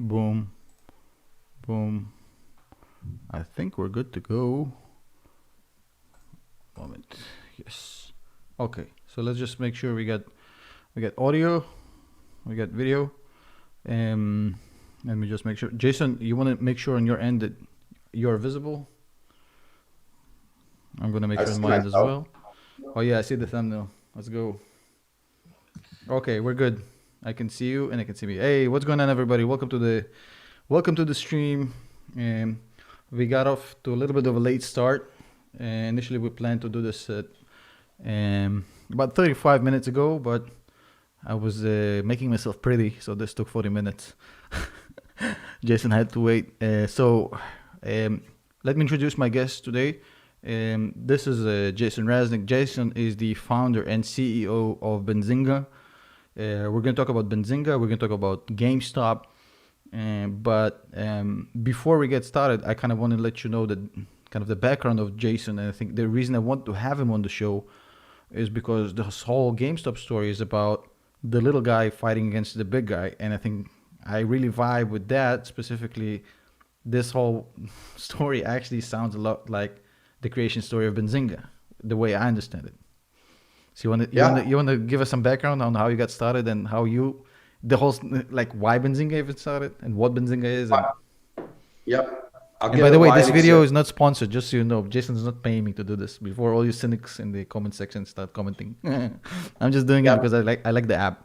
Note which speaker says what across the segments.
Speaker 1: Boom, boom. I think we're good to go. Moment. Yes. Okay. So let's just make sure we got audio, we got video. Let me just make sure. Jason, you want to make sure on your end that you're visible. I'm gonna make
Speaker 2: I
Speaker 1: sure on
Speaker 2: see
Speaker 1: mine as
Speaker 2: myself.
Speaker 1: well. Oh yeah, I see the thumbnail. Let's go. Okay, we're good. I can see you and I can see me. Hey, what's going on, everybody? Welcome to the stream. Um, we got off to a little bit of a late start. Initially, we planned to do this at about 35 minutes ago, but I was making myself pretty, so this took 40 minutes. Jason had to wait. So let me introduce my guest today. This is Jason Raznick. Jason is the founder and CEO of Benzinga. We're going to talk about Benzinga. We're going to talk about GameStop. But before we get started, I kind of want to let you know that kind of the background of Jason. And I think the reason I want to have him on the show is because this whole GameStop story is about the little guy fighting against the big guy. And I think I really vibe with that. Specifically, this whole story actually sounds a lot like the creation story of Benzinga, the way I understand it. So
Speaker 2: Yeah.
Speaker 1: you want to give us some background on how you got started and how you the whole like why Benzinga even started and what Benzinga is
Speaker 2: Uh, Yep. I'll
Speaker 1: and
Speaker 2: give
Speaker 1: by
Speaker 2: it
Speaker 1: the way,
Speaker 2: why
Speaker 1: this
Speaker 2: it
Speaker 1: video
Speaker 2: exists.
Speaker 1: is not sponsored, just so you know. Jason's not paying me to do this before all you cynics in the comment section start commenting. I'm just doing it
Speaker 2: Yep.
Speaker 1: because I like the app.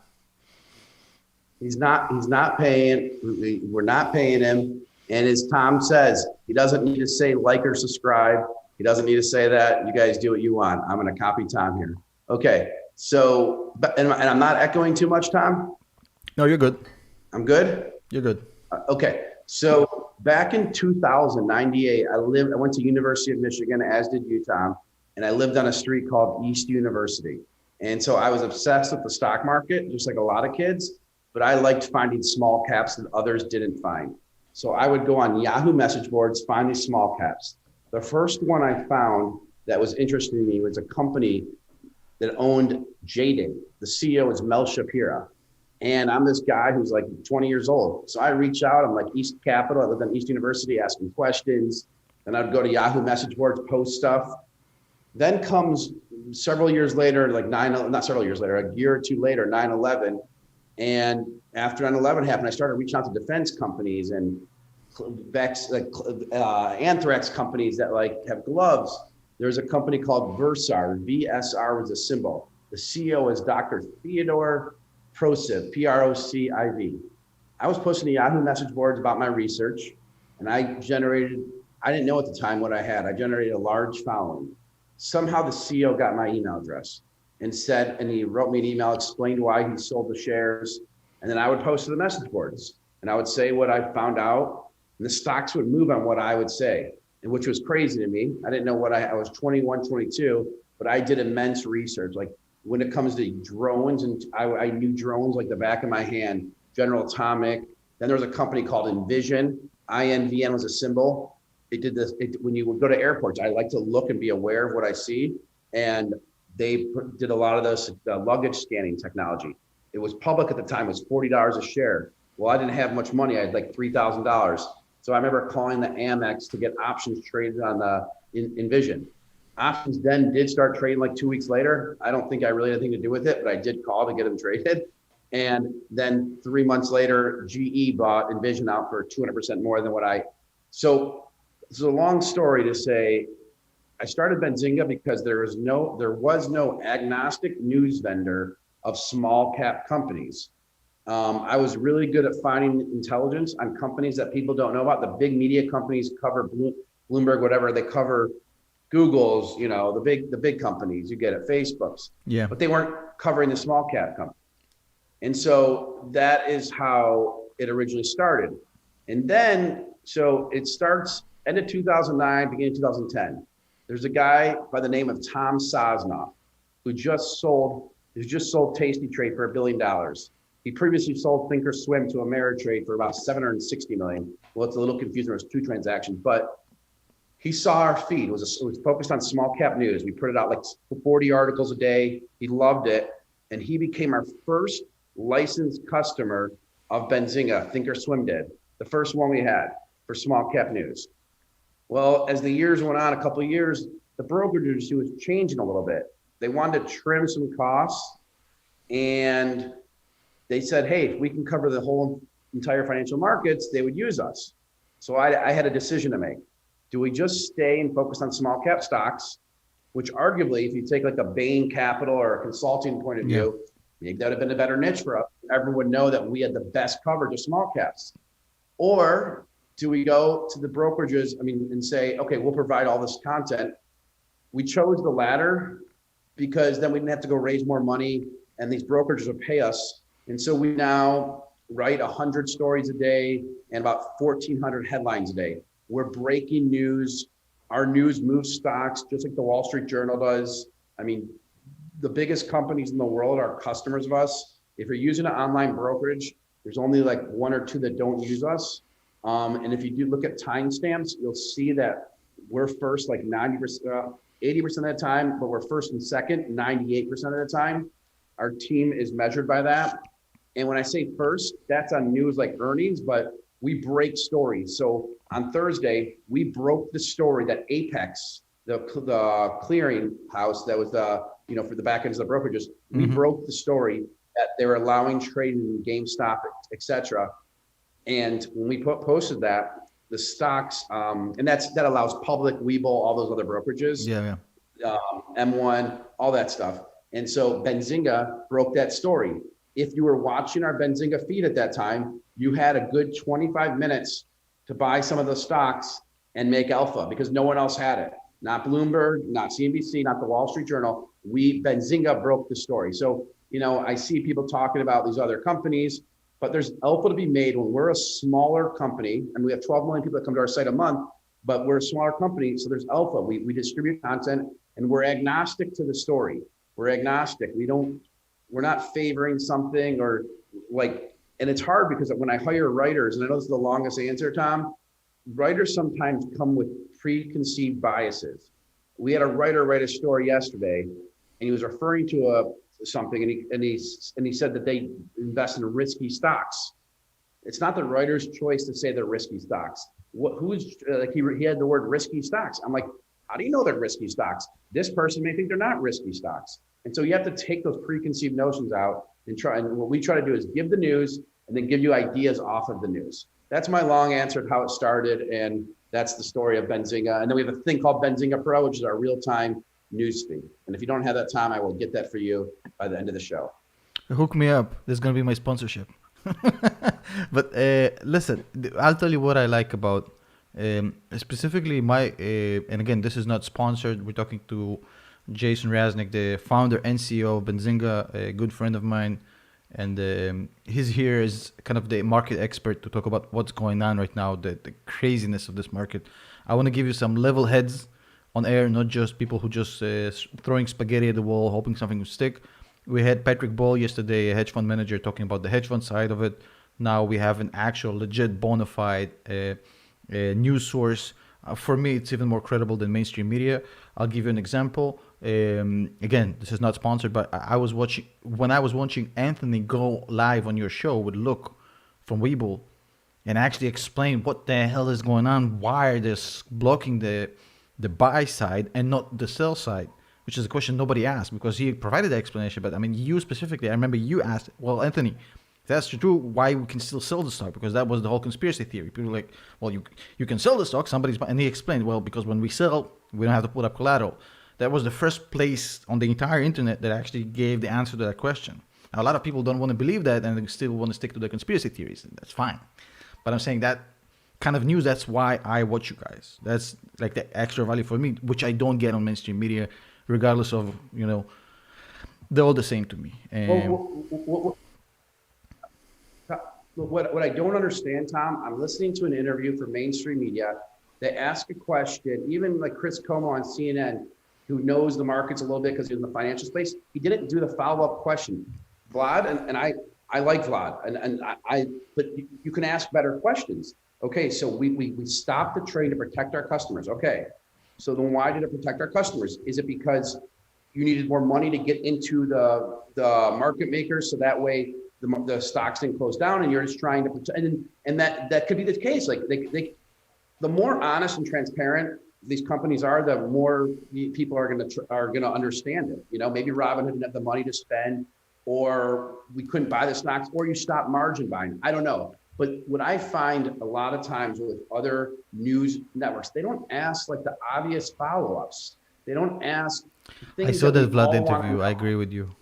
Speaker 2: He's not paying. We're not paying him. And as Tom says, he doesn't need to say like or subscribe. He doesn't need to say that. You guys do what you want. I'm going to copy Tom here. Okay. So, and I'm not echoing too much, Tom.
Speaker 1: No, you're good.
Speaker 2: I'm good.
Speaker 1: You're good.
Speaker 2: Okay. So back in 2098, I went to University of Michigan, as did you, Tom, and I lived on a street called East University. And so I was obsessed with the stock market, just like a lot of kids, but I liked finding small caps that others didn't find. So I would go on Yahoo message boards, find these small caps. The first one I found that was interesting to me was a company that owned JDig. The CEO is Mel Shapira. And I'm this guy who's like 20 years old. So I reach out, I'm like East Capital. I lived on East University asking questions. Then I'd go to Yahoo message boards, post stuff. Then comes several years later, like not several years later, a year or two later, 9/11. And after 9/11 happened, I started reaching out to defense companies and anthrax companies that like have gloves. There's a company called Versar. VSR was a symbol. The CEO is Dr. Theodore Prociv, Prociv. I was posting to Yahoo message boards about my research, and I didn't know at the time what I had. I generated a large following. Somehow the CEO got my email address and he wrote me an email, explained why he sold the shares. And then I would post to the message boards and I would say what I found out, and the stocks would move on what I would say, and which was crazy to me. I didn't know I was 21, 22, but I did immense research. Like when it comes to drones, and I knew drones like the back of my hand, General Atomic. Then there was a company called Envision. INVN was a symbol. It did this. When you would go to airports, I like to look and be aware of what I see. And they did a lot of this luggage scanning technology. It was public at the time. It was $40 a share. Well, I didn't have much money. I had like $3,000. So I remember calling the Amex to get options traded on the Envision. Options then did start trading like 2 weeks later. I don't think I really had anything to do with it, but I did call to get them traded. And then 3 months later, GE bought Envision out for 200% more than what so it's a long story to say, I started Benzinga because there was no agnostic news vendor of small cap companies. I was really good at finding intelligence on companies that people don't know about. The big media companies cover Bloomberg, whatever. They cover Google's, the big companies. You get it, Facebook's,
Speaker 1: Yeah.
Speaker 2: but they weren't covering the small cap companies. And so that is how it originally started. And then, so it starts end of 2009, beginning of 2010. There's a guy by the name of Tom Sosnoff who just sold Tasty Trade for $1 billion. He previously sold Thinkorswim to Ameritrade for about 760 million. Well, it's a little confusing. It was two transactions, but he saw our feed. It was focused on small cap news. We put it out like 40 articles a day. He loved it, and he became our first licensed customer of Benzinga. Thinkorswim did. the first one we had for small cap news. Well, as the years went on, a couple of years, the brokerage industry was changing a little bit. They wanted to trim some costs, and they said, hey, if we can cover the whole entire financial markets, they would use us. So I had a decision to make. Do we just stay and focus on small cap stocks, which arguably, if you take like a Bain Capital or a consulting point of view, maybe that would have been a better niche for us. Everyone would know that we had the best coverage of small caps. Or do we go to the brokerages, and say, okay, we'll provide all this content. We chose the latter because then we didn't have to go raise more money and these brokerages would pay us. And so we now write 100 stories a day and about 1,400 headlines a day. We're breaking news. Our news moves stocks just like the Wall Street Journal does. The biggest companies in the world are customers of us. If you're using an online brokerage, there's only like one or two that don't use us. And if you do look at timestamps, you'll see that we're first like 90%, 80% of the time, but we're first and second 98% of the time. Our team is measured by that. And when I say first, that's on news like earnings, but we break stories. So on Thursday, we broke the story that Apex, the clearing house that was for the back ends of the brokerages, we broke the story that they were allowing trading in GameStop, et cetera. And when we posted that, the stocks, and that allows Public, Webull, all those other brokerages, M1, all that stuff. And so Benzinga broke that story. If you were watching our Benzinga feed at that time, you had a good 25 minutes to buy some of the stocks and make alpha because no one else had it. Not Bloomberg, not CNBC, not the Wall Street Journal. Benzinga broke the story. So, I see people talking about these other companies, but there's alpha to be made when we're a smaller company, and we have 12 million people that come to our site a month, but we're a smaller company, so there's alpha. We distribute content, and we're agnostic to the story. We're agnostic. We're not favoring something and it's hard because when I hire writers, and I know this is the longest answer, Tom, writers sometimes come with preconceived biases. We had a writer write a story yesterday, and he was referring to something, and he said that they invest in risky stocks. It's not the writer's choice to say they're risky stocks. He had the word risky stocks. I'm like, how do you know they're risky stocks? This person may think they're not risky stocks. And so you have to take those preconceived notions out and what we try to do is give the news and then give you ideas off of the news. That's my long answer to how it started. And that's the story of Benzinga. And then we have a thing called Benzinga Pro, which is our real-time news feed. And if you don't have that, Tom, I will get that for you by the end of the show.
Speaker 1: Hook me up. This is going to be my sponsorship. But listen, I'll tell you what I like about specifically and again, this is not sponsored. We're talking to Jason Raznick, the founder and CEO of Benzinga, a good friend of mine. And he's here as kind of the market expert to talk about what's going on right now, the craziness of this market. I want to give you some level heads on air, not just people who just throwing spaghetti at the wall, hoping something will stick. We had Patrick Ball yesterday, a hedge fund manager, talking about the hedge fund side of it. Now we have an actual legit bona fide news source. For me, it's even more credible than mainstream media. I'll give you an example. Again, this is not sponsored, but when I was watching Anthony go live on your show with Luke from Webull and actually explain what the hell is going on, why are they blocking the buy side and not the sell side, which is a question nobody asked because he provided the explanation. But you specifically, I remember you asked, well, Anthony, if that's true, why we can still sell the stock? Because that was the whole conspiracy theory. People were like, well, you can sell the stock, and he explained, well, because when we sell, we don't have to put up collateral. That was the first place on the entire internet that actually gave the answer to that question. Now, a lot of people don't want to believe that and they still want to stick to the conspiracy theories. That's fine. But I'm saying that kind of news, that's why I watch you guys. That's like the extra value for me, which I don't get on mainstream media, regardless of, they're all the same to me.
Speaker 2: What I don't understand, Tom, I'm listening to an interview for mainstream media. They ask a question, even like Chris Como on CNN, who knows the markets a little bit because he's in the financial space. He didn't do the follow-up question. Vlad, and I like Vlad, but you can ask better questions. Okay, so we stopped the trade to protect our customers. Okay, so then why did it protect our customers? Is it because you needed more money to get into the market makers so that way the stocks didn't close down, and you're just trying to protect. And that could be the case. Like the more honest and transparent these companies are, the more people are gonna understand it. You know, maybe Robinhood didn't have the money to spend, or we couldn't buy the stocks, or you stop margin buying. I don't know. But what I find a lot of times with other news networks, they don't ask like the obvious follow-ups. They don't ask
Speaker 1: I
Speaker 2: things
Speaker 1: saw
Speaker 2: that
Speaker 1: that
Speaker 2: we
Speaker 1: Vlad
Speaker 2: all want to
Speaker 1: interview. I
Speaker 2: know.
Speaker 1: agree with you.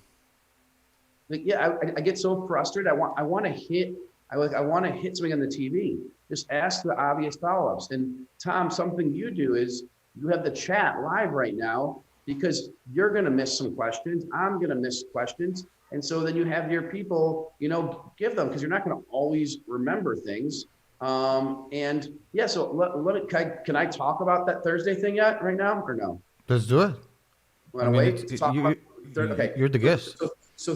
Speaker 2: Like, yeah, I get so frustrated. I want to hit, I want to hit something on the TV. Just ask the obvious follow-ups. And Tom, something you do is you have the chat live right now because you're going to miss some questions. I'm going to miss questions. And so then you have your people, you know, give them, because you're not going to always remember things. And yeah, so can I talk about that Thursday thing yet right now or no?
Speaker 1: Let's do it.
Speaker 2: Want
Speaker 1: I
Speaker 2: to
Speaker 1: mean,
Speaker 2: wait to talk about? Okay,
Speaker 1: you're the guest.
Speaker 2: so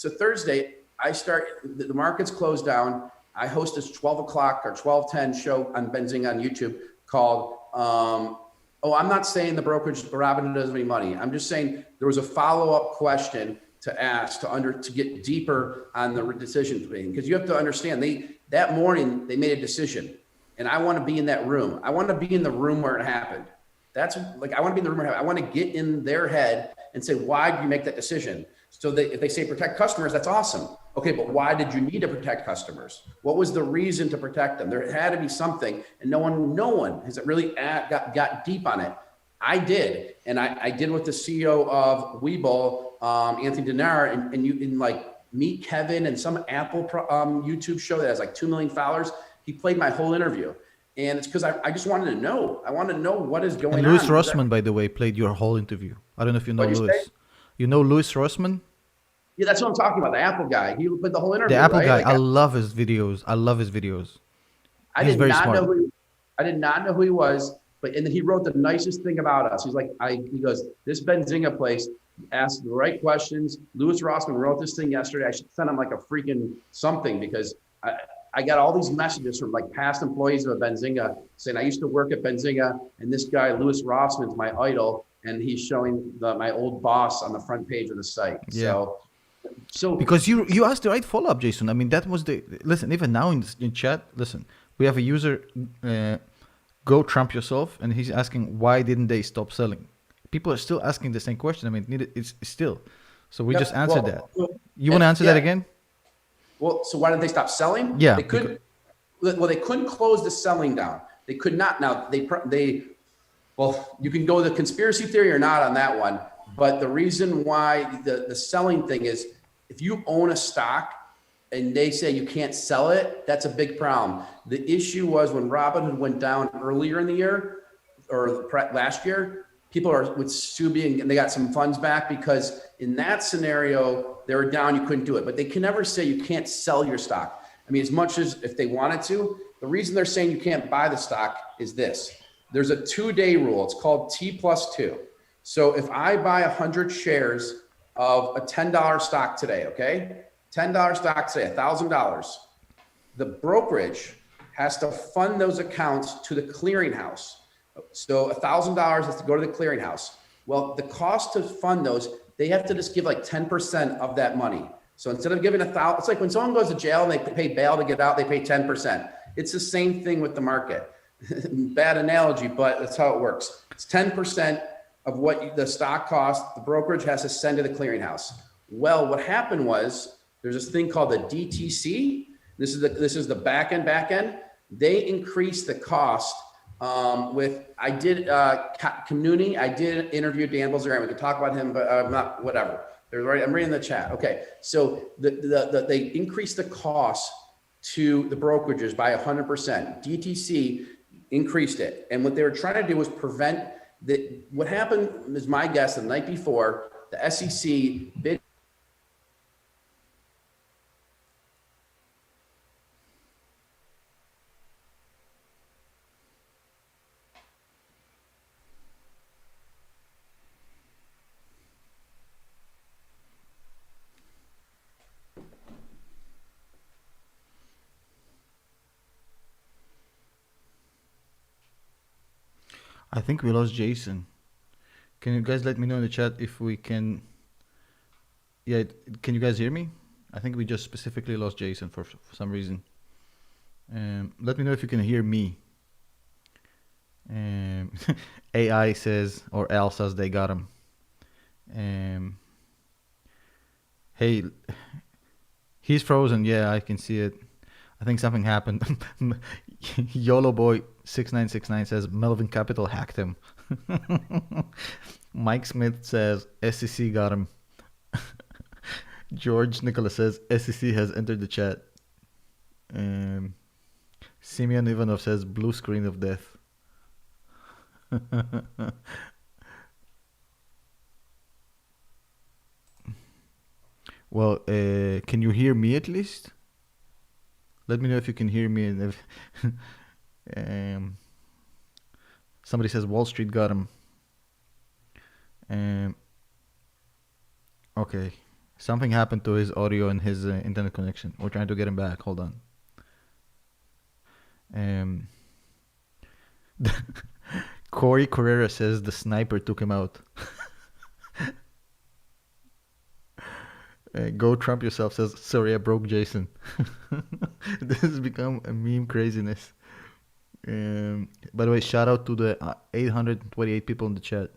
Speaker 2: Thursday, I start. The markets close down. I host this 12 o'clock or 12:10 show on Benzinga on YouTube called. Oh, I'm not saying the brokerage Robinhood doesn't have any money. I'm just saying there was a follow-up question to ask to get deeper on the decision making, because you have to understand that morning they made a decision, and I want to be in that room. I want to be in the room where it happened. That's like, I want to be in the room. I want to get in their head and say, why did you make that decision? So if they say protect customers, that's awesome. Okay, but why did you need to protect customers? What was the reason to protect them? There had to be something, and no one has really got deep on it. I did, and I did with the CEO of Webull, Anthony Dinar, and you in like Meet Kevin and some Apple YouTube show that has like 2 million followers. He played my whole interview. And it's because I just wanted to know. I want to know what is going
Speaker 1: And
Speaker 2: on.
Speaker 1: Louis Rossman, by the way, played your whole interview. I don't know if you know
Speaker 2: What'd you say?
Speaker 1: Louis. You know Louis Rossman?
Speaker 2: Yeah, that's what I'm talking about. The Apple guy. He played the whole interview.
Speaker 1: The Apple
Speaker 2: right?
Speaker 1: guy.
Speaker 2: Like,
Speaker 1: I love his videos. I love his videos.
Speaker 2: I
Speaker 1: He's
Speaker 2: did
Speaker 1: very
Speaker 2: not
Speaker 1: smart.
Speaker 2: know I did not know who he was. But and then he wrote the nicest thing about us. He's like, he goes, this Benzinga place asked the right questions. Louis Rossman wrote this thing yesterday. I should send him like a freaking something, because I got all these messages from like past employees of Benzinga saying I used to work at Benzinga, and this guy Louis Rossman's my idol, and he's showing my old boss on the front page of the site.
Speaker 1: Yeah.
Speaker 2: So
Speaker 1: Because you asked the right follow up, Jason. I mean, that was listen. Even now in chat, listen, we have a user, go Trump yourself, and he's asking why didn't they stop selling. People are still asking the same question. I mean, it's still. So we just answered that. You want to answer that again?
Speaker 2: Well, so why did they stop selling?
Speaker 1: Yeah,
Speaker 2: they couldn't. Well, they couldn't close the selling down. They could not. Now well, you can go the conspiracy theory or not on that one. But the reason why the selling thing is, if you own a stock and they say you can't sell it, that's a big problem. The issue was when Robinhood went down earlier in the year or last year, people are with Subi and they got some funds back, because in that scenario, they were down, you couldn't do it. But they can never say you can't sell your stock. I mean, as much as if they wanted to, the reason they're saying you can't buy the stock is this. There's a 2-day rule. It's called T+2. So if I buy 100 shares of a $10 stock today, okay? $10 stock today, $1,000. The brokerage has to fund those accounts to the clearinghouse. So $1,000 has to go to the clearinghouse. Well, the cost to fund those, they have to just give like 10% of that money. So instead of giving $1,000, it's like when someone goes to jail and they pay bail to get out, they pay 10%. It's the same thing with the market. Bad analogy, but that's how it works. It's 10% of what the stock costs, the brokerage has to send to the clearinghouse. Well, what happened was there's this thing called the DTC. This is the back end. They increased the cost I did Community. I did interview Dan Bilzerian. We could talk about him, but not whatever. I'm reading the chat. Okay, so they increased the cost to the brokerages by 100%. DTC increased it, and what they were trying to do was prevent that. What happened is, my guess, the night before, the SEC bid.
Speaker 1: I think we lost Jason. Can you guys let me know in the chat if we can? Yeah, can you guys hear me? I think we just specifically lost Jason for some reason. Let me know if you can hear me. AI says, or Al says they got him. Hey, he's frozen. Yeah, I can see it. I think something happened. YOLO Boy 6969 says Melvin Capital hacked him. Mike Smith says SEC got him. George Nicholas says SEC has entered the chat. Simeon Ivanov says blue screen of death. Well, can you hear me at least? Let me know if you can hear me. And if somebody says Wall Street got him. Okay. Something happened to his audio and his internet connection. We're trying to get him back. Hold on. Corey Carrera says the sniper took him out. Go Trump yourself says, sorry, I broke Jason. This has become a meme craziness. By the way, shout out to the 828 people in the chat.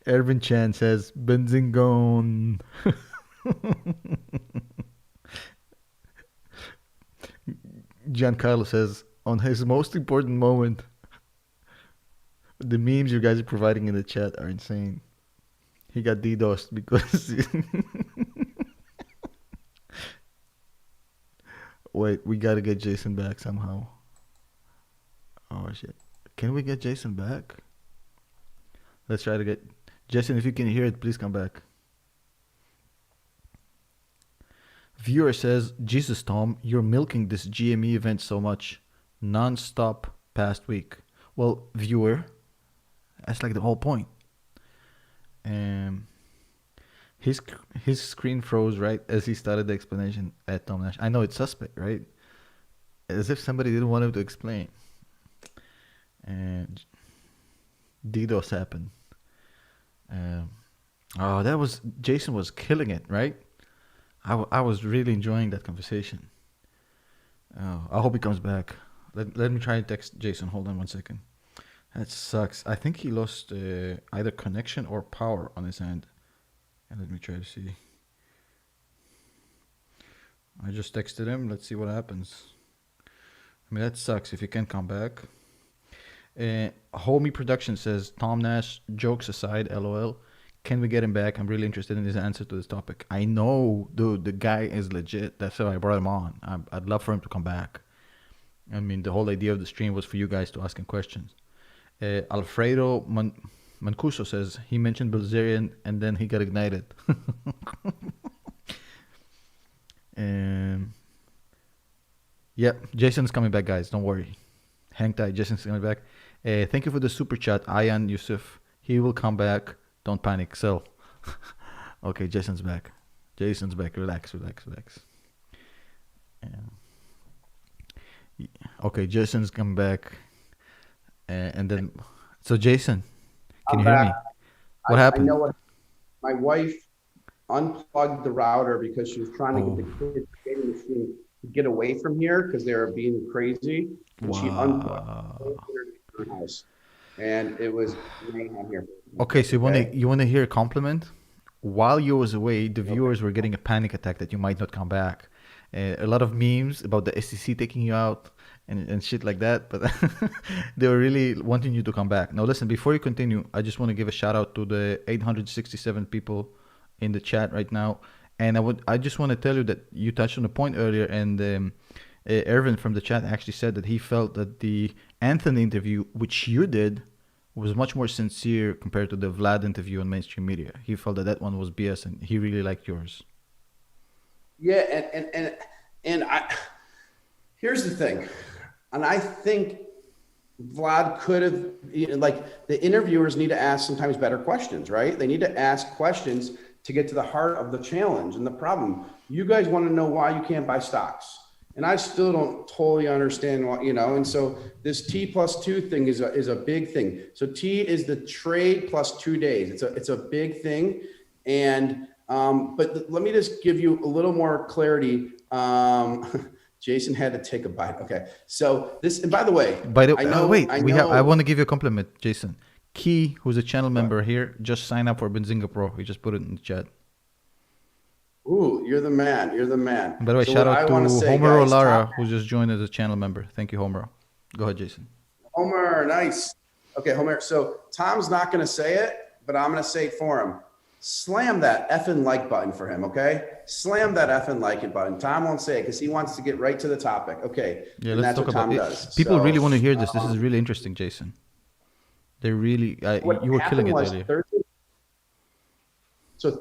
Speaker 1: Ervin Chan says, Benzinga. Giancarlo says, on his most important moment, the memes you guys are providing in the chat are insane. He got DDoSed because... Wait, we gotta get Jason back somehow. Oh shit. Can we get Jason back? Let's try to get... Jason, if you can hear it, please come back. Viewer says, Jesus, Tom, you're milking this GME event so much. Non-stop past week. Well, viewer, that's like the whole point. His screen froze right as he started the explanation at Tom Nash. I know it's suspect, right? As if somebody didn't want him to explain. And DDoS happened. Jason was killing it, right? I was really enjoying that conversation. I hope he comes back. Let me try and text Jason. Hold on 1 second. That sucks. I think he lost either connection or power on his end. And let me try to see. I just texted him. Let's see what happens. I mean, that sucks if you can't come back. Homie Production says, Tom Nash, jokes aside, LOL. Can we get him back? I'm really interested in his answer to this topic. I know, dude, the guy is legit. That's why I brought him on. I'd love for him to come back. I mean, the whole idea of the stream was for you guys to ask him questions. Alfredo Mancuso says, he mentioned Bilzerian and then he got ignited. Yep, Jason's coming back, guys. Don't worry. Hang tight. Jason's coming back. Thank you for the super chat, Ayan Yusuf. He will come back. Don't panic. Sell. Okay, Jason's back. Jason's back. Relax. Okay, Jason's come back. And then, so Jason, can you hear me? What happened?
Speaker 2: I know what. My wife unplugged the router because she was trying to get the kids gaming machine to get away from here because they were being crazy. And she unplugged her house, and it was mayhem here.
Speaker 1: Okay, so you wanna hear a compliment? While you was away, the viewers were getting a panic attack that you might not come back. A lot of memes about the SEC taking you out and shit like that, but they were really wanting you to come back. Now listen, before you continue, I just want to give a shout out to the 867 people in the chat right now. And I just want to tell you that you touched on a point earlier, and Ervin from the chat actually said that he felt that the Anthony interview, which you did, was much more sincere compared to the Vlad interview on mainstream media. He felt that one was BS, and he really liked yours.
Speaker 2: Yeah, and I here's the thing, and I think Vlad could have, like, the interviewers need to ask sometimes better questions, right? They need to ask questions to get to the heart of the challenge and the problem. You guys want to know why you can't buy stocks. And I still don't totally understand why, and so this T+2 thing is a big thing. So T is the trade plus 2 days. It's a big thing. And but let me just give you a little more clarity. Jason had to take a bite. Okay, so this, and by the way,
Speaker 1: By the wait,
Speaker 2: I
Speaker 1: I
Speaker 2: know.
Speaker 1: want to give you a compliment, Jason. Key, who's a channel member here, just signed up for Benzinga Pro. He just put it in the chat.
Speaker 2: Ooh, you're the man. You're the man.
Speaker 1: And by the way,
Speaker 2: So
Speaker 1: shout
Speaker 2: what I
Speaker 1: out
Speaker 2: want to
Speaker 1: to
Speaker 2: say,
Speaker 1: Homer
Speaker 2: guys, Tom,
Speaker 1: Lara, who just joined as a channel member. Thank you, Homer. Go ahead, Jason.
Speaker 2: Homer, nice. Okay, Homer. So Tom's not going to say it, but I'm going to say it for him. Slam that effing like button for him, okay? Slam that effing like it button. Tom won't say it because he wants to get right to the topic. Okay.
Speaker 1: Yeah,
Speaker 2: And
Speaker 1: let's
Speaker 2: that's
Speaker 1: talk
Speaker 2: what Tom
Speaker 1: about it.
Speaker 2: does.
Speaker 1: People
Speaker 2: So,
Speaker 1: really want to hear this. This is really interesting, Jason. They really,
Speaker 2: what
Speaker 1: you were killing
Speaker 2: happened
Speaker 1: it
Speaker 2: was
Speaker 1: earlier.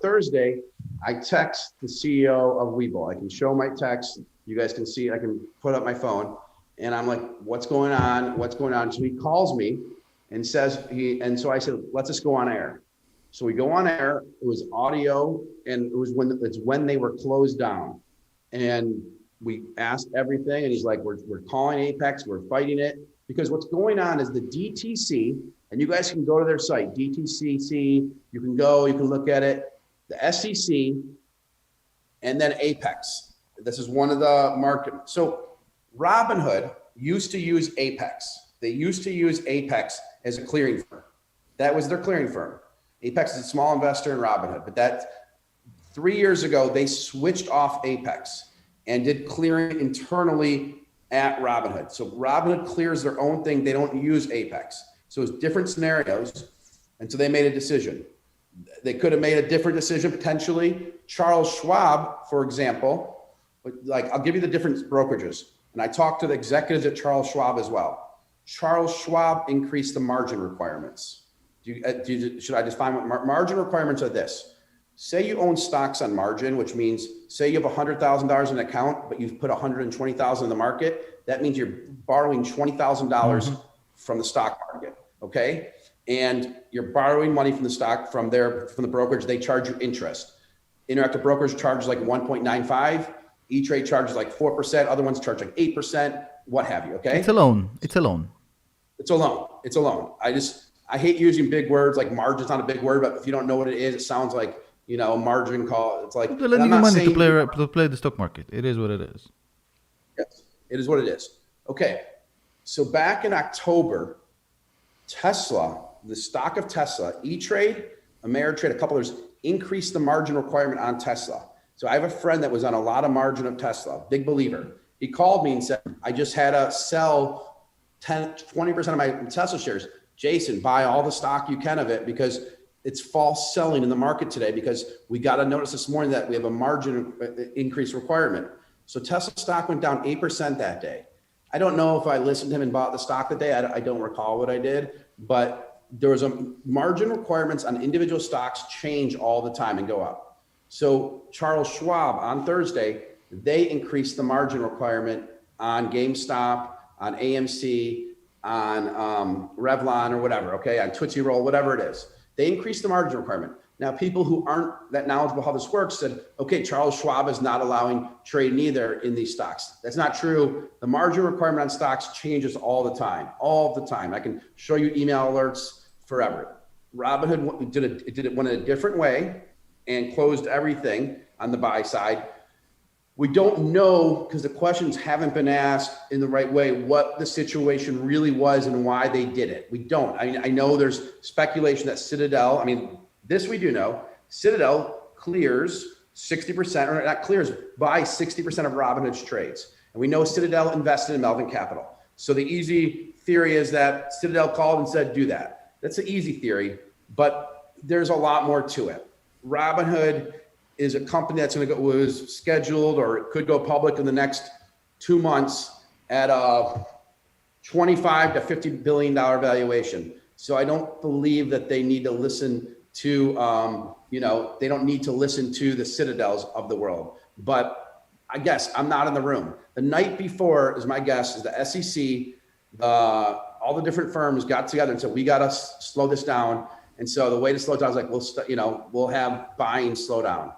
Speaker 2: Thursday, I text the CEO of Webull. I can show my text. You guys can see, I can put up my phone. And I'm like, what's going on? What's going on? So he calls me and says, and so I said, let's just go on air. So we go on air. It was audio, and it's when they were closed down. And we asked everything, and he's like, we're calling Apex, we're fighting it. Because what's going on is the DTC, and you guys can go to their site, DTCC, you can look at it, the SEC, and then Apex. This is one of the market. So Robinhood used to use Apex. They used to use Apex as a clearing firm. That was their clearing firm. Apex is a small investor in Robinhood, but that 3 years ago, they switched off Apex and did clearing internally at Robinhood. So Robinhood clears their own thing. They don't use Apex. So it's different scenarios. And so they made a decision. They could have made a different decision potentially. Charles Schwab, for example, like I'll give you the different brokerages. And I talked to the executives at Charles Schwab as well. Charles Schwab increased the margin requirements. Should I define what margin requirements are? This. Say you own stocks on margin, which means say you have $100,000 in an account, but you've put $120,000 in the market. That means you're borrowing $20,000 from the stock market. Okay. And you're borrowing money from the stock from the brokerage. They charge you interest. Interactive brokers charge like 1.95. E-Trade charges like 4%. Other ones charge like 8%, what have you. Okay.
Speaker 1: It's a loan. It's a loan.
Speaker 2: It's a loan. It's a loan. I hate using big words, like margin's not a big word, but if you don't know what it is, it sounds like, margin call. It's like
Speaker 1: They're lending you money to play the stock market. It is what it is.
Speaker 2: Yes, it is what it is. Okay. So back in October, Tesla, the stock of Tesla, E-Trade, Ameritrade, a couple others, increased the margin requirement on Tesla. So I have a friend that was on a lot of margin of Tesla, big believer. He called me and said, I just had to sell 20% of my Tesla shares. Jason, buy all the stock you can of it because it's false selling in the market today because we got a notice this morning that we have a margin increase requirement. So Tesla stock went down 8% that day. I don't know if I listened to him and bought the stock that day. I don't recall what I did, but there was a margin requirements on individual stocks change all the time and go up. So Charles Schwab on Thursday, they increased the margin requirement on GameStop, on AMC, on Revlon or whatever, okay, on Tootsie Roll, whatever it is. They increased the margin requirement. Now, people who aren't that knowledgeable how this works said, okay, Charles Schwab is not allowing trading either in these stocks. That's not true. The margin requirement on stocks changes all the time. I can show you email alerts forever. Robinhood went a different way and closed everything on the buy side. We don't know, because the questions haven't been asked in the right way, what the situation really was and why they did it. We don't. I know there's speculation that Citadel, this we do know, Citadel clears 60%, or not clears, buys 60% of Robinhood's trades. And we know Citadel invested in Melvin Capital. So the easy theory is that Citadel called and said, do that. That's an easy theory, but there's a lot more to it. Robinhood is a company that's was scheduled or could go public in the next 2 months at a $25 to $50 billion valuation. So I don't believe that they need to listen to, they don't need to listen to the Citadels of the world. But I guess I'm not in the room. The night before, is my guess, is the SEC, all the different firms got together and said, we got to slow this down. And so the way to slow it down is like, we'll have buying slow down.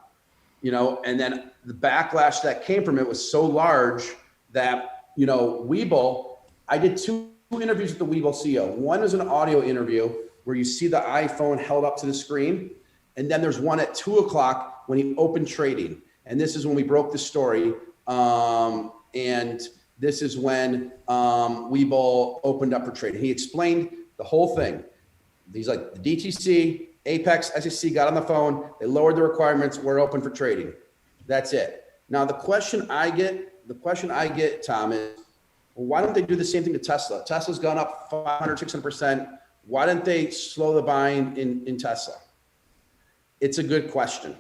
Speaker 2: And then the backlash that came from it was so large that, Webull, I did 2 interviews with the Webull CEO. One is an audio interview where you see the iPhone held up to the screen. And then there's one at 2:00 when he opened trading. And this is when we broke the story. And this is when Webull opened up for trading. He explained the whole thing. He's like, the DTC, Apex, SEC got on the phone. They lowered the requirements. We're open for trading. That's it. Now, the question I get, Tom, is, well, why don't they do the same thing to Tesla? Tesla's gone up 500, 600%. Why didn't they slow the buying in Tesla? It's a good question.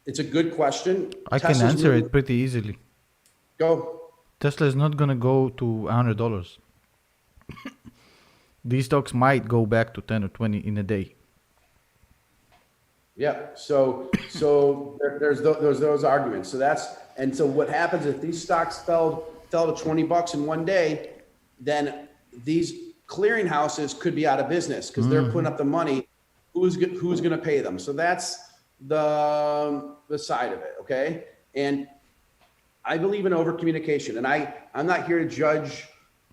Speaker 2: It's a good question.
Speaker 1: I can answer it pretty easily.
Speaker 2: Go.
Speaker 1: Tesla is not going to go to $100. These stocks might go back to 10 or 20 in a day.
Speaker 2: Yeah. So there's those arguments. So what happens if these stocks fell to $20 in one day, then these clearinghouses could be out of business because they're putting up the money. Who's going to pay them? So that's the side of it. Okay. And I believe in over communication, and I'm not here to judge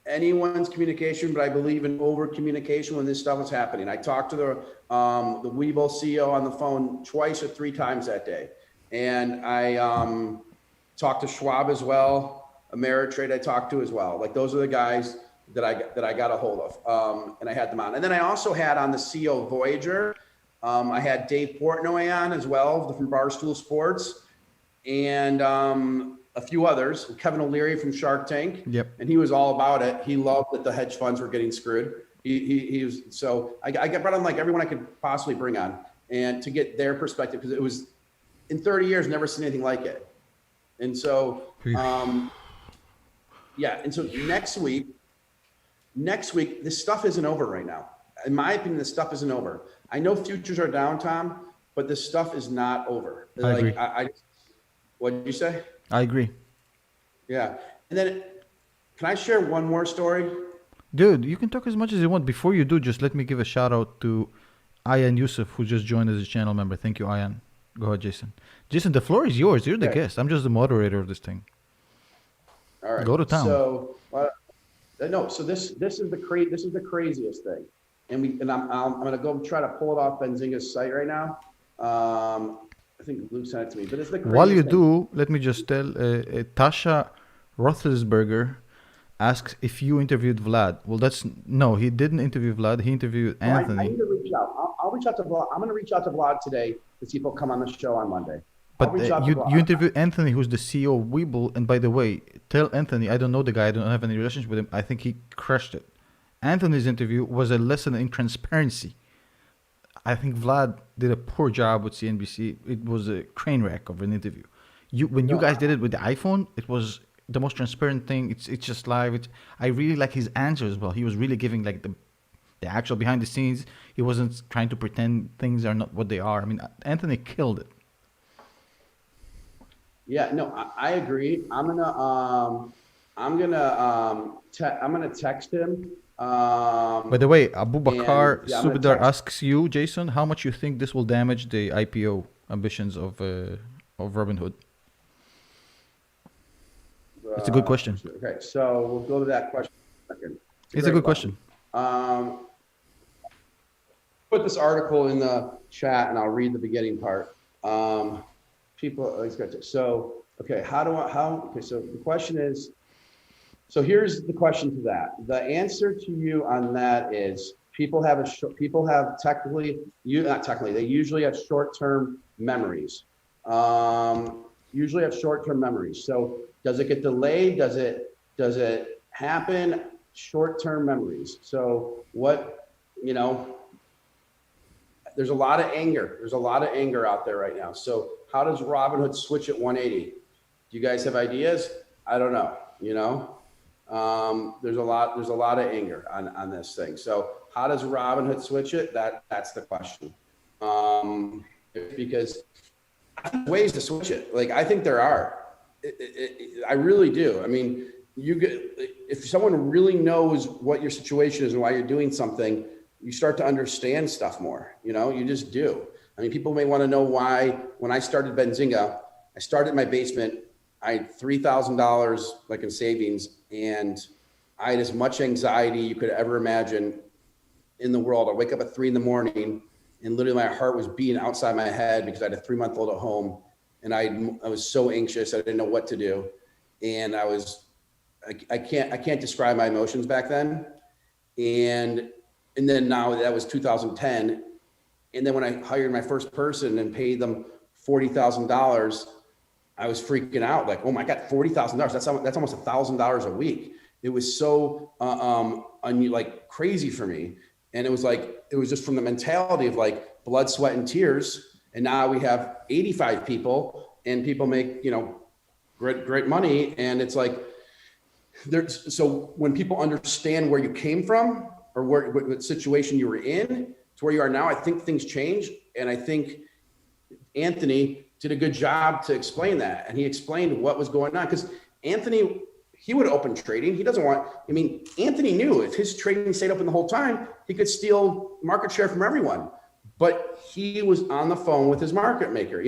Speaker 2: anyone's communication, but I believe in over communication when this stuff is happening. I talked to the Webull CEO on the phone twice or three times that day. And I talked to Schwab as well, Ameritrade I talked to as well. Like those are the guys that I got a hold of, and I had them on. And then I also had on the CEO of Voyager. I had Dave Portnoy on as well from Barstool Sports, and a few others, Kevin O'Leary from Shark Tank.
Speaker 1: Yep.
Speaker 2: And he was all about it. He loved that the hedge funds were getting screwed. He was, so I got brought on like everyone I could possibly bring on and to get their perspective, because it was in 30 years, never seen anything like it. And so, yeah. And so next week, this stuff isn't over right now. In my opinion, this stuff isn't over. I know futures are down, Tom, but this stuff is not over.
Speaker 1: I agree.
Speaker 2: What did you say?
Speaker 1: I agree.
Speaker 2: Yeah. And then can I share one more story?
Speaker 1: Dude, you can talk as much as you want. Before you do, just let me give a shout out to Ayan Yusuf, who just joined as a channel member. Thank you, Ayan. Go ahead, Jason. Jason, the floor is yours. You're the guest. I'm just the moderator of this thing.
Speaker 2: All right.
Speaker 1: Go to town.
Speaker 2: So, no. So this is the craziest thing, and I'm gonna go try to pull it off Benzinga's site right now. I think Luke sent it to me, but it's the craziest
Speaker 1: While you
Speaker 2: thing.
Speaker 1: do, let me just tell Tasha Roethlisberger asks if you interviewed Vlad. Well, no, he didn't interview Vlad. He interviewed Anthony.
Speaker 2: I need to reach out. I'll reach out to Vlad. I'm going to reach out to Vlad today to see if he'll come on the show on Monday.
Speaker 1: But you interviewed Anthony, who's the CEO of Webull. And by the way, tell Anthony, I don't know the guy. I don't have any relationship with him. I think he crushed it. Anthony's interview was a lesson in transparency. I think Vlad did a poor job with CNBC. It was a train wreck of an interview. You guys did it with the iPhone, it was the most transparent thing. It's just live. I really like his answers as well. He was really giving like the actual behind the scenes. He wasn't trying to pretend things are not what they are. I mean, Anthony killed it.
Speaker 2: Yeah, no, I agree. I'm gonna text him.
Speaker 1: By the way, Abu Bakar Subedar asks you, Jason, how much you think this will damage the IPO ambitions of Robinhood? It's a good question.
Speaker 2: Okay, so we'll go to that question in a second.
Speaker 1: It's a good question.
Speaker 2: Put this article in the chat and I'll read the beginning part. So the question is, so here's the question to that. The answer to you on that is they usually have short-term memories. So does it get delayed? Does it happen? Short-term memories. So there's a lot of anger. There's a lot of anger out there right now. So how does Robinhood switch at 180? Do you guys have ideas? I don't know. There's a lot of anger on this thing. So how does Robinhood switch it? That's the question. Because ways to switch it. Like, I think there are. I really do. I mean, if someone really knows what your situation is and why you're doing something, you start to understand stuff more. You just do. I mean, people may want to know why when I started Benzinga, I started in my basement. I had $3,000 like in savings, and I had as much anxiety you could ever imagine in the world. I wake up at 3 a.m. and literally my heart was beating outside my head because I had a 3-month-old at home, and I was so anxious. I didn't know what to do, and I can't describe my emotions back then. And then now that was 2010, and then when I hired my first person and paid them $40,000, I was freaking out. Like, oh my God, $40,000. That's almost $1,000 a week. It was so like crazy for me. And it was just from the mentality of like blood, sweat, and tears. And now we have 85 people, and people make, great money. And it's like, so when people understand where you came from or what situation you were in to where you are now, I think things change. And I think Anthony did a good job to explain that. And he explained what was going on, because Anthony, he would open trading. He doesn't want, Anthony knew if his trading stayed open the whole time, he could steal market share from everyone. But he was on the phone with his market maker,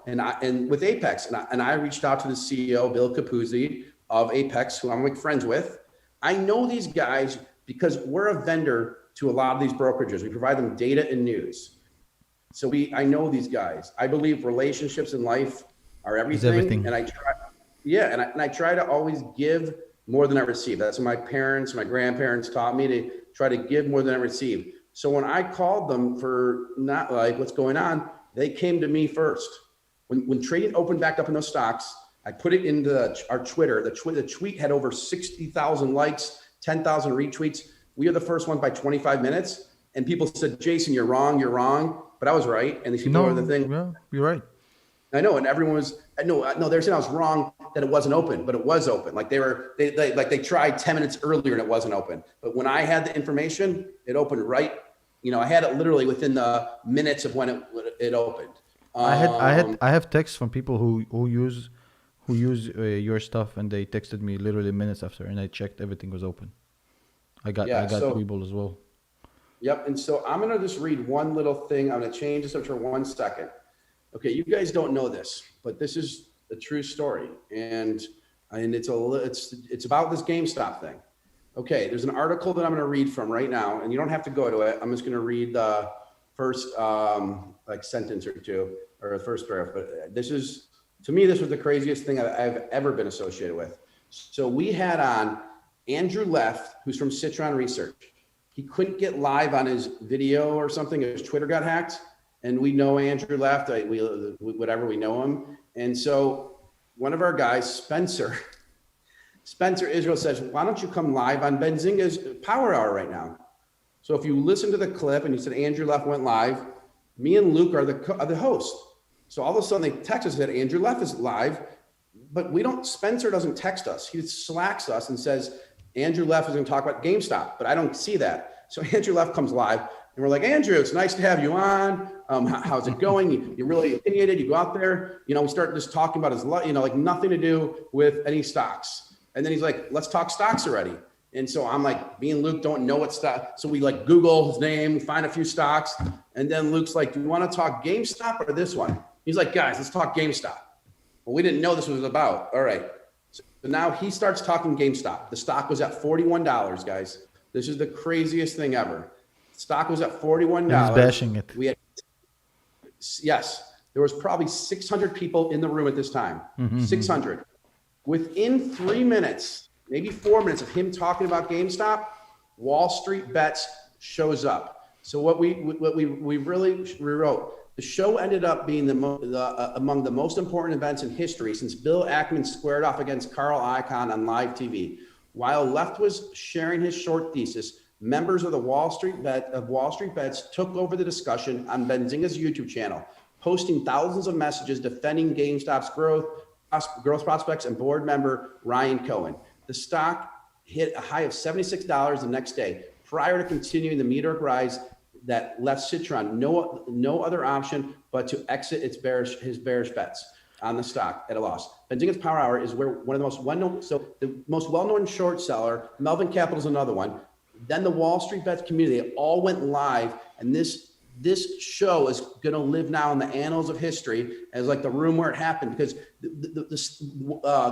Speaker 2: and with Apex. And I reached out to the CEO, Bill Capuzzi of Apex, who I'm friends with. I know these guys because we're a vendor to a lot of these brokerages. We provide them data and news. So I know these guys. I believe relationships in life are everything. And I try to always give more than I receive. That's what my parents, my grandparents taught me, to try to give more than I receive. So when I called them for not like what's going on, they came to me first. When trading opened back up in those stocks, I put it into our Twitter. The tweet had over 60,000 likes, 10,000 retweets. We are the first one by 25 minutes. And people said, Jason, you're wrong. But I was right. And these people are the thing.
Speaker 1: Well, you're right.
Speaker 2: I know. And everyone was, no, they're saying I was wrong, that it wasn't open, but it was open. Like they tried 10 minutes earlier and it wasn't open. But when I had the information, it opened right. I had it literally within the minutes of when it opened.
Speaker 1: I have texts from people who use your stuff, and they texted me literally minutes after, and I checked, everything was open. I got Webull as well.
Speaker 2: Yep. And so I'm going to just read one little thing. I'm going to change this up for 1 second. Okay. You guys don't know this, but this is a true story. And it's about this GameStop thing. Okay. There's an article that I'm going to read from right now, and you don't have to go to it. I'm just going to read the first, sentence or two, or the first paragraph, but to me, this was the craziest thing I've ever been associated with. So we had on Andrew Leff, who's from Citron Research. He couldn't get live on his video or something. His Twitter got hacked, and we know Andrew Leff. We know him. And so one of our guys, Spencer Israel, says, why don't you come live on Benzinga's Power Hour right now? So if you listen to the clip and you said Andrew Leff went live, me and Luke are the host. So all of a sudden they text us that Andrew Leff is live, but Spencer doesn't text us. He slacks us and says, Andrew Leff is going to talk about GameStop, but I don't see that. So Andrew Leff comes live, and we're like, Andrew, it's nice to have you on. How's it going? You're really opinionated. You go out there, we start just talking about his life, like nothing to do with any stocks. And then he's like, let's talk stocks already. And so I'm like, me and Luke don't know what stock. So we Google his name, find a few stocks. And then Luke's like, do you want to talk GameStop or this one? He's like, guys, let's talk GameStop. Well, we didn't know this was about. All right. So now he starts talking GameStop. The stock was at $41, guys. This is the craziest thing ever. Stock was at $41.
Speaker 1: He's bashing it.
Speaker 2: Yes. There was probably 600 people in the room at this time. 600. Within 3 minutes, maybe 4 minutes of him talking about GameStop, Wall Street Bets shows up. So what we really rewrote, the show ended up being among the most important events in history since Bill Ackman squared off against Carl Icahn on live TV. While Leff was sharing his short thesis, members of the Wall Street Bets took over the discussion on Benzinga's YouTube channel, posting thousands of messages defending GameStop's growth prospects and board member Ryan Cohen. The stock hit a high of $76 the next day, prior to continuing the meteoric rise that left Citron no other option but to exit his bearish bets on the stock at a loss. Benzinga's Power Hour is where one of the most well-known short seller, Melvin Capital is another one. Then the Wall Street Bets community, they all went live, and this show is going to live now in the annals of history as the room where it happened, because the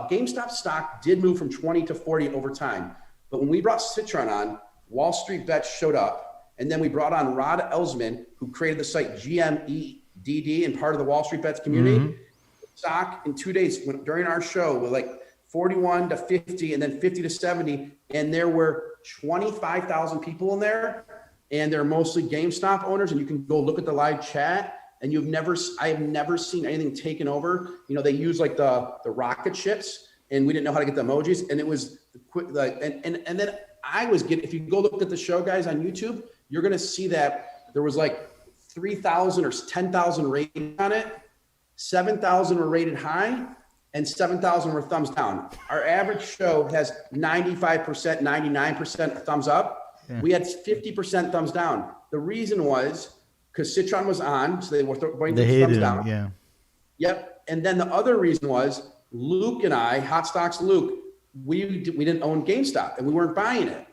Speaker 2: GameStop stock did move from 20 to 40 over time. But when we brought Citron on, Wall Street Bets showed up, And then we brought on Rod Elsman, who created the site GMEDD and part of the Wall Street Bets community. Stock in 2 days during our show with like 41 to 50 and then 50 to 70. And there were 25,000 people in there. And they're mostly GameStop owners. And you can go look at the live chat. And I have never seen anything taken over. You know, they use like the rocket ships, and we didn't know how to get the emojis. And it was like, and then I was getting, if you go look at the show, guys, on YouTube, you're going to see that there was like 3,000 or 10,000 rated on it. 7,000 were rated high and 7,000 were thumbs down. Our average show has 95%, 99% thumbs up. Yeah. We had 50% thumbs down. The reason was because Citron was on, so they were going to thumbs down.
Speaker 1: Yeah.
Speaker 2: Yep. And then the other reason was Luke and I, Hot Stocks Luke, we didn't own GameStop and we weren't buying it.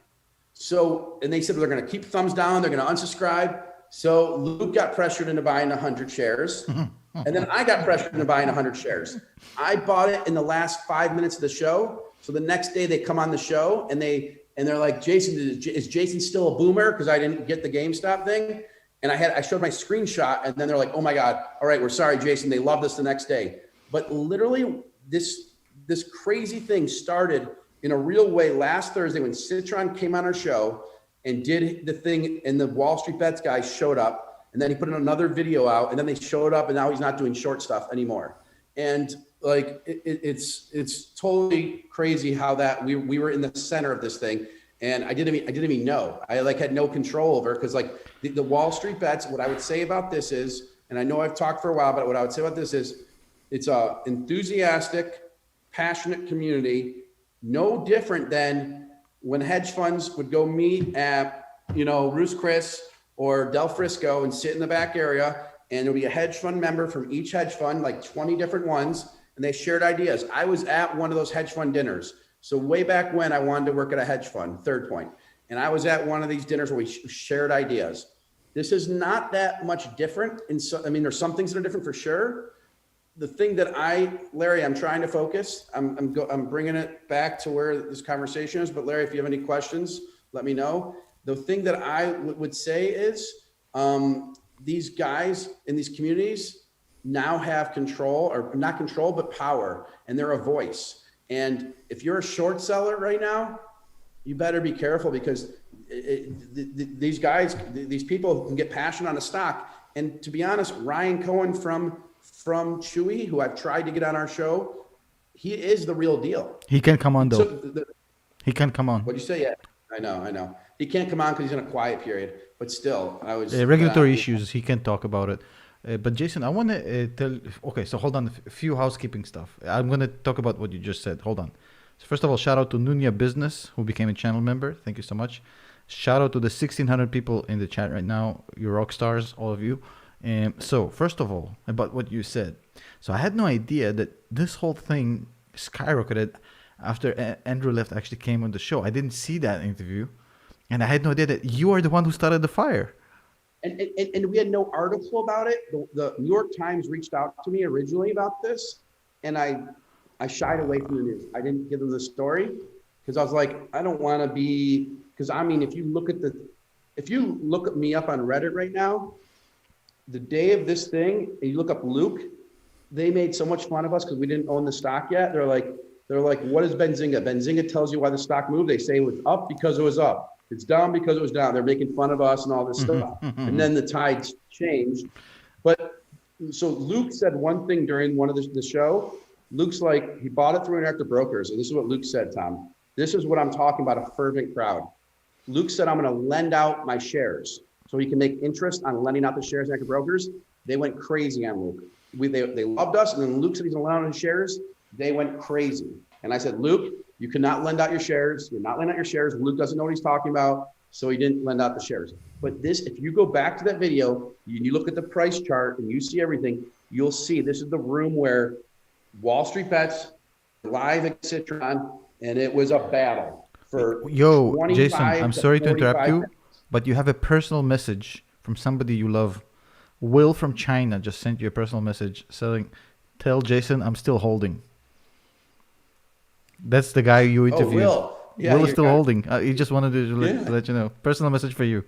Speaker 2: So, and they said they're going to keep thumbs down, they're going to unsubscribe. So Luke got pressured into buying 100 shares. And then I got pressured into buying 100 shares. I bought it in the last 5 minutes of the show. So the next day they come on the show and they're like, Jason, is Jason still a boomer? Because I didn't get the GameStop thing. And I showed my screenshot, and then they're like, oh my God, all right, we're sorry, Jason. They loved us the next day. But literally this crazy thing started in a real way last Thursday when Citron came on our show and did the thing, and the Wall Street Bets guy showed up, and then he put another video out, and then they showed up, and now he's not doing short stuff anymore. And like, it's totally crazy how that we were in the center of this thing. And I didn't even know. I like had no control over, because like the Wall Street Bets, what I would say about this is, and I know I've talked for a while, but what I would say about this is it's a enthusiastic, passionate community, no different than when hedge funds would go meet at, you know, Ruth's Chris or Del Frisco and sit in the back area, and there'll be a hedge fund member from each hedge fund, like 20 different ones, and they shared ideas. I was at one of those hedge fund dinners. So way back when I wanted to work at a hedge fund, Third Point, and I was at one of these dinners where we shared ideas. This is not that much different. I mean, there's some things that are different for sure. The thing that Larry, I'm trying to focus. I'm bringing it back to where this conversation is. But Larry, if you have any questions, let me know. The thing that I would say is these guys in these communities now have control, or not control, but power, and they're a voice. And if you're a short seller right now, you better be careful, because these guys, these people can get passionate on a stock. And to be honest, Ryan Cohen from Chewy, who I've tried to get on our show, he is the real deal.
Speaker 1: He can come on though. He can come on.
Speaker 2: What'd you say? Yeah, I know. He can't come on because he's in a quiet period. But still, I was
Speaker 1: regulatory issues. He can't talk about it. But Jason, I want to tell. Okay, so hold on. A few housekeeping stuff. I'm going to talk about what you just said. Hold on. So first of all, shout out to Nunya Business, who became a channel member. Thank you so much. Shout out to the 1,600 people in the chat right now. You rock stars, all of you. So first of all, about what you said. So I had no idea that this whole thing skyrocketed after Andrew Left actually came on the show. I didn't see that interview, and I had no idea that you are the one who started the fire.
Speaker 2: And we had no article about it. The New York Times reached out to me originally about this, and I shied away from the news. I didn't give them the story because I was like, I don't want to be, because I mean, if you look at me up on Reddit right now, the day of this thing, and you look up Luke, they made so much fun of us because we didn't own the stock yet. They're like, what is Benzinga? Benzinga tells you why the stock moved. They say it was up because it was up. It's down because it was down. They're making fun of us and all this stuff. And then the tides changed. But so Luke said one thing during one of the show. Luke's like, he bought it through Interactive Brokers. And this is what Luke said, Tom. This is what I'm talking about, a fervent crowd. Luke said, I'm going to lend out my shares so he can make interest on lending out the shares to Interactive Brokers. They went crazy on Luke. They loved us. And then Luke said he's going to lend out his shares. They went crazy. And I said, Luke, you cannot lend out your shares. You're not lending out your shares. Luke doesn't know what he's talking about. So he didn't lend out the shares. But this, if you go back to that video, you look at the price chart and you see everything, you'll see this is the room where Wall Street Bets live at Citron, and it was a battle for
Speaker 1: Jason, I'm sorry to interrupt you, but you have a personal message from somebody you love. Will from China just sent you a personal message saying, tell Jason I'm still holding. That's the guy you interviewed.
Speaker 2: Will. Yeah,
Speaker 1: Will is still holding. He just wanted to let you know. Personal message for you.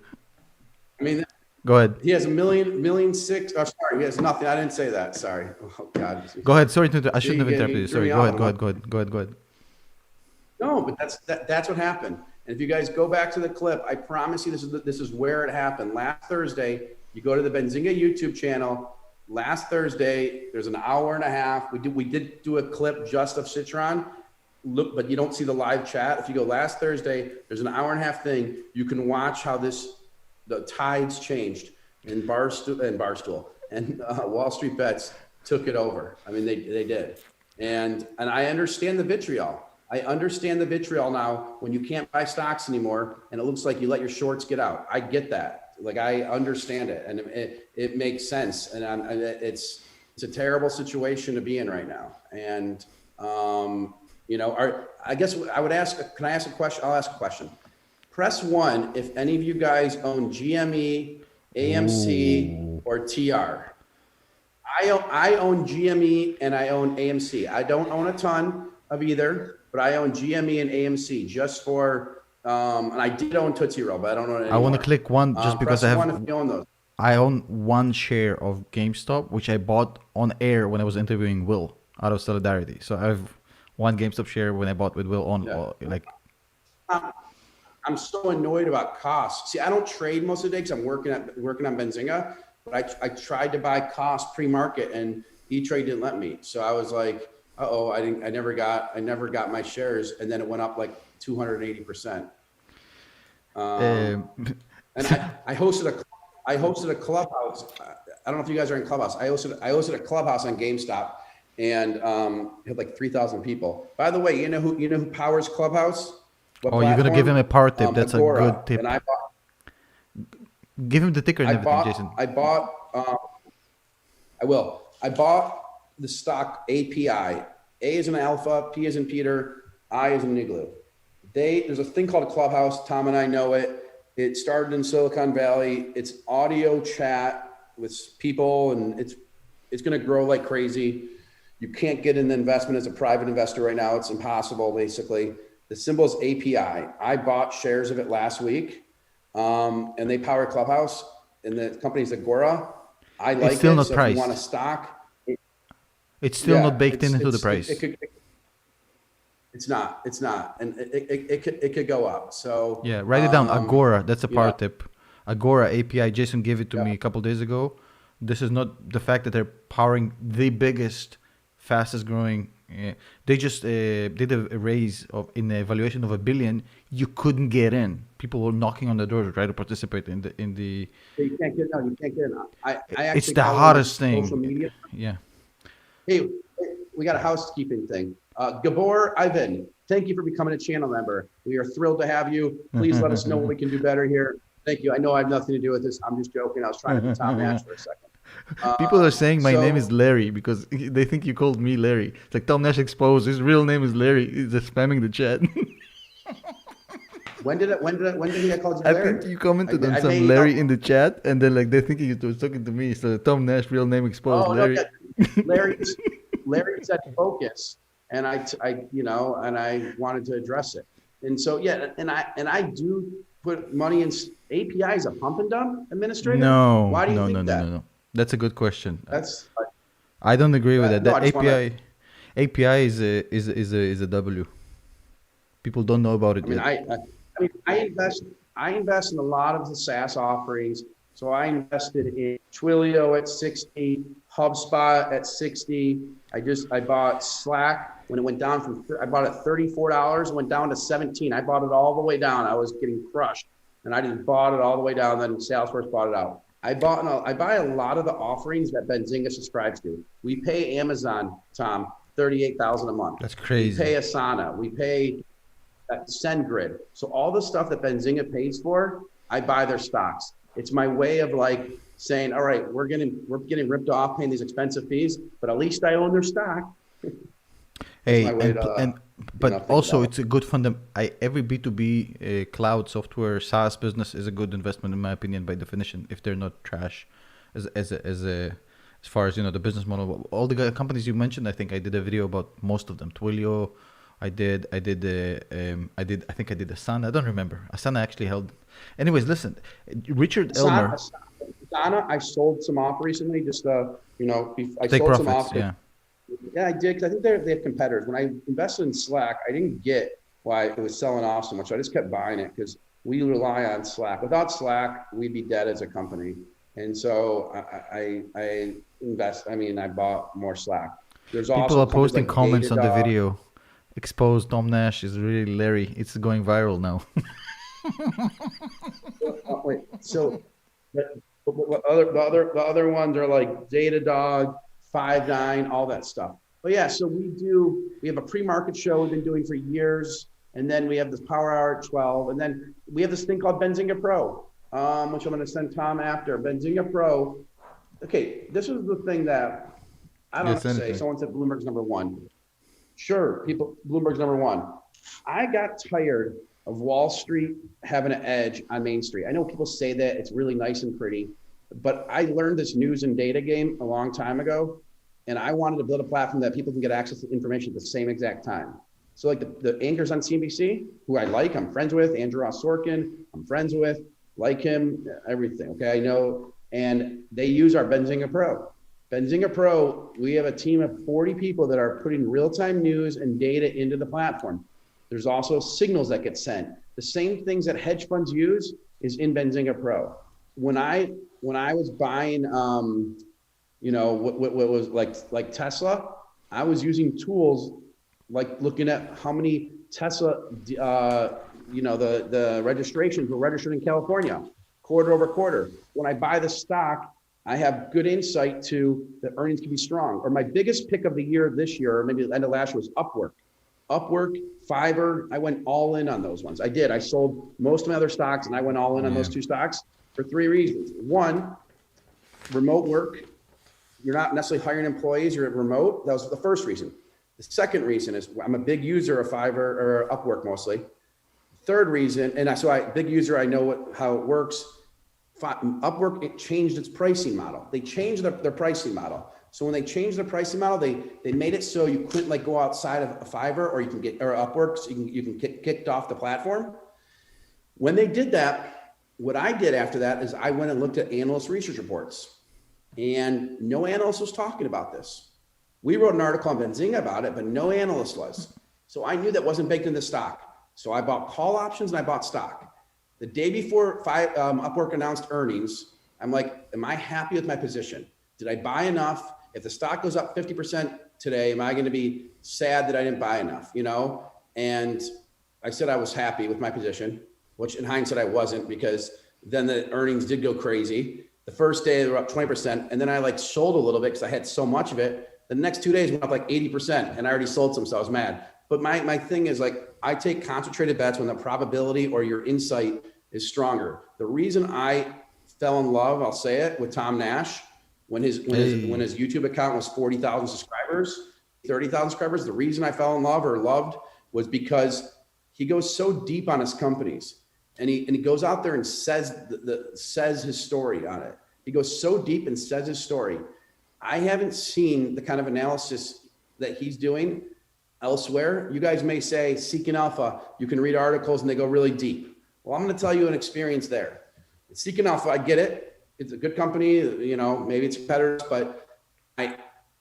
Speaker 2: I mean,
Speaker 1: Go ahead.
Speaker 2: he has a million six. Oh, sorry, he has nothing. I didn't say that. Sorry. Oh God.
Speaker 1: Go ahead. Sorry to. I
Speaker 2: See,
Speaker 1: shouldn't have interrupted you.
Speaker 2: you threw
Speaker 1: Sorry.
Speaker 2: me
Speaker 1: Go
Speaker 2: off.
Speaker 1: ahead. Go ahead. Go ahead. Go ahead. Go ahead.
Speaker 2: No, but that's what happened. And if you guys go back to the clip, I promise you this is where it happened. Last Thursday, you go to the Benzinga YouTube channel. Last Thursday, there's an hour and a half. We did do a clip just of Citron. Look, but you don't see the live chat. If you go last Thursday, there's an hour and a half thing. You can watch how the tides changed in Barstool and Wall Street Bets took it over. I mean, they did. And I understand the vitriol. I understand the vitriol now when you can't buy stocks anymore and it looks like you let your shorts get out. I get that. Like, I understand it, and it makes sense. And it's a terrible situation to be in right now. And, I guess I would ask, can I ask a question? I'll ask a question. Press 1 if any of you guys own GME, AMC, or TR. I own GME and I own AMC. I don't own a ton of either, but I own GME and AMC just for, and I did own Tootsie Roll, but I don't own it anymore.
Speaker 1: I want to click one just because
Speaker 2: press 1 if you own those.
Speaker 1: I own one share of GameStop, which I bought on air when I was interviewing Will out of solidarity. So I have one GameStop share when I bought with Will on like.
Speaker 2: I'm so annoyed about costs. See, I don't trade most of the day because I'm working on Benzinga, but I tried to buy cost pre-market and E-Trade didn't let me. So I was like, I never got my shares, and then it went up like 280%. And I hosted a clubhouse. I don't know if you guys are in Clubhouse. I hosted a clubhouse on GameStop, and had like 3,000 people. By the way, you know who powers Clubhouse?
Speaker 1: You're gonna give him a power tip. That's Agora, a good tip.
Speaker 2: And
Speaker 1: give him the ticker and everything, Jason.
Speaker 2: I will. I bought the stock API. A is an alpha, P is in Peter, I is in Igloo. There's a thing called a Clubhouse. Tom and I know it. It started in Silicon Valley. It's audio chat with people, and it's going to grow like crazy. You can't get in the investment as a private investor right now. It's impossible, basically. The symbol is API. I bought shares of it last week, and they power Clubhouse, and the company's Agora. I like it.
Speaker 1: Still not
Speaker 2: so
Speaker 1: priced.
Speaker 2: If you want a stock,
Speaker 1: it's still not baked into the price.
Speaker 2: It's not, and it could go up. So
Speaker 1: yeah, write it down. Agora. That's a power tip. Agora API. Jason gave it to me a couple days ago. This is not the fact that they're powering the biggest, fastest growing. They just did a raise in the valuation of $1 billion. You couldn't get in. People were knocking on the door to try to participate in the.
Speaker 2: You can't get in. You can't get in. I actually
Speaker 1: it's the hottest thing.
Speaker 2: Social media.
Speaker 1: Yeah.
Speaker 2: Hey, we got a housekeeping thing. Gabor Ivan, thank you for becoming a channel member. We are thrilled to have you. Please let us know what we can do better here. Thank you. I know I have nothing to do with this. I'm just joking. I was trying to be Tom Nash for a second.
Speaker 1: People are saying my name is Larry because they think you called me Larry. It's like Tom Nash exposed. His real name is Larry. He's just spamming the chat.
Speaker 2: When did he call you Larry?
Speaker 1: I think you commented on some Larry in the chat, and then like they're thinking you were talking to me. So Tom Nash, real name exposed. Larry.
Speaker 2: No, Larry said focus, and I wanted to address it. And so and I do put money in. API is a pump and dump administrator.
Speaker 1: No.
Speaker 2: Why do you think that?
Speaker 1: No. That's a good question.
Speaker 2: That's.
Speaker 1: I don't agree with that.
Speaker 2: No,
Speaker 1: That API is a W. People don't know about it yet.
Speaker 2: I invest in a lot of the SaaS offerings. So I invested in Twilio at 60, HubSpot at 60. I bought Slack when it went down I bought it $34, it went down to 17. I bought it all the way down. I was getting crushed, and I just bought it all the way down. Then Salesforce bought it out. I buy a lot of the offerings that Benzinga subscribes to. We pay Amazon, Tom, $38,000 a month.
Speaker 1: That's crazy.
Speaker 2: We pay Asana. We pay SendGrid. So all the stuff that Benzinga pays for, I buy their stocks. It's my way of like saying, all right, we're getting ripped off paying these expensive fees, but at least I own their stock.
Speaker 1: Hey, but also it's a good every B2B cloud software SaaS business is a good investment in my opinion by definition if they're not trash, as far as the business model. All the companies you mentioned, I think I did a video about most of them. Twilio, I think I did Asana. I don't remember. Asana actually held Anyways, listen, Richard
Speaker 2: Asana,
Speaker 1: Elmer,
Speaker 2: Asana, I sold some off recently. Just I
Speaker 1: take
Speaker 2: sold some
Speaker 1: profits.
Speaker 2: off.
Speaker 1: Yeah.
Speaker 2: Yeah, I did because I think they have competitors. When I invested in Slack, I didn't get why it was selling off so much. So I just kept buying it because we rely on Slack. Without Slack, we'd be dead as a company. And so I invest. I mean, I bought more Slack. There's
Speaker 1: People
Speaker 2: also
Speaker 1: are
Speaker 2: companies
Speaker 1: posting
Speaker 2: like
Speaker 1: comments on the
Speaker 2: Datadog.
Speaker 1: video. Expose Tom Nash is really Larry. It's going viral now.
Speaker 2: Wait, so the other ones are like Datadog, Five9, all that stuff. But yeah, so we have a pre-market show we've been doing for years, and then we have this Power Hour at 12, and then we have this thing called Benzinga Pro, which I'm going to send Tom after. Benzinga Pro. Okay, this is the thing that I don't
Speaker 1: Yeah,
Speaker 2: have to
Speaker 1: send it
Speaker 2: say.
Speaker 1: to me.
Speaker 2: Someone said Bloomberg's number one. Sure, Bloomberg's number one. I got tired of Wall Street having an edge on Main Street. I know people say that it's really nice and pretty, but I learned this news and data game a long time ago, and I wanted to build a platform that people can get access to information at the same exact time. So like the anchors on CNBC, who I like, I'm friends with, Andrew Ross Sorkin, I'm friends with, like him, everything. Okay, I know, and they use our Benzinga Pro. Benzinga Pro, we have a team of 40 people that are putting real-time news and data into the platform. There's also signals that get sent. The same things that hedge funds use is in Benzinga Pro. When I was buying, what was like Tesla, I was using tools like looking at how many Tesla, the registrations were registered in California, quarter over quarter. When I buy the stock, I have good insight to the earnings can be strong. Or my biggest pick of the year this year, or maybe the end of last year, was Upwork. Upwork, Fiverr, I went all in on those ones. I did. I sold most of my other stocks and I went all in on
Speaker 1: Yeah.
Speaker 2: those two stocks for three reasons. One, remote work. You're not necessarily hiring employees, you're remote. That was the first reason. The second reason is I'm a big user of Fiverr or Upwork mostly. Third reason, big user, I know how it works. Upwork, it changed its pricing model. They changed their pricing model. So when they changed their pricing model, they made it so you couldn't like go outside of a Fiverr or Upwork, so you can get kicked off the platform. When they did that, what I did after that is I went and looked at analyst research reports, and no analyst was talking about this. We wrote an article on Benzinga about it, but no analyst was. So I knew that wasn't baked into the stock. So I bought call options and I bought stock. The day before Upwork announced earnings, I'm like, am I happy with my position? Did I buy enough? If the stock goes up 50% today, am I going to be sad that I didn't buy enough? And I said I was happy with my position, which in hindsight I wasn't, because then the earnings did go crazy. The first day they were up 20%, and then I like sold a little bit because I had so much of it. The next 2 days went up like 80%, and I already sold some, so I was mad. But my thing is like, I take concentrated bets when the probability or your insight is stronger. The reason I fell in love, I'll say it, with Tom Nash, when his YouTube account was 40,000 subscribers, 30,000 subscribers, the reason I fell in love or loved was because he goes so deep on his companies, and he goes out there and says says his story on it. He goes so deep and says his story. I haven't seen the kind of analysis that he's doing elsewhere. You guys may say Seeking Alpha, you can read articles and they go really deep. Well, I'm going to tell you an experience there. Seeking Alpha, I get it. It's a good company, maybe it's competitors, but I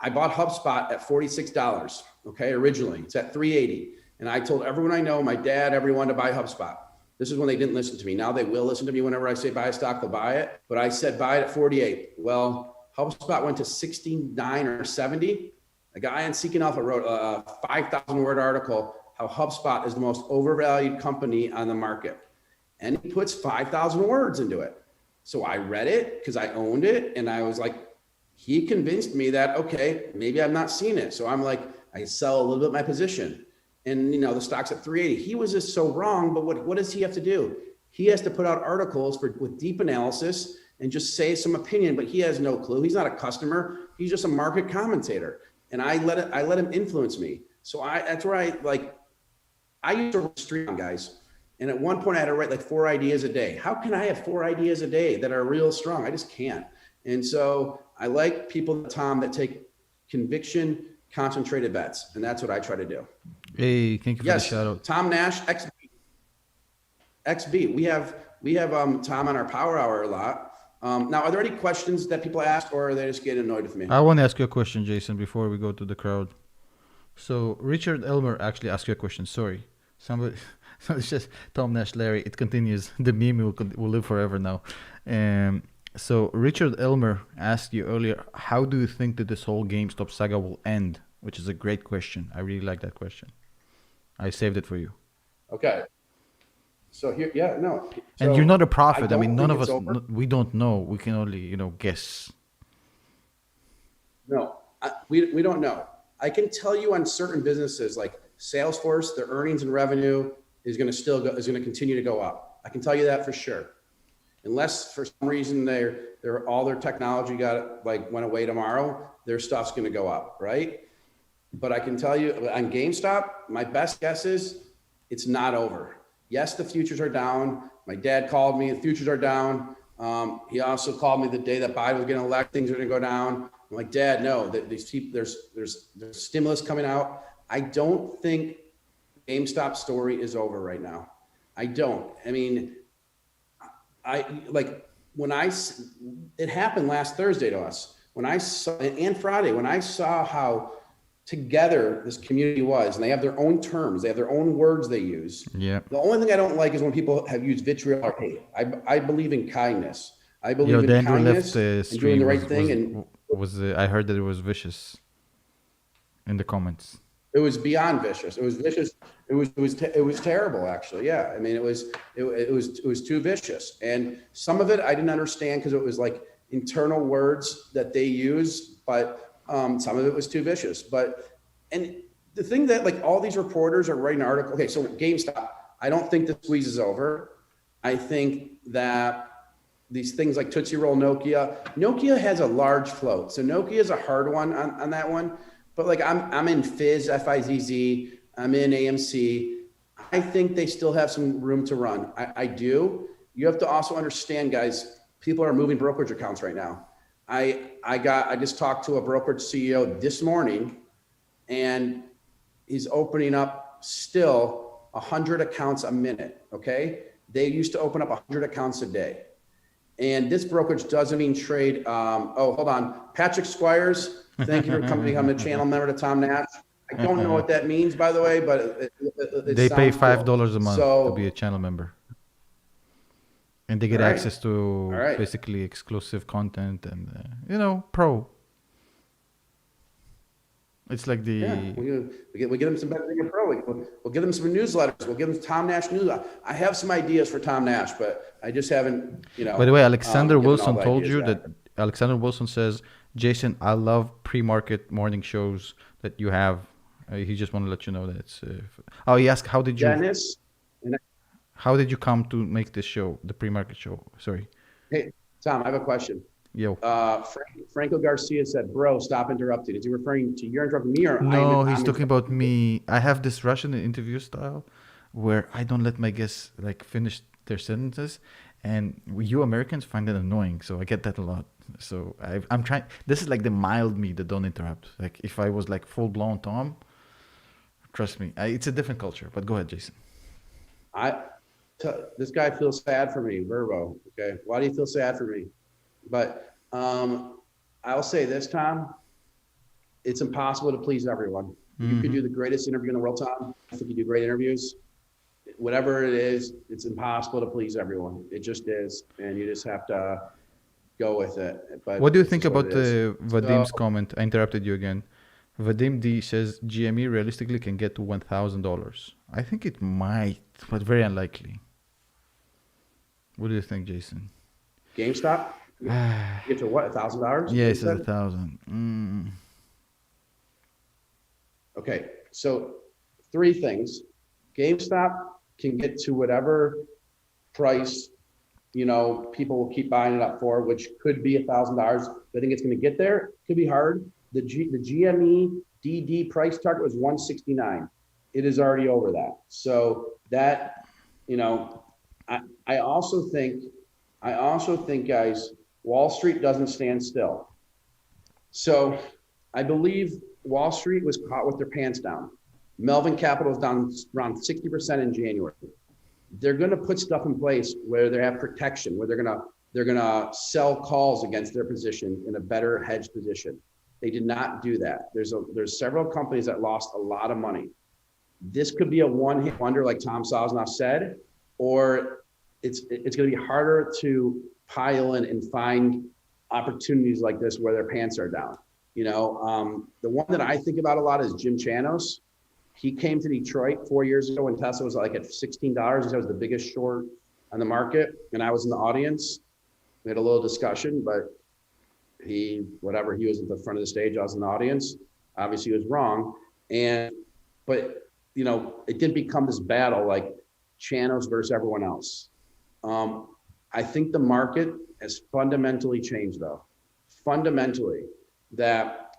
Speaker 2: bought HubSpot at $46, okay, originally. It's at $380. And I told everyone I know, my dad, everyone, to buy HubSpot. This is when they didn't listen to me. Now they will listen to me whenever I say buy a stock, they'll buy it. But I said buy it at 48. Well, HubSpot went to 69 or 70. A guy on Seeking Alpha wrote a 5,000 word article, how HubSpot is the most overvalued company on the market. And he puts 5,000 words into it. So I read it because I owned it. And I was like, he convinced me that, okay, maybe I've not seen it. So I'm like, I sell a little bit of my position. And the stock's at 380. He was just so wrong, but what does he have to do? He has to put out articles with deep analysis and just say some opinion, but he has no clue. He's not a customer. He's just a market commentator. And I let him influence me. So that's where I used to stream, guys. And at one point I had to write like 4 ideas a day. How can I have 4 ideas a day that are real strong? I just can't. And so I like people, Tom, that take conviction, concentrated bets. And that's what I try to do.
Speaker 1: Hey, thank you for the
Speaker 2: Yes,
Speaker 1: shout out.
Speaker 2: Tom Nash, XB. We have Tom on our Power Hour a lot. Now, are there any questions that people ask, or are they just getting annoyed with me?
Speaker 1: I want to ask you a question, Jason, before we go to the crowd. So Richard Elmer actually asked you a question. Sorry, somebody. So it's just Tom Nash, Larry. It continues. The meme will live forever now. So Richard Elmer asked you earlier, how do you think that this whole GameStop saga will end? Which is a great question. I really like that question. I saved it for you.
Speaker 2: Okay. So here, yeah, no. So
Speaker 1: and you're not a prophet. I mean, none of us,
Speaker 2: we
Speaker 1: don't know. We can only, guess.
Speaker 2: No, we don't know. I can tell you on certain businesses like Salesforce, their earnings and revenue is going to continue to go up. I can tell you that for sure. Unless for some reason all their technology went away tomorrow, their stuff's going to go up, right? But I can tell you on GameStop, my best guess is it's not over. Yes, the futures are down. My dad called me, the futures are down. He also called me the day that Biden was going to elect, things are going to go down. I'm like, Dad, no, these people, there's stimulus coming out. I don't think GameStop story is over right now. I don't. I mean, it happened last Thursday to us and Friday, when I saw how together this community was, and they have their own terms, they have their own words they use.
Speaker 1: Yeah.
Speaker 2: The only thing I don't like is when people have used vitriol or hate. I believe in kindness. I believe in kindness and doing the right thing.
Speaker 1: I heard that it was vicious in the comments.
Speaker 2: It was beyond vicious. It was vicious. It was terrible, actually. Yeah. I mean, it was too vicious. And some of it I didn't understand because it was like internal words that they use, but some of it was too vicious. And the thing that like all these reporters are writing articles. Okay, so GameStop, I don't think the squeeze is over. I think that these things like Tootsie Roll, Nokia has a large float. So Nokia is a hard one on that one. But like I'm in Fizz, Fizz, I'm in AMC. I think they still have some room to run. I do. You have to also understand, guys, people are moving brokerage accounts right now. I just talked to a brokerage CEO this morning, and he's opening up still 100 accounts a minute. Okay. They used to open up 100 accounts a day. And this brokerage doesn't even trade. Hold on. Patrick Squires, thank you for coming on the channel member to Tom Nash. I don't know what that means, by the way, but
Speaker 1: they pay $5 a month to be a channel member. And they get access to basically exclusive content and, pro. It's like the...
Speaker 2: Yeah, we get them some Benzinga Pro. We'll give them some newsletters. We'll give them Tom Nash news. I have some ideas for Tom Nash, but I just haven't,
Speaker 1: By the way, Alexander Wilson told you that... Alexander Wilson says, Jason, I love pre-market morning shows that you have. He just want to let you know that it's... he asked, how did you...
Speaker 2: Dennis...
Speaker 1: How did you come to make this show, the pre-market show? Sorry.
Speaker 2: Hey, Tom, I have a question.
Speaker 1: Yo.
Speaker 2: Franco Garcia said, bro, stop interrupting. Is he referring to you're interrupting me or...
Speaker 1: No, he's talking about me. I have this Russian interview style where I don't let my guests finish their sentences. And you Americans find that annoying. So I get that a lot. So I'm trying... This is like the mild me that don't interrupt. Like if I was full-blown Tom, trust me. It's a different culture. But go ahead, Jason.
Speaker 2: This guy feels sad for me, Verbo. Okay, why do you feel sad for me? But I'll say this, Tom. It's impossible to please everyone. Mm-hmm. You could do the greatest interview in the world, Tom. I think you do great interviews. Whatever it is, it's impossible to please everyone. It just is, and you just have to go with it. But
Speaker 1: what do you think about Vadim's comment? I interrupted you again. Vadim D says GME realistically can get to $1,000. I think it might, but very unlikely. What do you think, Jason?
Speaker 2: GameStop? Get to what, $1,000?
Speaker 1: Yeah, it says 1,000.
Speaker 2: Okay, so 3 things. GameStop can get to whatever price, people will keep buying it up for, which could be $1,000. I think it's going to get there. Could be hard. The GME DD price target was 169. It is already over that. So that, I also think, guys, Wall Street doesn't stand still. So I believe Wall Street was caught with their pants down. Melvin Capital is down around 60% in January. they're going to put stuff in place where they have protection, where they're going to sell calls against their position in a better hedge position. They did not do that. There's several companies that lost a lot of money. This could be a one-hit wonder, like Tom Sosnoff said, or it's going to be harder to pile in and find opportunities like this where their pants are down. You know, the one that I think about a lot is Jim Chanos. He came to Detroit 4 years ago when Tesla was like at $16. He said it was the biggest short on the market, and I was in the audience. We had a little discussion, but he was at the front of the stage. I was in the audience. Obviously, he was wrong, but you know, it didn't become this battle like Chanos versus everyone else. I think the market has fundamentally changed, though. Fundamentally, that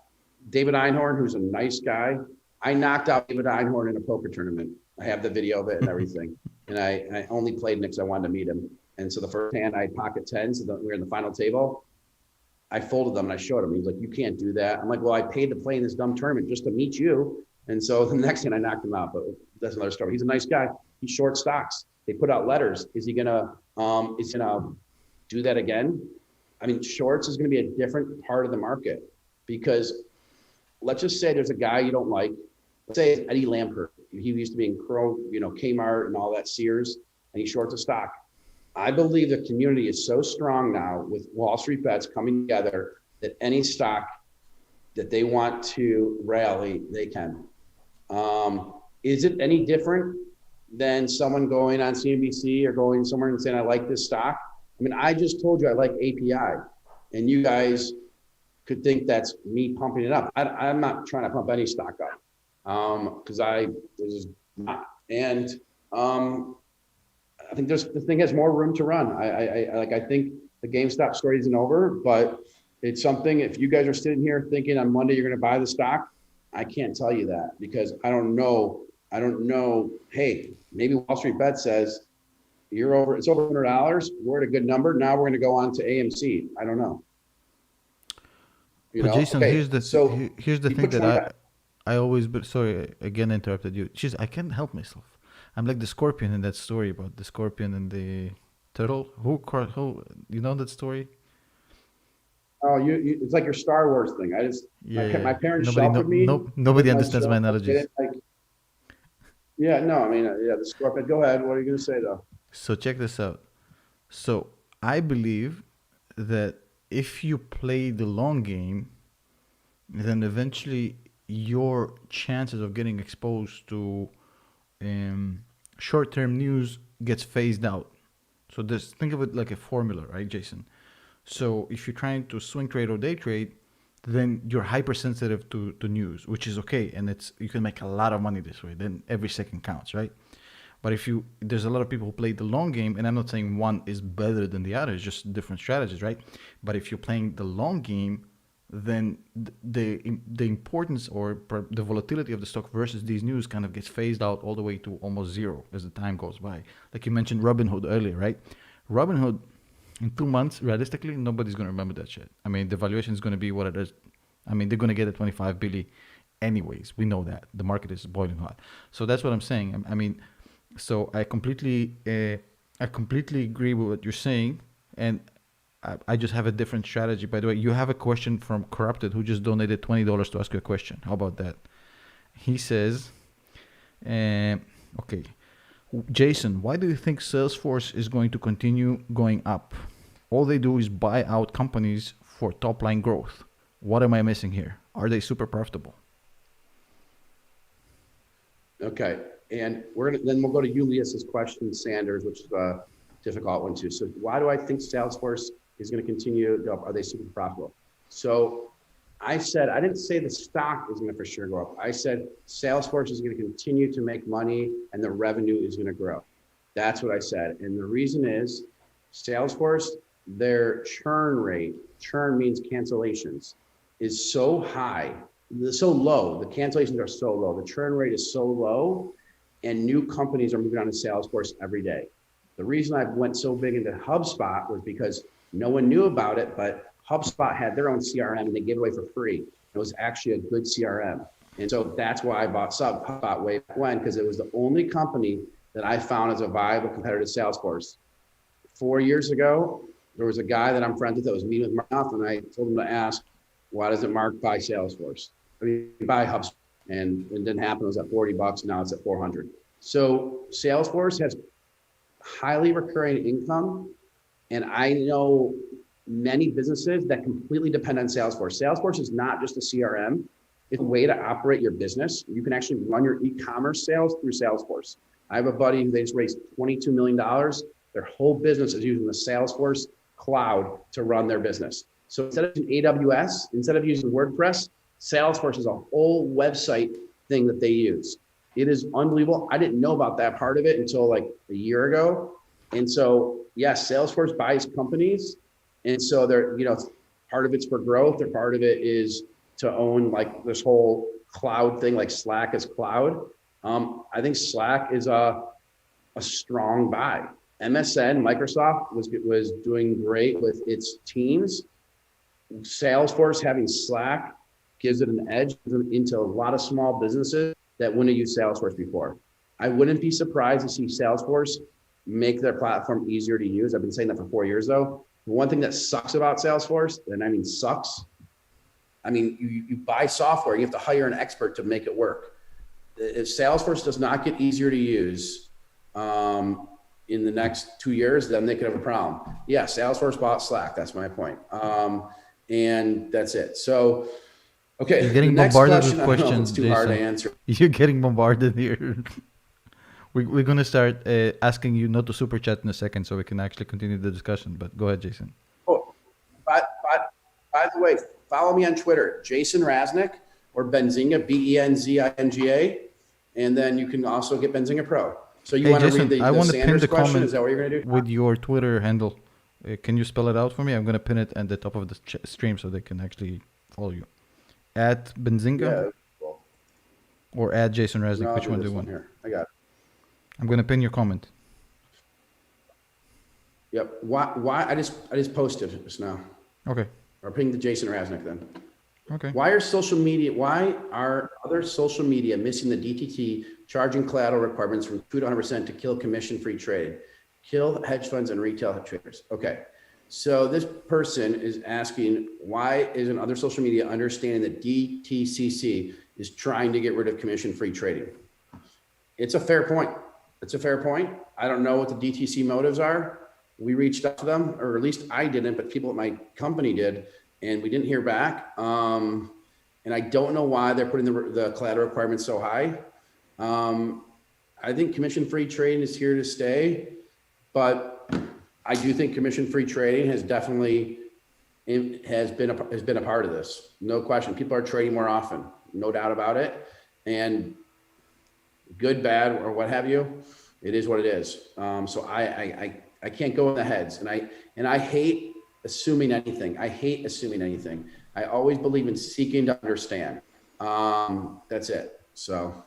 Speaker 2: David Einhorn, who's a nice guy, I knocked out David Einhorn in a poker tournament. I have the video of it and everything. And I only played him because I wanted to meet him. And so the first hand, I had pocket tens. So we were in the final table. I folded them and I showed him. He's like, "You can't do that." I'm like, "Well, I paid to play in this dumb tournament just to meet you." And so the next hand, I knocked him out. But that's another story. He's a nice guy. He short stocks. They put out letters. Is he gonna do that again? I mean, shorts is gonna be a different part of the market, because let's just say there's a guy you don't like. Let's say it's Eddie Lampert. He used to be in Kmart and all that, Sears, and he shorts a stock. I believe the community is so strong now with Wall Street bets coming together that any stock that they want to rally, they can. Is it any different than someone going on CNBC or going somewhere and saying, "I like this stock"? I mean, I just told you I like API, and you guys could think that's me pumping it up. I'm not trying to pump any stock up, because this is not. And I think this thing has more room to run. I think the GameStop story isn't over, but it's something. If you guys are sitting here thinking on Monday you're going to buy the stock, I can't tell you that, because I don't know. Hey, maybe Wall Street Bet says it's over $100. We're at a good number. Now we're going to go on to AMC. I don't know.
Speaker 1: But Jason,
Speaker 2: okay,
Speaker 1: here's the thing that I always, but sorry, again, interrupted you. Jeez, I can't help myself. I'm like the scorpion in that story about the scorpion and the turtle. Who you know that story?
Speaker 2: Oh, it's like your Star Wars thing. My parents sheltered me.
Speaker 1: Nobody understands my analogies.
Speaker 2: The scorpion. Go ahead. What are you going to say, though?
Speaker 1: So check this out. So I believe that if you play the long game, then eventually your chances of getting exposed to short-term news gets phased out. So think of it like a formula, right, Jason? So if you're trying to swing trade or day trade, then you're hypersensitive to news, which is okay, and you can make a lot of money this way. Then every second counts, right? But there's a lot of people who play the long game, and I'm not saying one is better than the other, it's just different strategies, right? But if you're playing the long game, then the importance or the volatility of the stock versus these news kind of gets phased out all the way to almost zero as the time goes by. Like you mentioned Robinhood earlier, right? Robinhood, in 2 months, realistically, nobody's going to remember that shit. I mean, the valuation is going to be what it is. I mean, they're going to get a 25 billion anyways. We know that. The market is boiling hot. So that's what I'm saying. I mean, so I completely agree with what you're saying. And I just have a different strategy. By the way, you have a question from Corrupted, who just donated $20 to ask you a question. How about that? He says, okay, Jason, why do you think Salesforce is going to continue going up? All they do is buy out companies for top line growth. What am I missing here? Are they super profitable? Okay, and we'll go to Julius's question, Sanders, which is a difficult one too. So why do I think Salesforce is going to continue to go up? Are they super profitable? So I didn't say the stock is going to for sure go up. I said Salesforce is going to continue to make money and the revenue is going to grow. That's what I said. And the reason is Salesforce, their churn means cancellations, is so high, so low. The cancellations are so low. The churn rate is so low, and new companies are moving on to Salesforce every day. The reason I went so big into HubSpot was because no one knew about it, but HubSpot had their own CRM and they gave it away for free. It was actually a good CRM. And so that's why I bought HubSpot way back when, because it was the only company
Speaker 2: that I found as a viable competitor to Salesforce. 4 years ago, there was a guy that I'm friends with that was meeting with Mark, and I told him to ask, why doesn't Mark buy Salesforce? I mean, buy HubSpot, and it didn't happen. It was at $40. Now it's at 400. So Salesforce has highly recurring income, and I know many businesses that completely depend on Salesforce. Salesforce is not just a CRM. It's a way to operate your business. You can actually run your e-commerce sales through Salesforce. I have a buddy who they just raised $22 million. Their whole business is using the Salesforce cloud to run their business. So instead of using AWS, instead of using WordPress, Salesforce is a whole website thing that they use. It is unbelievable. I didn't know about that part of it until like a year ago. And so, yes, Salesforce buys companies. And so they're, part of it's for growth, or part of it is to own like this whole cloud thing, like Slack is cloud. I think Slack is a strong buy. MSN, Microsoft was doing great with its teams. Salesforce having Slack gives it an edge into a lot of small businesses that wouldn't have used Salesforce before. I wouldn't be surprised to see Salesforce make their platform easier to use. I've been saying that for 4 years though. The one thing that sucks about Salesforce, and I mean sucks, you buy software, you have to hire an expert to make it work. If Salesforce does not get easier to use in the next 2 years, then they could have a problem. Yeah, Salesforce bought Slack, that's my point. And that's it. So, okay.
Speaker 1: You're getting bombarded with questions.
Speaker 2: I don't know if it's too
Speaker 1: Jason.
Speaker 2: hard to answer.
Speaker 1: You're getting bombarded here. We're going to start asking you not to super chat in a second so we can actually continue the discussion. But go ahead, Jason.
Speaker 2: Oh, by the way, follow me on Twitter, Jason Raznick, or Benzinga, Benzinga. And then you can also get Benzinga Pro. So you want to read the Sanders question? Is that what you're going to do?
Speaker 1: With your Twitter handle. Can you spell it out for me? I'm going to pin it at the top of the stream so they can actually follow you. At Benzinga?
Speaker 2: Yeah. Cool.
Speaker 1: Or at Jason Raznick?
Speaker 2: No,
Speaker 1: which one do you want?
Speaker 2: Here. I got it.
Speaker 1: I'm going to pin your comment.
Speaker 2: Yep. Why? I just posted just now.
Speaker 1: Okay.
Speaker 2: Or ping the Jason Raznick then.
Speaker 1: Okay.
Speaker 2: Why are other social media missing the DTT charging collateral requirements from 2 to 100% to kill commission-free trading? Kill hedge funds and retail traders. Okay. So this person is asking, why isn't other social media understanding that DTCC is trying to get rid of commission-free trading? It's a fair point. I don't know what the DTC motives are. We reached out to them, or at least I didn't, but people at my company did, and we didn't hear back. And I don't know why they're putting the collateral requirements so high. I think commission-free trading is here to stay, but I do think commission-free trading has definitely been a part of this. No question. People are trading more often, no doubt about it. And good, bad, or what have you, it is what it is. So I can't go in the heads, and I hate assuming anything. I always believe in seeking to understand. That's it. So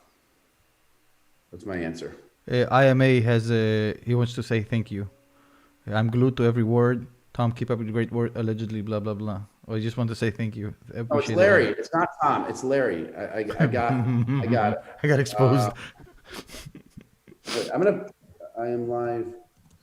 Speaker 2: that's my answer.
Speaker 1: IMA he wants to say thank you. I'm glued to every word. Tom, keep up with the great work. Allegedly, blah, blah, blah. I just want to say thank you.
Speaker 2: Oh, it's Larry. It's not Tom. It's Larry. I got it.
Speaker 1: I got exposed.
Speaker 2: Wait, I am live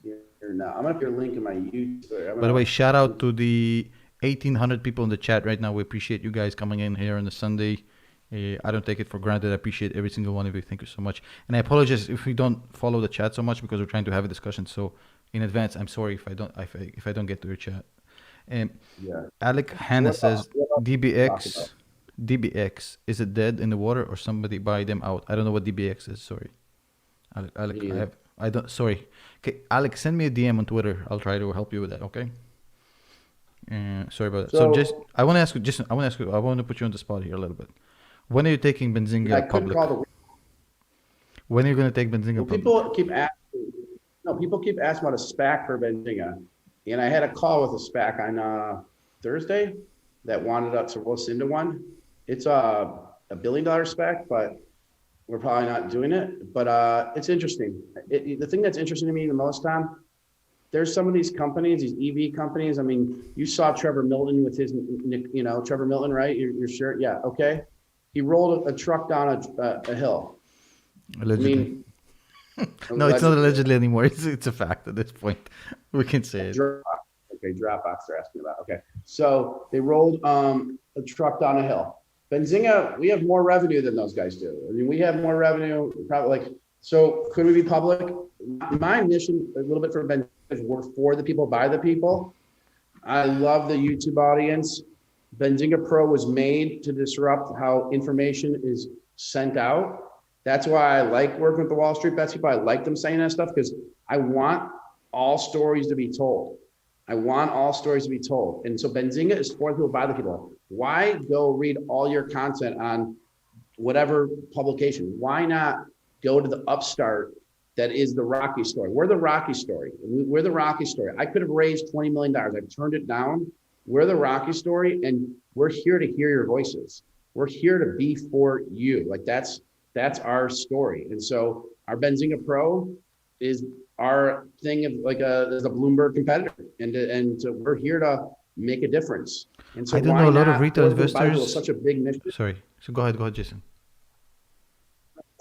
Speaker 2: here now. I'm going to put your link in my YouTube.
Speaker 1: By the way, shout out to the 1,800 people in the chat right now. We appreciate you guys coming in here on the Sunday. I don't take it for granted. I appreciate every single one of you. Thank you so much. And I apologize if we don't follow the chat so much because we're trying to have a discussion. So in advance, I'm sorry if I don't get to your chat. Alec Hanna says DBX is it dead in the water or somebody buy them out? I don't know what DBX is. Sorry, Alec. I don't. Sorry. Okay, Alec, send me a DM on Twitter. I'll try to help you with that. Okay. Sorry about that. So just I want to ask you. I want to put you on the spot here a little bit. When are you taking Benzinga public? When are you going to take Benzinga public?
Speaker 2: People keep asking about a SPAC for Benzinga. And I had a call with a SPAC on Thursday that wanted us to roll into one. It's a $1 billion SPAC, but we're probably not doing it. But it's interesting. The thing that's interesting to me the most, Tom, there's some of these companies, these EV companies. I mean, you saw Trevor Milton with his, Trevor Milton, right? Your shirt? Yeah, okay. He rolled a truck down a hill.
Speaker 1: Allegedly. No, it's not
Speaker 2: Allegedly.
Speaker 1: allegedly anymore. It's a fact at this point. We can say it.
Speaker 2: Okay, Dropbox they're asking about. Okay. So they rolled a truck down a hill. Benzinga, we have more revenue than those guys do. I mean, we have more revenue, probably like, so could we be public? My mission, a little bit for Benzinga, is we're for the people, by the people. I love the YouTube audience. Benzinga Pro was made to disrupt how information is sent out. That's why I like working with the Wall Street Bets people. I like them saying that stuff because I want all stories to be told. I want all stories to be told. And so Benzinga is for the people, by the people. Why go read all your content on whatever publication? Why not go to the upstart that is the Rocky story? We're the Rocky story. We're the Rocky story. I could have raised $20 million. I've turned it down. We're the Rocky story, and we're here to hear your voices. We're here to be for you. Like that's our story. And so our Benzinga Pro is our thing of like as a Bloomberg competitor, and so we're here to make a difference. And so
Speaker 1: I don't
Speaker 2: why
Speaker 1: know a lot
Speaker 2: not?
Speaker 1: of retail investors.
Speaker 2: Is such a big mission.
Speaker 1: Sorry. So go ahead, Jason.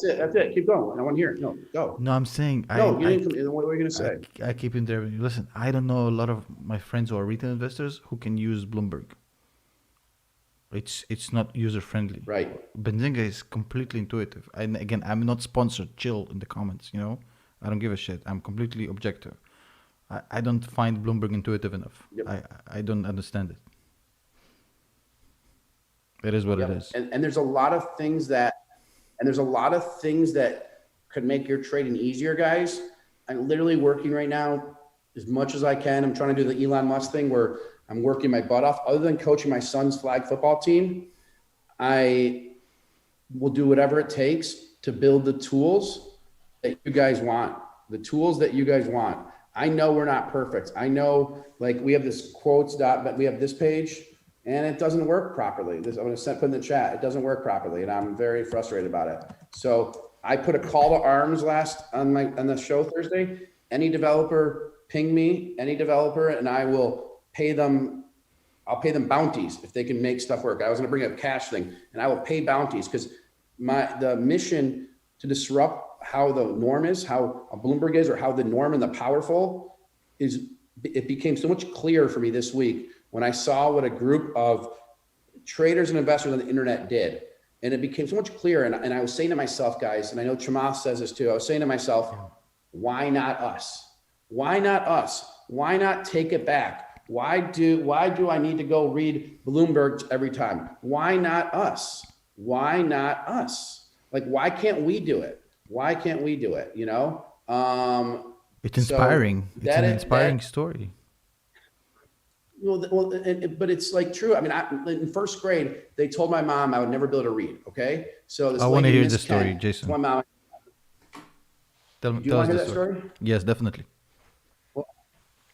Speaker 2: That's it. Keep going. I want to hear it. No, go.
Speaker 1: No, I'm saying
Speaker 2: No, you didn't come. What were you going to say?
Speaker 1: I keep interrupting you. Listen, I don't know a lot of my friends who are retail investors who can use Bloomberg. It's not user friendly.
Speaker 2: Right.
Speaker 1: Benzinga is completely intuitive. And again, I'm not sponsored. Chill in the comments. I don't give a shit. I'm completely objective. I don't find Bloomberg intuitive enough. Yep. I don't understand it. It is what it is.
Speaker 2: And there's a lot of things that could make your trading easier, guys. I'm literally working right now as much as I can. I'm trying to do the Elon Musk thing where I'm working my butt off. Other than coaching my son's flag football team, I will do whatever it takes to build the tools that you guys want. The tools that you guys want. I know we're not perfect. I know, like, we have this but we have this page and it doesn't work properly. I'm going to put in the chat. It doesn't work properly, and I'm very frustrated about it. So I put a call to arms on the show Thursday. Any developer, ping me, and I will pay them. I'll pay them bounties if they can make stuff work. I was going to bring up a cash thing, and I will pay bounties because the mission to disrupt how the norm is, how a Bloomberg is, or how the norm and the powerful is. It became so much clearer for me this week when I saw what a group of traders and investors on the internet did. And it became so much clearer. And I was saying to myself, guys, and I know Chamath says this too, I was saying to myself, why not us? Why not us? Why not take it back? Why do I need to go read Bloomberg every time? Why not us? Why not us? Like, why can't we do it? Why can't we do it?
Speaker 1: It's inspiring. It's an inspiring story.
Speaker 2: Well, but it's like true. I mean, in first grade, they told my mom I would never be able to read. Okay, so
Speaker 1: I want to hear the story, Jason.
Speaker 2: My mom.
Speaker 1: Tell us the story. Yes, definitely.
Speaker 2: Well,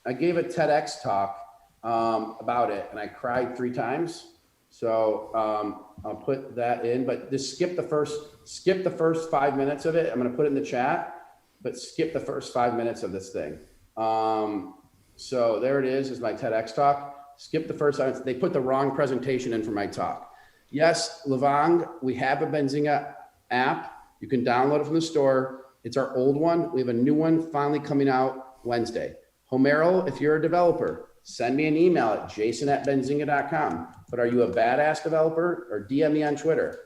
Speaker 2: I gave a TEDx talk about it, and I cried 3 times. So I'll put that in, but just skip the first 5 minutes of it. I'm going to put it in the chat, but skip the first 5 minutes of this thing. So there it is my TEDx talk. Skip the first time. They put the wrong presentation in for my talk. Yes, Levang, we have a Benzinga app. You can download it from the store. It's our old one. We have a new one finally coming out Wednesday. Homero, if you're a developer, send me an email at jason@benzinga.com. But are you a badass developer, or DM me on Twitter?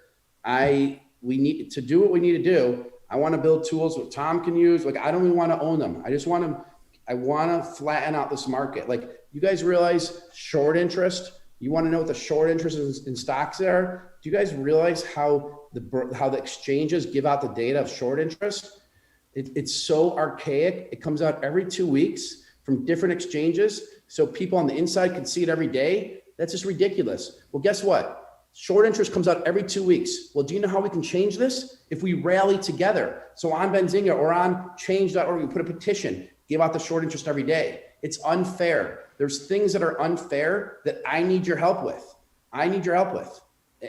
Speaker 2: We need to do what we need to do. I want to build tools that Tom can use. Like, I don't even want to own them. I want to flatten out this market. Like, you guys realize short interest? You want to know what the short interest in stocks are? Do you guys realize how the exchanges give out the data of short interest? It's so archaic. It comes out every 2 weeks from different exchanges. So people on the inside can see it every day. That's just ridiculous. Well, guess what? Short interest comes out every 2 weeks. Well, do you know how we can change this? If we rally together. So on Benzinga or on change.org, we put a petition, give out the short interest every day. It's unfair. There's things that are unfair that I need your help with.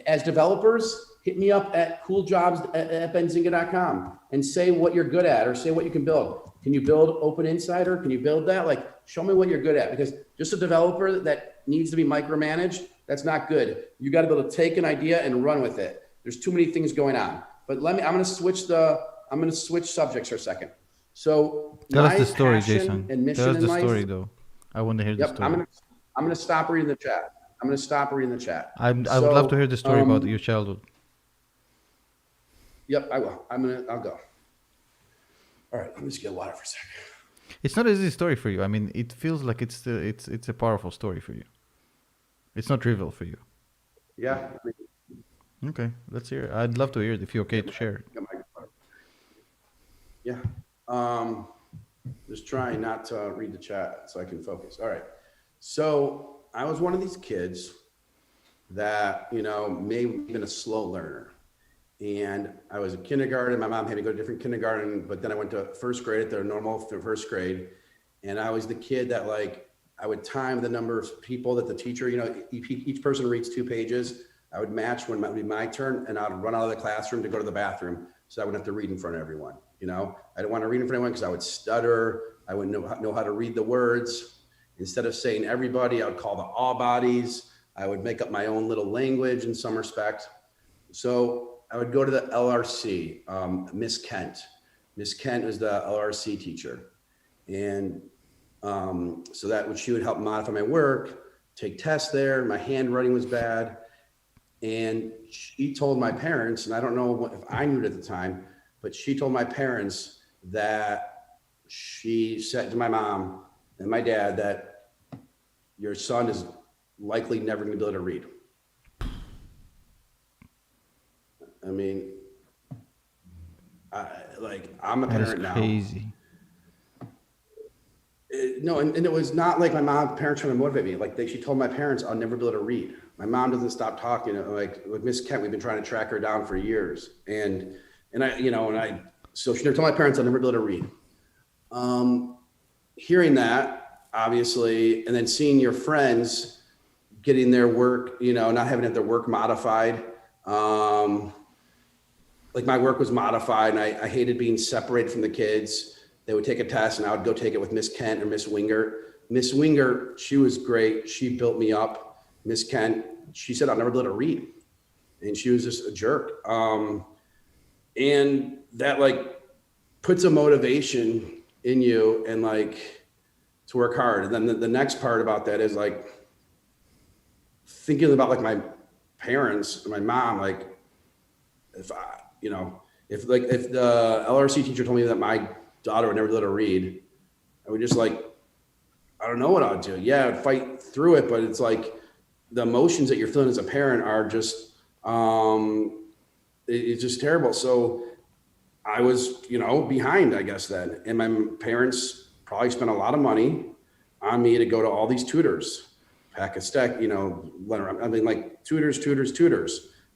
Speaker 2: As developers, hit me up at cooljobs@benzinga.com and say what you're good at, or say what you can build. Can you build Open Insider? Can you build that? Like, show me what you're good at, because just a developer that needs to be micromanaged, that's not good. You got to be able to take an idea and run with it. There's too many things going on. But I'm going to switch the I'm going to switch subjects for a second. So
Speaker 1: Tell us
Speaker 2: my
Speaker 1: the story,
Speaker 2: passion
Speaker 1: Jason.
Speaker 2: and
Speaker 1: Tell
Speaker 2: mission
Speaker 1: us
Speaker 2: in
Speaker 1: the
Speaker 2: life.
Speaker 1: story, though. I want to hear the
Speaker 2: Yep,
Speaker 1: story.
Speaker 2: I'm gonna stop reading the chat. I'm gonna stop reading the chat.
Speaker 1: I would love to hear
Speaker 2: So,
Speaker 1: the story about your childhood.
Speaker 2: yep, I will. I'll go. All right, let me just get water for a second.
Speaker 1: It's not an easy story for you. I mean, it feels like it's a powerful story for you. It's not trivial for you.
Speaker 2: Yeah.
Speaker 1: Okay, let's hear it. I'd love to hear it if you're okay to share it.
Speaker 2: Yeah. Just trying not to read the chat so I can focus. All right. So I was one of these kids that, you know, maybe even a slow learner. And I was in kindergarten. My mom had me go to different kindergarten, but then I went to first grade at their normal first grade. And I was the kid that, like, I would time the number of people that the teacher, you know, each person reads 2 pages. I would match when it would be my turn, and I'd run out of the classroom to go to the bathroom so I wouldn't have to read in front of everyone. You know, I didn't want to read in front of anyone because I would stutter. I wouldn't know how to read the words. Instead of saying everybody, I would call the all bodies. I would make up my own little language in some respect. So I would go to the LRC, Miss Kent. Miss Kent was the LRC teacher. And so that she would help modify my work, take tests there. My handwriting was bad. And she told my parents, and I don't know if I knew it at the time, but she told my parents that she said to my mom and my dad that your son is likely never going to be able to read. I mean, I'm a parent now.
Speaker 1: Crazy.
Speaker 2: No, and it was not like my mom's parents trying to motivate me. Like she told my parents, I'll never be able to read. My mom doesn't stop talking. Like with Miss Kent, we've been trying to track her down for years. So she never told my parents I'll never be able to read. Hearing that, obviously, and then seeing your friends getting their work, you know, not having their work modified. Like my work was modified, and I hated being separated from the kids. They would take a test and I would go take it with Miss Kent or Miss Winger. Miss Winger, she was great. She built me up. Miss Kent, she said I'll never be able to read. And she was just a jerk. And that like puts a motivation in you and like to work hard. And then the next part about that is like thinking about like my parents, my mom, like if the LRC teacher told me that my daughter would never be able to read, I would just like, I don't know what I'd do. Yeah, I'd fight through it, but it's like the emotions that you're feeling as a parent are just, it's just terrible. So I was, you know, behind, I guess then. And my parents probably spent a lot of money on me to go to all these tutors, pack a stack, you know, I mean, like tutors.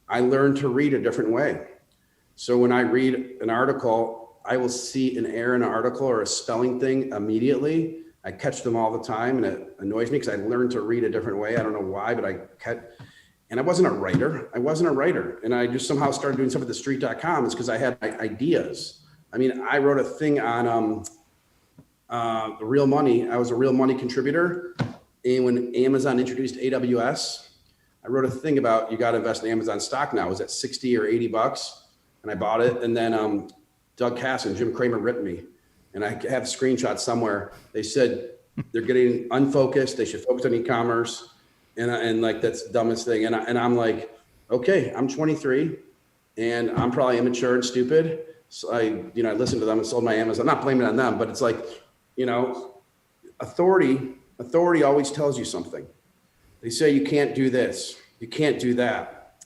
Speaker 2: I learned to read a different way. So when I read an article, I will see an error in an article or a spelling thing immediately. I catch them all the time, and it annoys me because I learned to read a different way. I don't know why, but and I wasn't a writer. And I just somehow started doing stuff at thestreet.com. It's because I had ideas. I mean, I wrote a thing on Real Money. I was a Real Money contributor. And when Amazon introduced AWS, I wrote a thing about you got to invest in Amazon stock now. It was at 60 or $80. And I bought it. And then Doug Cass and Jim Cramer ripped me. And I have screenshots somewhere. They said they're getting unfocused. They should focus on e-commerce. And like, that's the dumbest thing. And I'm like, okay, I'm 23 and I'm probably immature and stupid. So I listened to them and sold my Amazon. I'm not blaming it on them, but it's like, you know, authority always tells you something. They say you can't do this. You can't do that.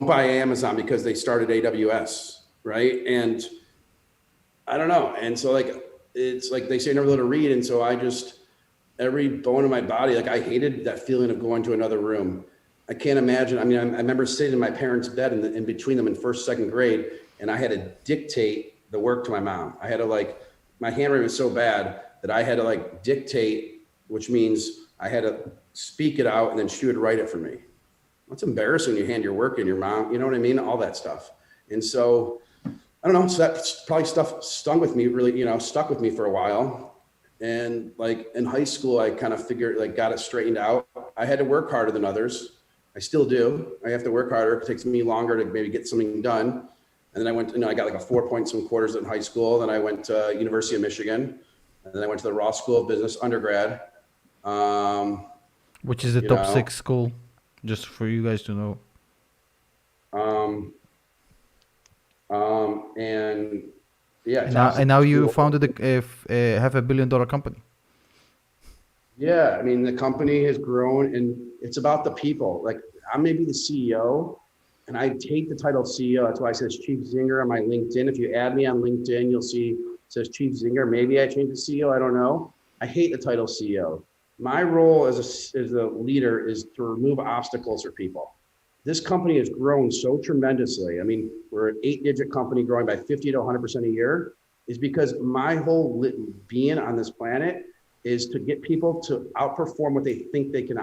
Speaker 2: Don't buy Amazon because they started AWS, right? And I don't know. And so like, it's like they say never let her read. And so I just, every bone in my body, like I hated that feeling of going to another room. I can't imagine. I mean, I remember sitting in my parents' bed in between them in first, second grade, and I had to dictate the work to my mom. I had to like, my handwriting was so bad that I had to like dictate, which means I had to speak it out and then she would write it for me. It's embarrassing when you hand your work in your mom, you know what I mean? All that stuff. And so, I don't know, so that's probably stuff stuck with me for a while. And like in high school, I kind of got it straightened out. I had to work harder than others. I still do. I have to work harder. It takes me longer to maybe get something done. then I went, I got like a 4 point some quarters in high school. Then I went to University of Michigan, and then I went to the Ross School of Business undergrad.
Speaker 1: Which is the top 6 school, just for you guys to know.
Speaker 2: And yeah.
Speaker 1: And now you founded half $1 billion company.
Speaker 2: Yeah, I mean, the company has grown, and it's about the people. Like, I'm maybe the CEO, and I hate the title CEO. That's why it says Chief Zinger on my LinkedIn. If you add me on LinkedIn, you'll see it says Chief Zinger. Maybe I changed the CEO. I don't know. I hate the title CEO. My role as a leader is to remove obstacles for people. This company has grown so tremendously. I mean, we're an 8-digit company growing by 50 to 100% a year, is because my whole being on this planet is to get people to outperform what they think they can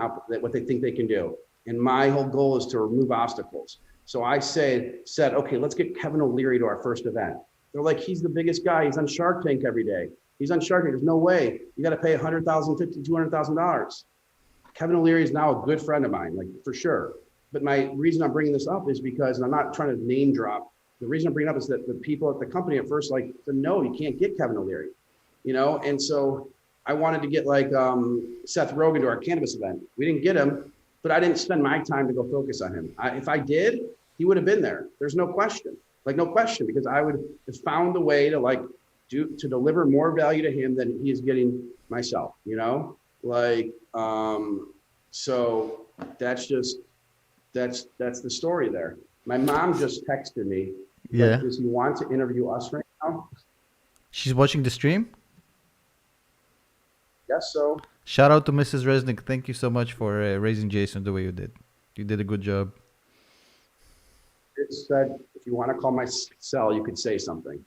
Speaker 2: do. And my whole goal is to remove obstacles. So I said, okay, let's get Kevin O'Leary to our first event. They're like, he's the biggest guy. He's on Shark Tank every day. He's on Shark Tank. There's no way. You got to pay $100,000, $50,000, $200,000. Kevin O'Leary is now a good friend of mine, like for sure. But my reason I'm bringing this up is because, and I'm not trying to name drop, the reason I'm bringing it up is that the people at the company at first like said, no, you can't get Kevin O'Leary, And so I wanted to get like Seth Rogen to our cannabis event. We didn't get him, but I didn't spend my time to go focus on him. If I did, he would have been there. There's no question, because I would have found a way to to deliver more value to him than he is getting myself, so that's the story there. My mom just texted me.
Speaker 1: Yeah.
Speaker 2: Does he want to interview us right now?
Speaker 1: She's watching the stream?
Speaker 2: Yes, so.
Speaker 1: Shout out to Mrs. Raznick. Thank you so much for raising Jason the way you did. You did a good job.
Speaker 2: It said, if you want to call my cell, you could say something.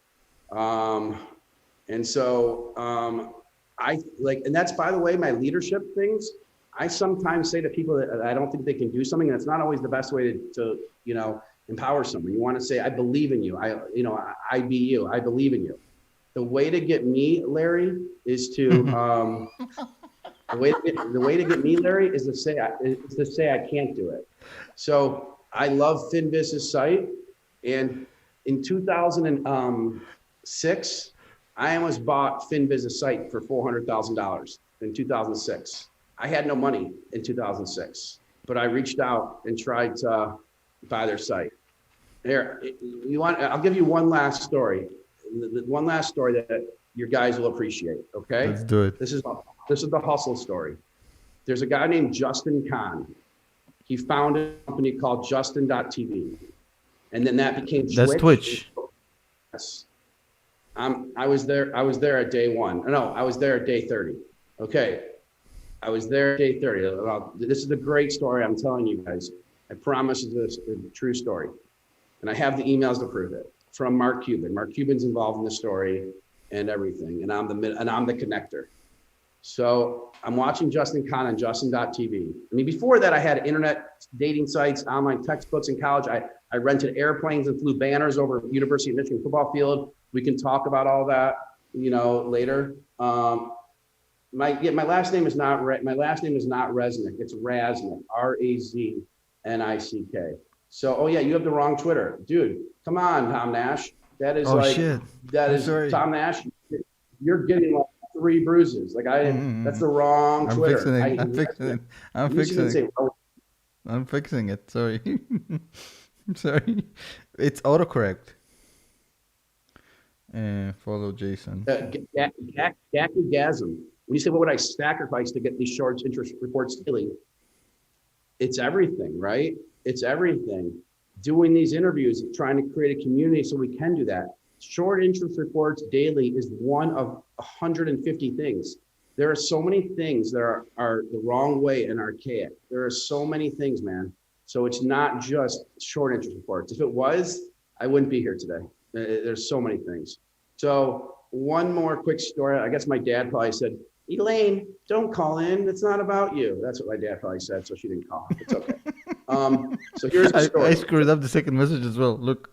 Speaker 2: And so and that's, by the way, my leadership things. I sometimes say to people that I don't think they can do something, and it's not always the best way to empower someone. You want to say, I believe in you. I be you. I believe in you. The way to get me, Larry, is to the way to get me, Larry, is to say I can't do it. So I love FinViz's site, and in 2006, I almost bought FinViz's site for $400,000 in 2006. I had no money in 2006, but I reached out and tried to buy their site. Here, I'll give you one last story. One last story that your guys will appreciate. Okay,
Speaker 1: let's do it.
Speaker 2: This is the hustle story. There's a guy named Justin Kahn. He founded a company called Justin.tv, and then that became Twitch.
Speaker 1: That's Twitch.
Speaker 2: Yes. I was there at day 1. No, I was there at day 30. Okay. I was there at day 30. This is a great story I'm telling you guys. I promise this is a true story. And I have the emails to prove it from Mark Cuban. Mark Cuban's involved in the story and everything. And I'm the connector. So I'm watching Justin Kahn on Justin.tv. I mean, before that, I had internet dating sites, online textbooks in college. I rented airplanes and flew banners over University of Michigan football field. We can talk about all that, later. My last name is not Raznick. It's Raznick, Raznick. So, you have the wrong Twitter, dude. Come on, Tom Nash. That is
Speaker 1: sorry.
Speaker 2: Tom Nash. You're getting like 3 bruises. That's the wrong Twitter.
Speaker 1: I'm fixing it. Sorry. I'm sorry. It's autocorrect. Follow Jason.
Speaker 2: Gasm. When you say, what would I sacrifice to get these short interest reports daily? It's everything, right? It's everything. Doing these interviews, trying to create a community so we can do that. Short interest reports daily is one of 150 things. There are so many things that are the wrong way and archaic. There are so many things, man. So it's not just short interest reports. If it was, I wouldn't be here today. There's so many things. So one more quick story. I guess my dad probably said, Elaine, don't call in. It's not about you. That's what my dad probably said, so she didn't call. It's okay. So here's the story.
Speaker 1: I screwed up the second message as well. Look,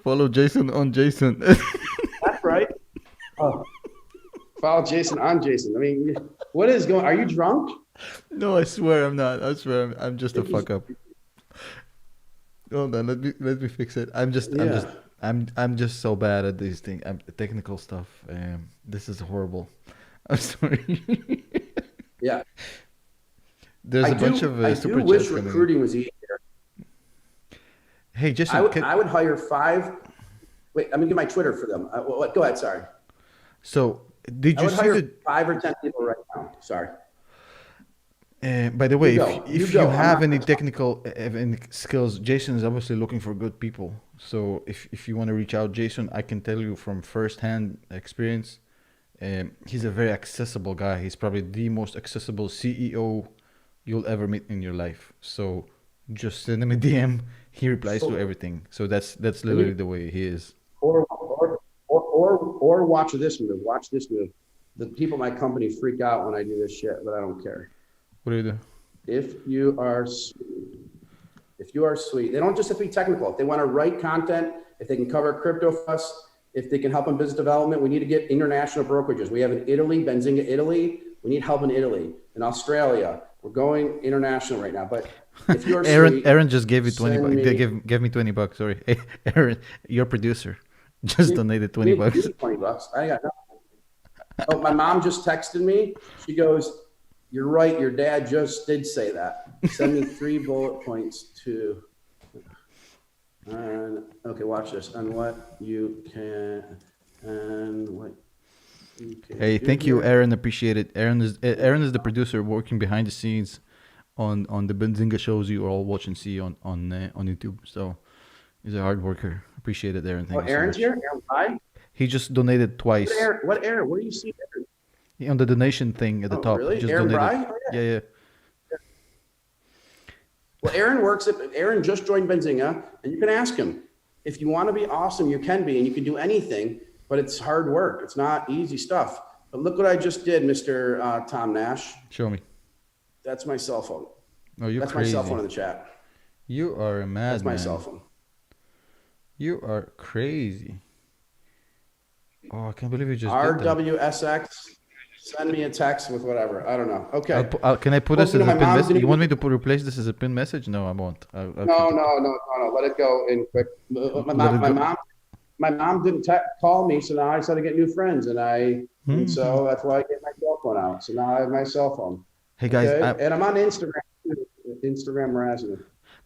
Speaker 1: follow Jason on Jason.
Speaker 2: That's right. Oh. Follow Jason on Jason. I mean, what is going? Are you drunk?
Speaker 1: No, I swear I'm not. I swear I'm just a fuck up. Hold on, let me fix it.
Speaker 2: Yeah.
Speaker 1: I'm just so bad at these things. Technical stuff. This is horrible. I'm sorry.
Speaker 2: Yeah.
Speaker 1: There's a bunch of
Speaker 2: I do
Speaker 1: super
Speaker 2: wish
Speaker 1: chats coming in.
Speaker 2: recruiting was easier.
Speaker 1: Hey, Jason,
Speaker 2: I would hire five. Wait, I'm gonna get my Twitter for them. What? Go ahead. Sorry.
Speaker 1: so did
Speaker 2: I
Speaker 1: you
Speaker 2: would
Speaker 1: see
Speaker 2: hire
Speaker 1: the?
Speaker 2: 5 or 10 people right now. Sorry.
Speaker 1: By the
Speaker 2: You
Speaker 1: way,
Speaker 2: go. You
Speaker 1: if you
Speaker 2: go. I'm
Speaker 1: have
Speaker 2: not
Speaker 1: any
Speaker 2: gonna talk.
Speaker 1: technical any skills, Jason is obviously looking for good people. So if you want to reach out, Jason, I can tell you from first-hand experience, he's a very accessible guy. He's probably the most accessible CEO you'll ever meet in your life. So just send him a DM. He replies to
Speaker 2: So,
Speaker 1: everything. So that's
Speaker 2: let me
Speaker 1: literally the way he is.
Speaker 2: or watch this move. Watch this move. The people in my company freak out when I do this shit, but I don't care.
Speaker 1: What do you do?
Speaker 2: If you are if you are sweet, they don't just have to be technical. If they want to write content, if they can cover crypto for us, if they can help in business development, we need to get international brokerages. We have in Italy, Benzinga, Italy. We need help in Italy, in Australia. We're going international right now. But if you're sweet,
Speaker 1: Aaron just gave you 20
Speaker 2: send
Speaker 1: bucks.
Speaker 2: me,
Speaker 1: Gave me 20 bucks. Sorry. Hey, Aaron, your producer just
Speaker 2: give
Speaker 1: donated 20
Speaker 2: me,
Speaker 1: bucks.
Speaker 2: give me $20. I got nothing. Oh, my mom just texted me. She goes, "You're right. Your dad just did say that. Send me 3 bullet points to." Okay, watch this. And what you can and what you can
Speaker 1: Hey,
Speaker 2: do
Speaker 1: thank you,
Speaker 2: here.
Speaker 1: Aaron. Appreciate it. Aaron is the producer working behind the scenes on the Benzinga shows you all watch and see on YouTube. So he's a hard worker. Appreciate it, Aaron.
Speaker 2: Oh,
Speaker 1: Thank you so
Speaker 2: Aaron's
Speaker 1: much.
Speaker 2: here. Aaron, hi.
Speaker 1: He just donated
Speaker 2: What
Speaker 1: twice
Speaker 2: Aaron? What Aaron? Where do you see Aaron?
Speaker 1: on the donation thing at the
Speaker 2: Oh,
Speaker 1: top. He
Speaker 2: really?
Speaker 1: just
Speaker 2: Aaron
Speaker 1: donated.
Speaker 2: Bry? Oh, yeah.
Speaker 1: Yeah, yeah.
Speaker 2: Well, Aaron just joined Benzinga, and you can ask him. If you want to be awesome, you can be, and you can do anything, but it's hard work. It's not easy stuff. But look what I just did, Mr. Tom Nash.
Speaker 1: Show me.
Speaker 2: That's my cell phone.
Speaker 1: Oh, you're
Speaker 2: That's my cell phone
Speaker 1: crazy.
Speaker 2: in the chat.
Speaker 1: You are a
Speaker 2: That's my cell
Speaker 1: madman.
Speaker 2: phone.
Speaker 1: You are crazy. Oh, I can't believe you just did that.
Speaker 2: RWSX. Send me a text with whatever. I don't know. Okay.
Speaker 1: Can I put
Speaker 2: Well,
Speaker 1: this as a
Speaker 2: my
Speaker 1: pin
Speaker 2: mom's
Speaker 1: message?
Speaker 2: gonna
Speaker 1: You
Speaker 2: be.
Speaker 1: want me to replace this as a pin message? No, I won't. I'll
Speaker 2: No,
Speaker 1: keep it.
Speaker 2: no, no, no, no. Let it go in quick. My
Speaker 1: Let
Speaker 2: mom,
Speaker 1: it
Speaker 2: my
Speaker 1: go.
Speaker 2: mom, my mom didn't call me, so now I started to get new friends, and
Speaker 1: Mhm.
Speaker 2: so that's why I get my cell phone out. So now I have my cell phone.
Speaker 1: Hey guys,
Speaker 2: Okay, and I'm on Instagram too. Instagram Raznick.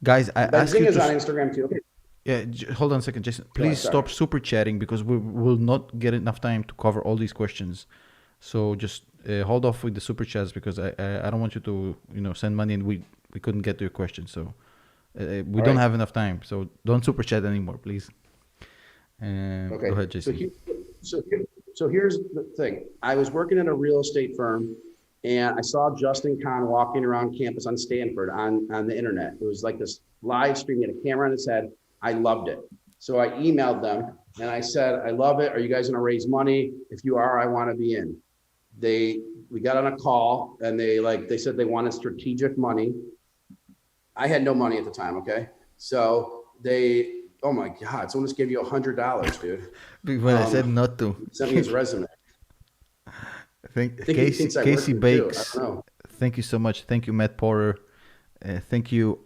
Speaker 1: I ask you
Speaker 2: Benzinga's
Speaker 1: to
Speaker 2: on Instagram too. Okay,
Speaker 1: yeah. Hold on a second, Jason.
Speaker 2: go ahead.
Speaker 1: Please
Speaker 2: Sorry.
Speaker 1: stop super chatting because we will not get enough time to cover all these questions. So just hold off with the super chats because I don't want you to send money and we couldn't get to your question. So we
Speaker 2: All
Speaker 1: don't
Speaker 2: right.
Speaker 1: have enough time. So don't super chat anymore, please. Go
Speaker 2: Okay.
Speaker 1: ahead, Jason.
Speaker 2: So, so here's the thing. I was working in a real estate firm, and I saw Justin Kahn walking around campus on Stanford on the internet. It was like this live stream. He had a camera on his head. I loved it. So I emailed them and I said, "I love it. Are you guys going to raise money? If you are, I want to be in." We got on a call, and they said they wanted strategic money. I had no money at the time. Okay. So oh my God, someone just gave you $100, dude.
Speaker 1: When I said not to.
Speaker 2: Sent me his resume. I think he thinks I work
Speaker 1: Casey
Speaker 2: here too. I
Speaker 1: Bakes.
Speaker 2: don't know.
Speaker 1: Thank you so much. Thank you, Matt Porter. Thank you,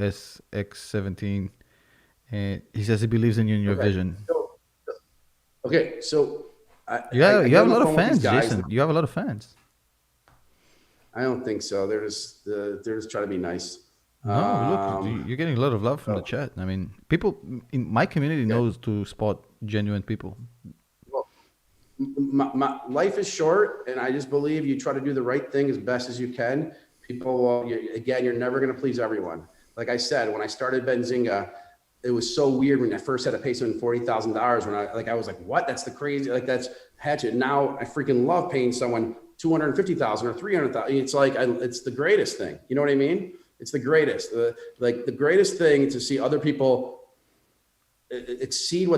Speaker 1: RXRWSX17. He says he believes in you and your
Speaker 2: Okay.
Speaker 1: vision.
Speaker 2: So
Speaker 1: You
Speaker 2: I get
Speaker 1: have
Speaker 2: on
Speaker 1: a
Speaker 2: the
Speaker 1: lot of
Speaker 2: phone with these
Speaker 1: fans,
Speaker 2: guys.
Speaker 1: Jason. You have a lot of fans.
Speaker 2: I don't think so. They're just trying to be nice.
Speaker 1: No, look,
Speaker 2: Um,
Speaker 1: you're getting a lot of love from the
Speaker 2: so,
Speaker 1: chat. I mean, people in my community
Speaker 2: okay.
Speaker 1: knows to spot genuine people.
Speaker 2: Well, my life is short, and I just believe you try to do the right thing as best as you can. People will, again, you're never going to please everyone. Like I said, when I started Benzinga, it was so weird when I first had to pay someone $40,000. When I was like, what? That's the crazy, like that's hatchet. Now I freaking love paying someone 250,000 or 300,000. It's like, it's the greatest thing. You know what I mean? It's the greatest. The greatest thing to see other people exceed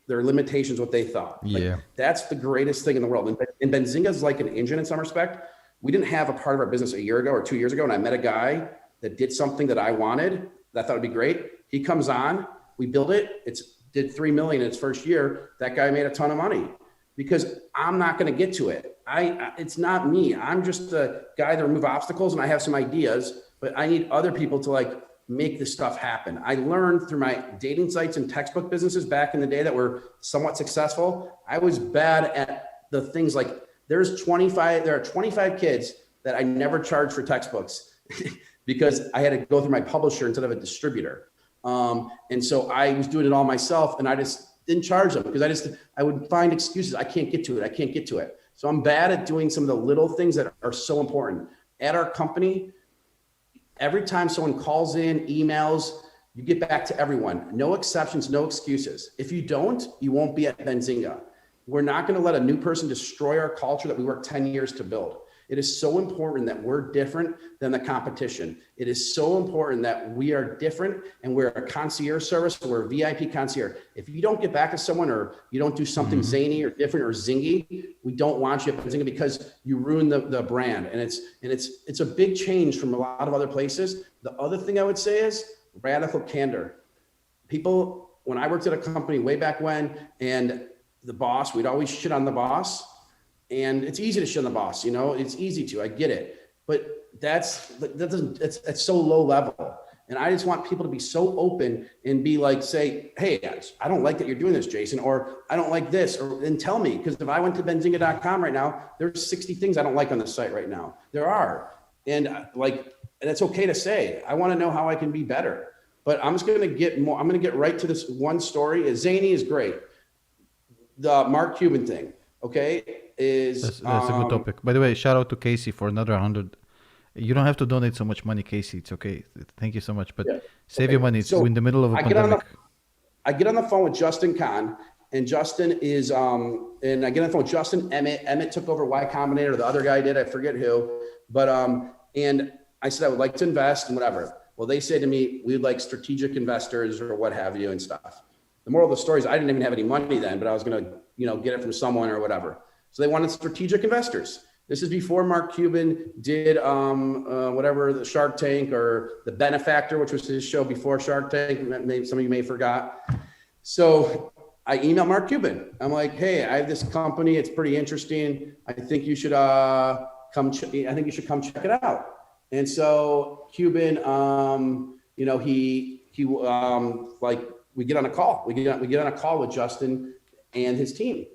Speaker 2: their limitations, what they thought. Like
Speaker 1: Yeah.
Speaker 2: that's the greatest thing in the world. And Benzinga is like an engine in some respect. We didn't have a part of our business a year ago or 2 years ago, and I met a guy that did something that I wanted that I thought would be great. He comes on, we build it. Did 3 million in its first year. That guy made a ton of money because I'm not going to get to it. It's not me. I'm just the guy that remove obstacles, and I have some ideas, but I need other people to like make this stuff happen. I learned through my dating sites and textbook businesses back in the day that were somewhat successful. I was bad at the things like there are 25 kids that I never charged for textbooks because I had to go through my publisher instead of a distributor. And so I was doing it all myself, and I just didn't charge them because I would find excuses. I can't get to it. I can't get to it. So I'm bad at doing some of the little things that are so important. At our company, every time someone calls in, emails, you get back to everyone. No exceptions, no excuses. If you don't, you won't be at Benzinga. We're not going to let a new person destroy our culture that we worked 10 years to build. It is so important that we're different than the competition. It is so important that we are different and we're a concierge service. We're a VIP concierge. If you don't get back to someone or you don't do something zany or different or zingy, we don't want you at Benzinga because you ruin the brand. And it's a big change from a lot of other places. The other thing I would say is radical candor. People, when I worked at a company way back when, and the boss, we'd always shit on the boss. And it's easy to shit on the boss, it's easy to, I get it, but it's so low level. And I just want people to be so open and be like, say, hey, I don't like that you're doing this, Jason, or I don't like this, and tell me, because if I went to benzinga.com right now, there's 60 things I don't like on the site right now. There are. And it's okay to say, I want to know how I can be better, but I'm just going to get right to this one story. Zany is great. The Mark Cuban thing. Okay.
Speaker 1: That's a good topic. By the way, shout out to Casey for another 100. You don't have to donate so much money, Casey. It's okay. Thank you so much. But save your money. It's in the middle of a pandemic.
Speaker 2: I get on the phone with Justin Kahn, and Justin is and I get on the phone with Justin Emmett. Emmett took over Y Combinator. The other guy did. I forget who. But and I said I would like to invest and whatever. Well, they say to me, we'd like strategic investors or what have you and stuff. The moral of the story is I didn't even have any money then, but I was gonna get it from someone or whatever. So they wanted strategic investors. This is before Mark Cuban did whatever, the Shark Tank or the Benefactor, which was his show before Shark Tank. Maybe some of you may have forgot. So I emailed Mark Cuban. I'm like, hey, I have this company. It's pretty interesting. I think you should come check it out. And so Cuban, we get on a call. We get on a call with Justin and his team,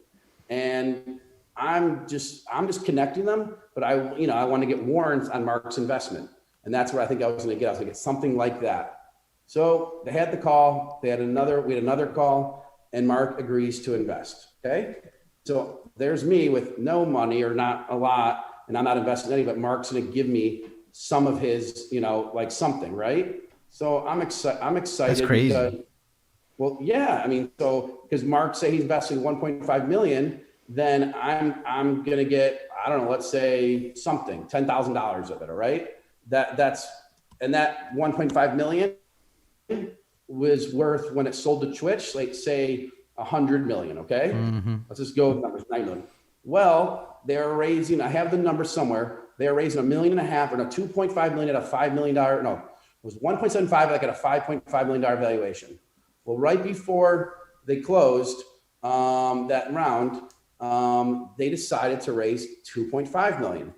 Speaker 2: and I'm just connecting them, but I want to get warrants on Mark's investment. And that's what I think I was going to get. I was going to get something like that. So they had the call, we had another call, and Mark agrees to invest. Okay. So there's me with no money or not a lot, and I'm not investing any, but Mark's going to give me some of his, something, right? So I'm excited.
Speaker 1: That's crazy.
Speaker 2: Because Mark say he's investing 1.5 million, then I'm gonna get, I don't know, let's say something, $10,000 of it, all right? That 1.5 million was worth, when it sold to Twitch, like say 100 million, okay?
Speaker 1: Mm-hmm.
Speaker 2: Let's just go with numbers, 9 million. Well, they're raising, I have the number somewhere, they're raising $1.5 million, or no, 2.5 million at a $5 million, no, it was 1.75 like at a $5.5 million valuation. Well, right before they closed that round, they decided to raise 2.5 million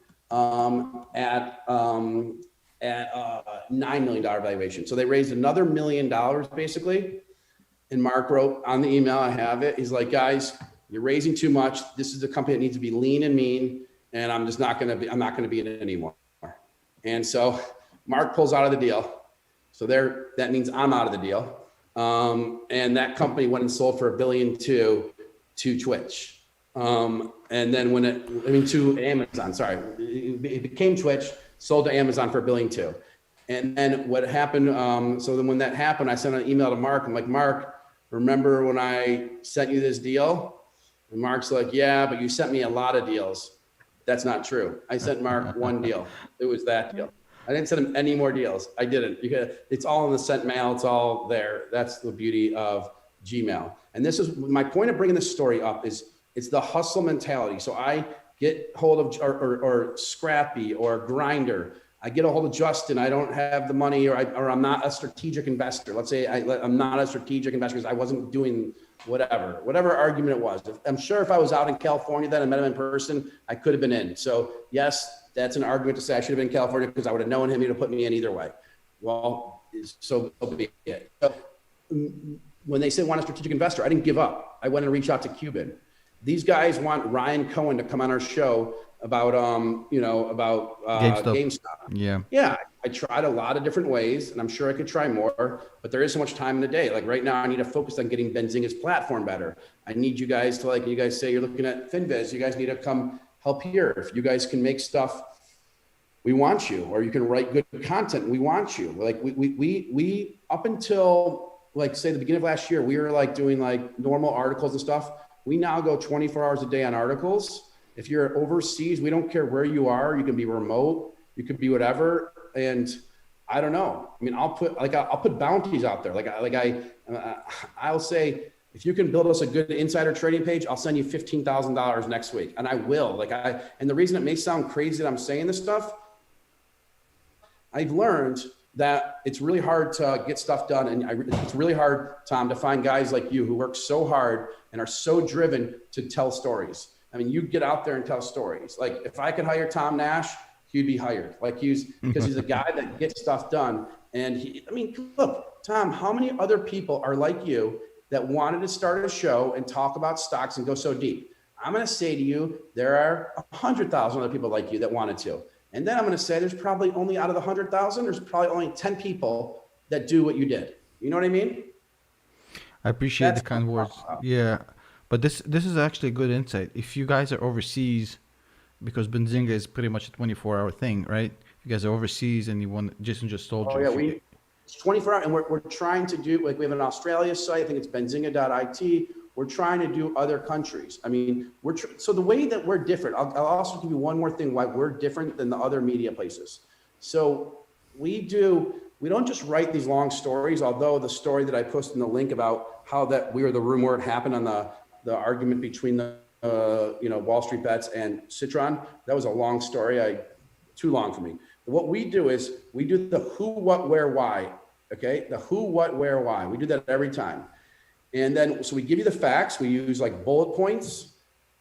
Speaker 2: at $9 million valuation. So they raised another $1 million basically. And Mark wrote on the email, I have it. He's like, guys, you're raising too much. This is a company that needs to be lean and mean. And I'm not going to be in it anymore. And so Mark pulls out of the deal. So that means I'm out of the deal. And that company went and sold for $1.2 billion to Twitch. And then to Amazon, sorry, it became Twitch, sold to Amazon for $1.2 billion. And then what happened, so then when that happened, I sent an email to Mark. I'm like, Mark, remember when I sent you this deal? And Mark's like, yeah, but you sent me a lot of deals. That's not true. I sent Mark one deal. It was that deal. I didn't send him any more deals. I didn't. It's all in the sent mail. It's all there. That's the beauty of Gmail. And this is my point of bringing this story up is it's the hustle mentality. So I get hold of or Scrappy or Grinder. I get a hold of Justin. I don't have the money or I'm not a strategic investor. Let's say I'm not a strategic investor because I wasn't doing whatever argument it was. I'm sure if I was out in California then and met him in person, I could have been in. So yes, that's an argument to say I should have been in California because I would have known him. He'd have put me in either way. Well, so be it. So, when they say want a strategic investor, I didn't give up. I went and reached out to Cuban. These guys want Ryan Cohen to come on our show about
Speaker 1: GameStop.
Speaker 2: GameStop.
Speaker 1: Yeah.
Speaker 2: Yeah, I tried a lot of different ways, and I'm sure I could try more, but there is so much time in the day. Like right now, I need to focus on getting Benzinga's platform better. I need you guys to, like you guys say you're looking at FinViz, you guys need to come help here. If you guys can make stuff, we want you. Or you can write good content, we want you. Like we up until like say the beginning of last year, we were like doing like normal articles and stuff. We now go 24 hours a day on articles. If you're overseas, we don't care where you are. You can be remote, you could be whatever. And I don't know. I mean, I'll put bounties out there. I'll say, if you can build us a good insider trading page, I'll send you $15,000 next week. And I will. And the reason it may sound crazy that I'm saying this stuff, I've learned that it's really hard to get stuff done. And it's really hard, Tom, to find guys like you who work so hard and are so driven to tell stories. I mean, you get out there and tell stories. Like if I could hire Tom Nash, he'd be hired. Because he's a guy that gets stuff done. And look, Tom, how many other people are like you that wanted to start a show and talk about stocks and go so deep? I'm going to say to you, there are 100,000 other people like you that wanted to. And then I'm going to say there's probably only out of the 100,000, there's probably only 10 people that do what you did. You know what I mean?
Speaker 1: I appreciate the kind words. Yeah. But this is actually a good insight. If you guys are overseas, because Benzinga is pretty much a 24-hour thing, right? If you guys are overseas and you want, Jason just told you.
Speaker 2: Oh, yeah, it's 24 hours, and we're trying to do, like we have an Australia site, I think it's benzinga.it. We're trying to do other countries. I mean, so the way that we're different, I'll also give you one more thing why we're different than the other media places. So we don't just write these long stories, although the story that I posted in the link about how that we were the room where it happened on the argument between the Wall Street Bets and Citron, that was a long story, too long for me. What we do is we do the who, what, where, why, okay? The who, what, where, why. We do that every time. And then, so we give you the facts, we use like bullet points,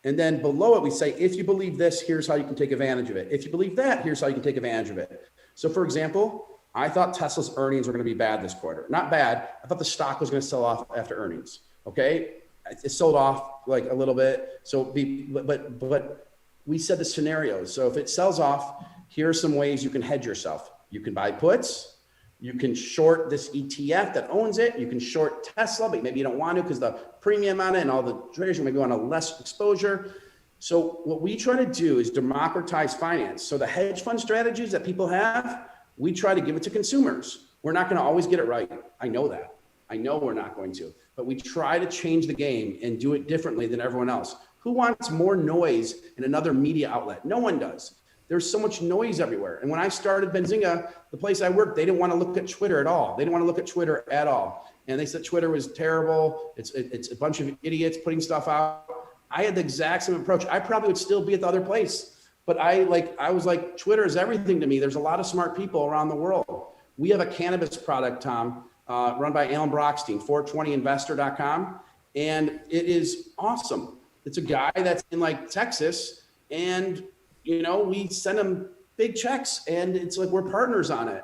Speaker 2: and then below it we say, if you believe this, here's how you can take advantage of it. If you believe that, here's how you can take advantage of it. So for example, I thought Tesla's earnings were gonna be bad this quarter. Not bad, I thought the stock was gonna sell off after earnings, okay? It sold off like a little bit. But we said the scenarios. So if it sells off, here are some ways you can hedge yourself. You can buy puts. You can short this ETF that owns it. You can short Tesla, but maybe you don't want to because the premium on it and all the traders, maybe want a less exposure. So what we try to do is democratize finance. So the hedge fund strategies that people have, we try to give it to consumers. We're not going to always get it right. I know that. I know we're not going to, but we try to change the game and do it differently than everyone else. Who wants more noise in another media outlet? No one does. There's so much noise everywhere. And when I started Benzinga, the place I worked, they didn't want to look at Twitter at all. They didn't want to look at Twitter at all. And they said Twitter was terrible. It's a bunch of idiots putting stuff out. I had the exact same approach. I probably would still be at the other place, but I was like, Twitter is everything to me. There's a lot of smart people around the world. We have a cannabis product, Tom, run by Alan Brockstein, 420investor.com. And it is awesome. It's a guy that's in like Texas, and we send him big checks, and it's like we're partners on it.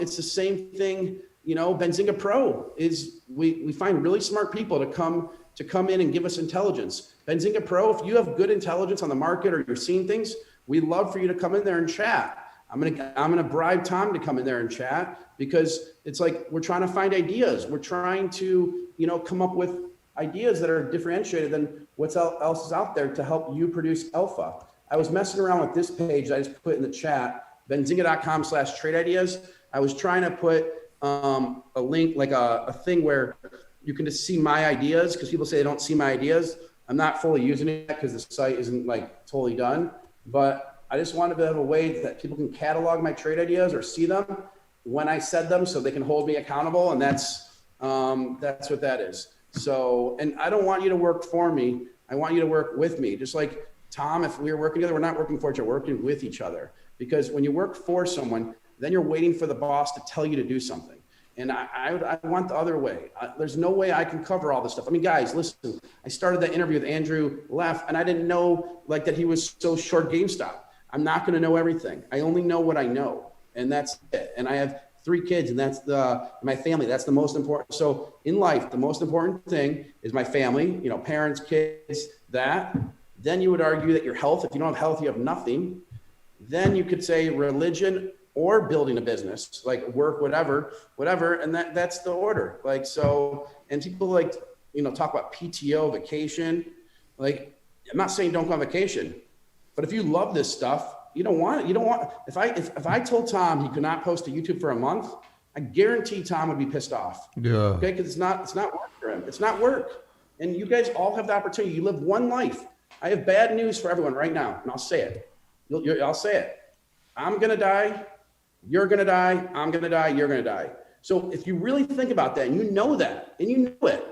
Speaker 2: It's the same thing, Benzinga Pro is we find really smart people to come in and give us intelligence. Benzinga Pro, if you have good intelligence on the market or you're seeing things, we'd love for you to come in there and chat. I'm gonna bribe Tom to come in there and chat, because it's like we're trying to find ideas. We're trying to, come up with ideas that are differentiated than what else is out there to help you produce alpha. I was messing around with this page I just put in the chat, benzinga.com/trade ideas. I was trying to put a link, like a thing where you can just see my ideas, because people say they don't see my ideas. I'm not fully using it because the site isn't like totally done, but I just wanted to have a way that people can catalog my trade ideas or see them when I said them, so they can hold me accountable. And that's what that is. So, and I don't want you to work for me. I want you to work with me. Just like Tom, if we were working together, we're not working for each other, we're working with each other. Because when you work for someone, then you're waiting for the boss to tell you to do something. And I want the other way. There's no way I can cover all this stuff. I mean, guys, listen, I started that interview with Andrew Leff, and I didn't know like that he was so short GameStop. I'm not going to know everything. I only know what I know, and that's it. And I have 3 kids, and that's my family. That's the most important. So in life, the most important thing is my family, parents, kids, that. Then you would argue that your health. If you don't have health, you have nothing. Then you could say religion or building a business, like work, whatever. And that's the order. Like, so, and people talk about PTO, vacation. Like, I'm not saying don't go on vacation, but if you love this stuff, you don't want it. You don't want, if I told Tom he could not post to YouTube for a month, I guarantee Tom would be pissed off.
Speaker 1: Yeah.
Speaker 2: Okay. Cause it's not work for him. It's not work. And you guys all have the opportunity. You live one life. I have bad news for everyone right now. And I'll say it. I'll say it. I'm going to die. You're going to die. I'm going to die. You're going to die. So if you really think about that and you know that and you know it,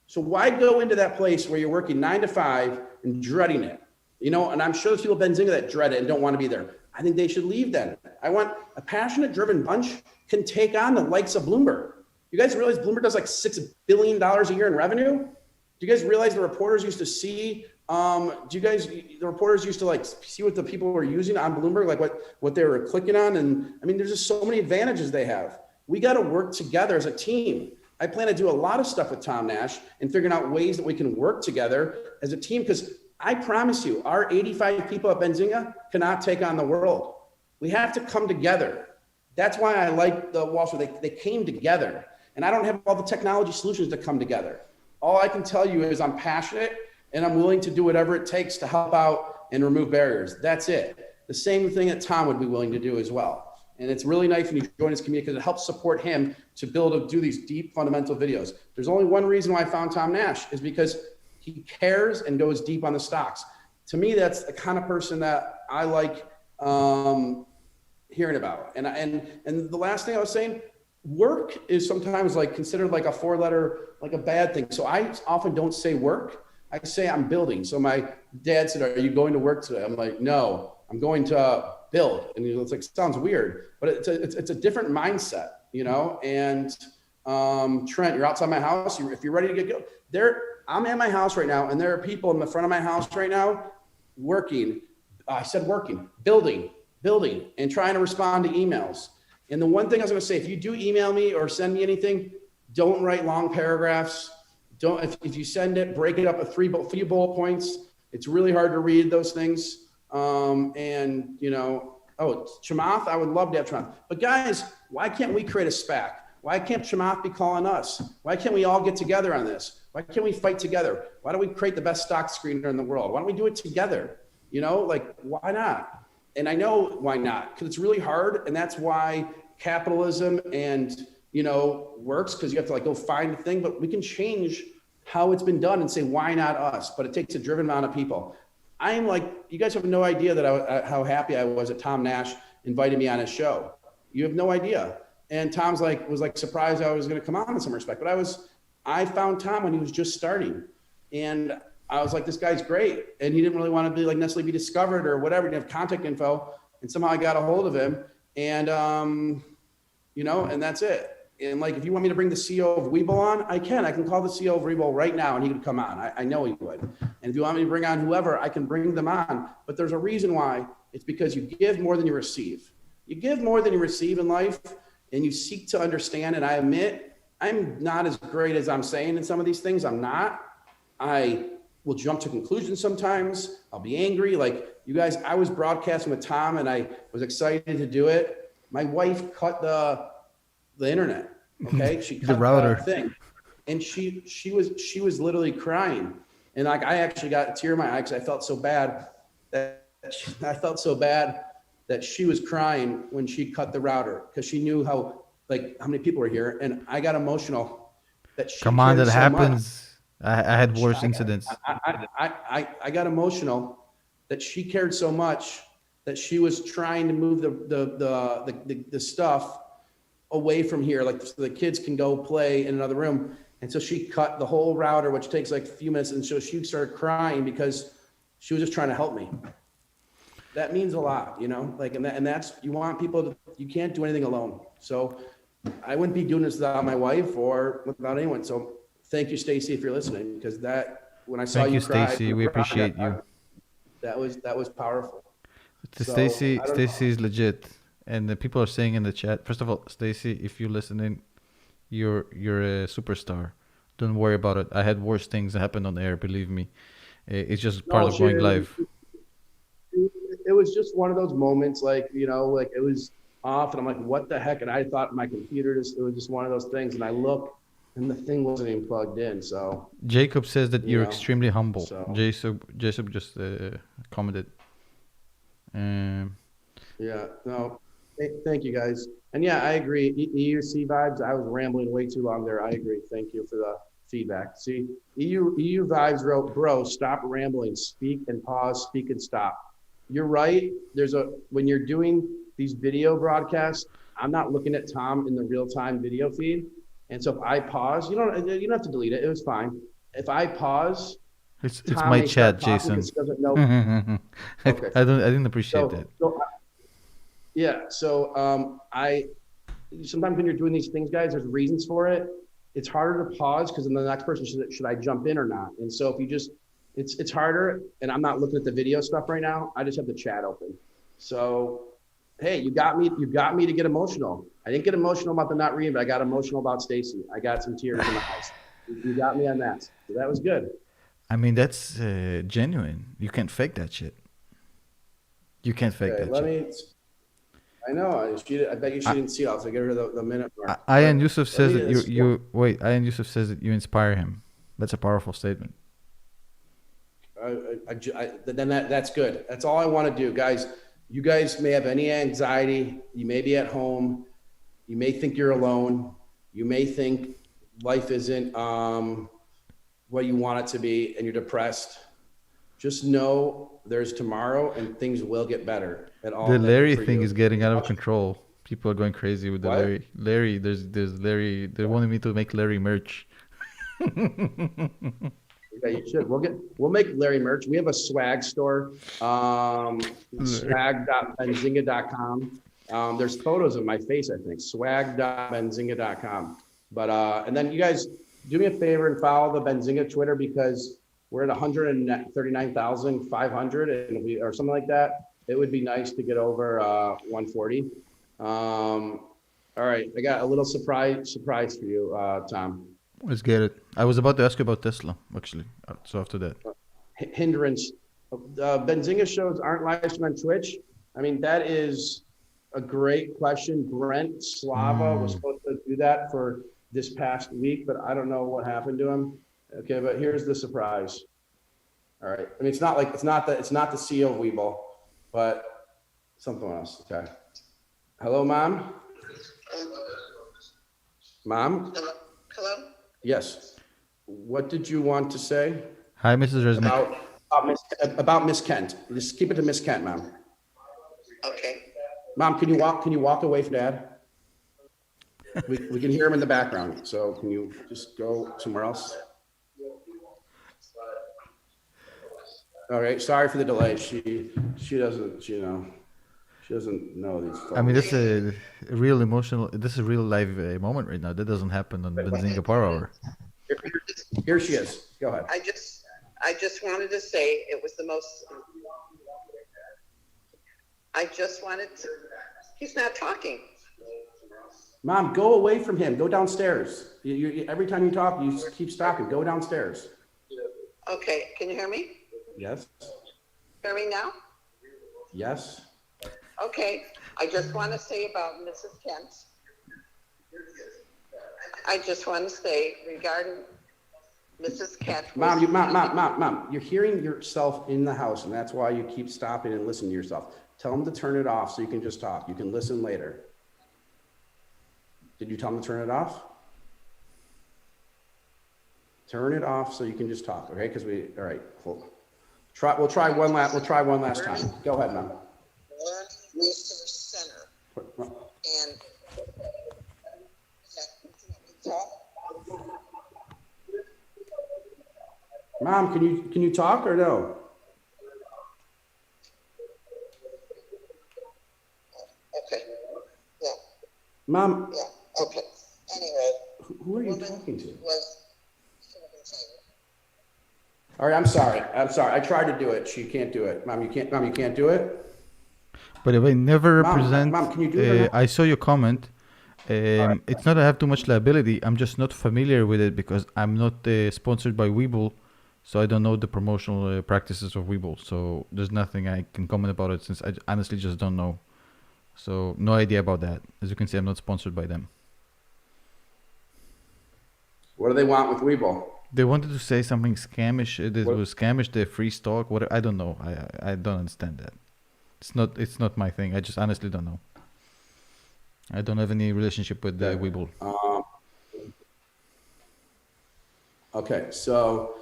Speaker 2: so why go into that place where you're working 9 to 5 and dreading it? And I'm sure there's people at Benzinga that dread it and don't want to be there. I think they should leave then. I want a passionate, driven bunch can take on the likes of Bloomberg. You guys realize Bloomberg does like $6 billion a year in revenue? Do you guys realize the reporters used to see, the reporters used to see what the people were using on Bloomberg, like what they were clicking on? And I mean, there's just so many advantages they have. We got to work together as a team. I plan to do a lot of stuff with Tom Nash and figuring out ways that we can work together as a team, because I promise you, our 85 people at Benzinga cannot take on the world. We have to come together. That's why I like the Wall Street. They came together, and I don't have all the technology solutions to come together. All I can tell you is I'm passionate and I'm willing to do whatever it takes to help out and remove barriers. That's it. The same thing that Tom would be willing to do as well. And it's really nice when you join his community because it helps support him to do these deep fundamental videos. There's only one reason why I found Tom Nash is because he cares and goes deep on the stocks. To me, that's the kind of person that I like hearing about. And the last thing I was saying, work is sometimes considered like a 4-letter, like a bad thing. So I often don't say work. I say I'm building. So my dad said, "Are you going to work today?" I'm like, "No, I'm going to build." And it's like, sounds weird, but it's a different mindset, and Trent, you're outside my house. If you're ready to get there, I'm at my house right now, and there are people in the front of my house right now working. I said working, building, and trying to respond to emails. And the one thing I was going to say, if you do email me or send me anything, don't write long paragraphs. If you send it, break it up a few bullet points. It's really hard to read those things. Chamath, I would love to have Chamath. But guys, why can't we create a SPAC? Why can't Chamath be calling us? Why can't we all get together on this? Why can't we fight together? Why don't we create the best stock screener in the world? Why don't we do it together? Why not? And I know why not, because it's really hard. And that's why capitalism and, works, because you have to go find a thing, but we can change how it's been done and say, why not us? But it takes a driven amount of people. You guys have no idea that how happy I was that Tom Nash invited me on his show. You have no idea. And Tom's was surprised I was going to come on in some respect, but I found Tom when he was just starting, and I was like, this guy's great. And he didn't really want to be necessarily be discovered or whatever. He didn't have contact info. And somehow I got a hold of him, and, and that's it. And if you want me to bring the CEO of Webull on, I can call the CEO of Webull right now and he could come on. I know he would. And if you want me to bring on whoever, I can bring them on. But there's a reason why. It's because you give more than you receive. You give more than you receive in life, and you seek to understand. And I admit, I'm not as great as I'm saying in some of these things. I'm not. I will jump to conclusions sometimes. I'll be angry. You guys, I was broadcasting with Tom and I was excited to do it. My wife cut the internet. Okay. She cut
Speaker 1: the router
Speaker 2: thing. And she was literally crying. And I actually got a tear in my eye because I felt so bad that she was crying when she cut the router, because she knew how many people were here. And I got emotional that she
Speaker 1: Come on, that
Speaker 2: so
Speaker 1: happens. I had worse incidents.
Speaker 2: I got emotional that she cared so much that she was trying to move the stuff away from here, so the kids can go play in another room. And so she cut the whole router, which takes a few minutes. And so she started crying because she was just trying to help me. That means a lot, and that's, you want people to, you can't do anything alone. So I wouldn't be doing this without my wife or without anyone. So thank you, Stacy, if you're listening, because when I saw you cry,
Speaker 1: Stacy, we appreciate you.
Speaker 2: That was powerful.
Speaker 1: Stacy is legit. And the people are saying in the chat. First of all, Stacy, if you're listening, you're a superstar. Don't worry about it. I had worse things that happened on air. Believe me, it's just part
Speaker 2: No,
Speaker 1: of going live.
Speaker 2: it was just one of those moments, like, like it was off, and I'm like, what the heck? And I thought my computer it was just one of those things, and I look, and the thing wasn't even plugged in. So,
Speaker 1: Jacob says that you're extremely humble.
Speaker 2: So
Speaker 1: Jacob just commented.
Speaker 2: yeah, no, thank you guys. And yeah, I agree. EUC vibes. I was rambling way too long there. I agree. Thank you for the feedback. See, EU vibes wrote, bro, stop rambling. Speak and pause. Speak and stop. You're right. When you're doing these video broadcasts, I'm not looking at Tom in the real time video feed. And so if I pause, you don't have to delete it. It was fine. If I pause,
Speaker 1: it's
Speaker 2: Tom
Speaker 1: my
Speaker 2: may
Speaker 1: chat,
Speaker 2: start talking
Speaker 1: Jason.
Speaker 2: because he doesn't know. Okay.
Speaker 1: I didn't appreciate that.
Speaker 2: Yeah. So I sometimes when you're doing these things, guys, there's reasons for it. It's harder to pause because then the next person should I jump in or not? And so if you just it's harder, and I'm not looking at the video stuff right now. I just have the chat open. So hey, you got me to get emotional. I didn't get emotional about the not reading, but I got emotional about Stacy. I got some tears in the house. You got me on that. So that was good.
Speaker 1: I mean, that's genuine. You can't fake that shit. You can't fake that shit.
Speaker 2: I know. I bet you she didn't see it. I'll give her the minute mark.
Speaker 1: Ayan Yusuf says that Ayan Yusuf says that you inspire him. That's a powerful statement.
Speaker 2: Then that's good. That's all I want to do, guys. You guys may have any anxiety. You may be at home. You may think you're alone. You may think life isn't what you want it to be, and you're depressed. Just know there's tomorrow, and things will get better.
Speaker 1: The Larry thing is getting out of control. People are going crazy with the Larry. Larry, there's Larry. They wanted me to make Larry merch.
Speaker 2: Yeah, you should. We'll make Larry merch. We have a swag store, swag.benzinga.com. There's photos of my face, I think. Swag.benzinga.com. But and then you guys do me a favor and follow the Benzinga Twitter, because we're at 139,500 or something like that. It would be nice to get over 140. All right, I got a little surprise for you, Tom.
Speaker 1: Let's get it. I was about to ask you about Tesla, actually. So after that.
Speaker 2: Hindrance. Benzinga shows aren't live streamed on Twitch. I mean, that is a great question. Brent Slava was supposed to do that for this past week, but I don't know what happened to him. Okay, but here's the surprise. All right. I mean, it's not the CEO of Weeble, but something else. Okay. Hello, Mom? Mom?
Speaker 3: Hello?
Speaker 2: Yes. What did you want to say?
Speaker 1: Hi, Mrs. Raznick.
Speaker 2: About Miss Kent. Just keep it to Miss Kent, Mom.
Speaker 3: Okay.
Speaker 2: Mom, can you walk away from Dad? We can hear him in the background. So can you just go somewhere else? All right. Sorry for the delay. She doesn't, she doesn't know these phones.
Speaker 1: I mean, this is a real emotional. This is a real live moment right now. That doesn't happen on Benzinga Pro Hour.
Speaker 2: Here she is. Go ahead.
Speaker 3: I just wanted to say it was the most. He's not talking.
Speaker 2: Mom, go away from him. Go downstairs. Every time you talk, you keep stopping. Go downstairs.
Speaker 3: Okay. Can you hear me?
Speaker 2: Yes.
Speaker 3: Hear me now?
Speaker 2: Yes.
Speaker 3: Okay. I just want to say about Mrs. Kent. I just want to say regarding Mrs. Kent.
Speaker 2: Mom, you're hearing yourself in the house, and that's why you keep stopping and listening to yourself. Tell him to turn it off so you can just talk. You can listen later. Did you tell him to turn it off? Turn it off so you can just talk, okay? All right, hold on. We'll try one last time. Go ahead, Mom.
Speaker 3: Resource Center. And
Speaker 2: Mom, can you talk or no?
Speaker 3: Okay. Yeah.
Speaker 2: Mom.
Speaker 3: Yeah. Okay. Anyway.
Speaker 2: Who are you talking to? All right, I'm sorry. I tried to do it. She can't do it. Mom, you can't do it?
Speaker 1: By the way, never represent.
Speaker 2: Mom, can you do it or not?
Speaker 1: I saw your comment.
Speaker 2: All right.
Speaker 1: It's not I have too much liability. I'm just not familiar with it because I'm not sponsored by Webull, so I don't know the promotional practices of Webull. So there's nothing I can comment about it since I honestly just don't know. So no idea about that. As you can see, I'm not sponsored by them.
Speaker 2: What do they want with Webull?
Speaker 1: They wanted to say something scamish. It
Speaker 2: What?
Speaker 1: was scamish. The free stock. What I don't know. I don't understand that. It's not my thing. I just honestly don't know. I don't have any relationship with
Speaker 2: Okay.
Speaker 1: Webull.
Speaker 2: Okay, so,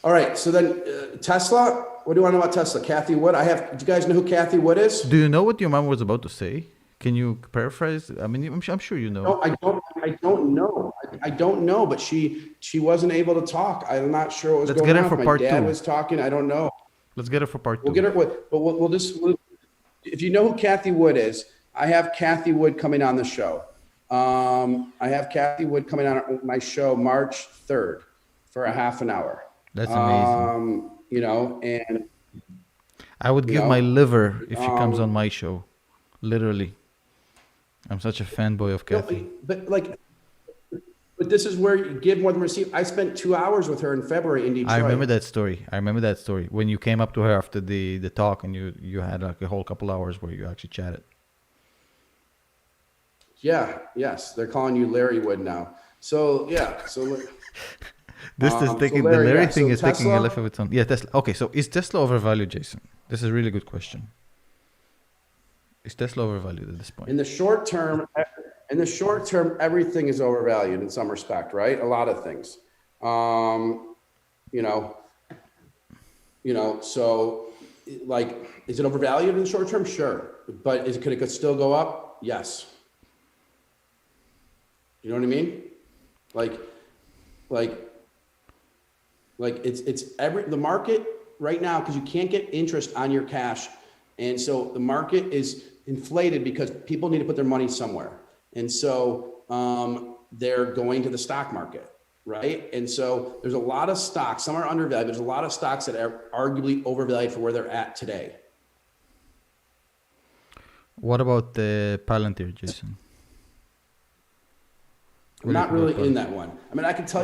Speaker 2: all right, so then Tesla, what do you want to know about Tesla? Kathy Wood, do you guys know who Kathy Wood is?
Speaker 1: Do you know what your mom was about to say? Can you paraphrase? I mean, I'm sure you know.
Speaker 2: No, I don't know. I don't know, but she wasn't able to talk. I'm not sure what was
Speaker 1: Let's
Speaker 2: going
Speaker 1: get her
Speaker 2: on.
Speaker 1: for
Speaker 2: My
Speaker 1: part
Speaker 2: dad
Speaker 1: two.
Speaker 2: was talking, I don't know.
Speaker 1: Let's get her for part
Speaker 2: We'll
Speaker 1: two.
Speaker 2: get her, but if you know who Kathy Wood is, I have Kathy Wood coming on the show. I have Kathy Wood coming on my show March 3rd for a half an hour.
Speaker 1: That's amazing.
Speaker 2: You know, and
Speaker 1: I would
Speaker 2: you
Speaker 1: give
Speaker 2: know,
Speaker 1: my liver if she comes on my show. Literally. I'm such a fanboy of Kathy.
Speaker 2: But this is where you give more than receive. I spent 2 hours with her in February in Detroit.
Speaker 1: I remember that story. When you came up to her after the talk and you had like a whole couple hours where you actually chatted.
Speaker 2: Yeah, yes. They're calling you Larry Wood now. So, yeah. So
Speaker 1: This is taking
Speaker 2: Larry,
Speaker 1: the Larry
Speaker 2: yeah,
Speaker 1: thing
Speaker 2: so
Speaker 1: is taking a
Speaker 2: Tesla-
Speaker 1: life of its own. Yeah, Tesla. Okay, so is Tesla overvalued, Jason? This is a really good question. Is Tesla overvalued at this point?
Speaker 2: in the short term, everything is overvalued in some respect, right? A lot of things. You know, so like, is it overvalued in the short term? Sure. But could it still go up? Yes. You know what I mean? Like it's the market right now, because you can't get interest on your cash. And so the market is inflated because people need to put their money somewhere. And so they're going to the stock market, right? And so there's a lot of stocks, some are undervalued, there's a lot of stocks that are arguably overvalued for where they're at today.
Speaker 1: What about the Palantir, Jason?
Speaker 2: I'm not really in that one. I mean, I can tell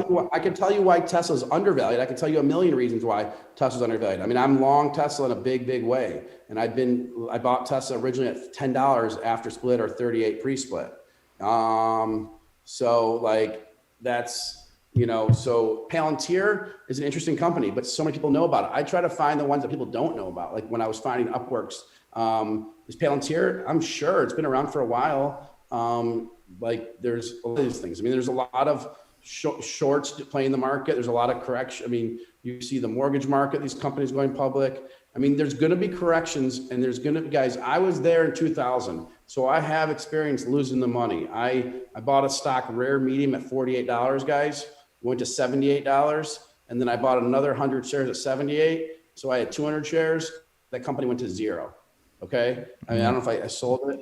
Speaker 2: you why Tesla's undervalued. I can tell you a million reasons why Tesla's undervalued. I mean, I'm long Tesla in a big, big way. And I bought Tesla originally at $10 after split or 38 pre-split. So like that's, so Palantir is an interesting company, but so many people know about it. I try to find the ones that people don't know about. Like when I was finding Upworks, is Palantir, I'm sure it's been around for a while. Like there's all these things. I mean, there's a lot of shorts playing the market. There's a lot of correction. I mean, you see the mortgage market, these companies going public. I mean, there's going to be corrections and there's going to be, guys, I was there in 2000. So I have experience losing the money. I bought a stock rare medium at $48, guys, went to $78. And then I bought another 100 shares at 78. So I had 200 shares. That company went to zero. Okay. I mean, I don't know if I sold it.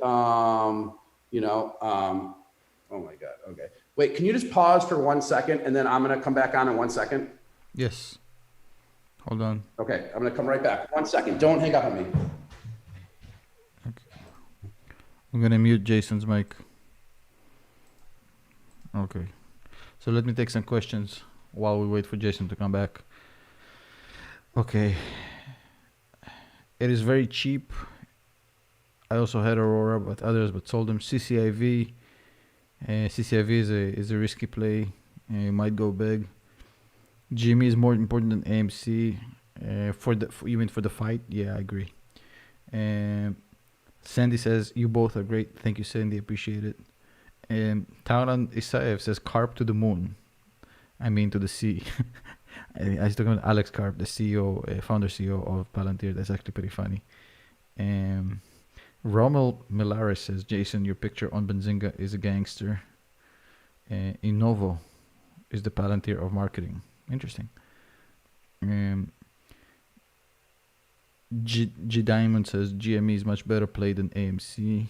Speaker 2: Oh my God. Okay. Wait, can you just pause for 1 second and then I'm going to come back on in 1 second?
Speaker 1: Yes. Hold on.
Speaker 2: Okay. I'm going to come right back. 1 second. Don't hang up on me.
Speaker 1: Okay. I'm going to mute Jason's mic. Okay. So let me take some questions while we wait for Jason to come back. Okay. It is very cheap. I also had Aurora, but sold them. CCIV. CCIV is a risky play. You might go big. GME is more important than AMC. You mean for the fight? Yeah, I agree. Sandy says you both are great. Thank you, Sandy. Appreciate it. Tauran Isaev says carp to the moon. I mean to the sea. I was talking about Alex Karp, the CEO, founder CEO of Palantir. That's actually pretty funny. Rommel Milares says, Jason, your picture on Benzinga is a gangster. Innovo is the Palantir of marketing. Interesting. G Diamond says, GME is much better play than AMC.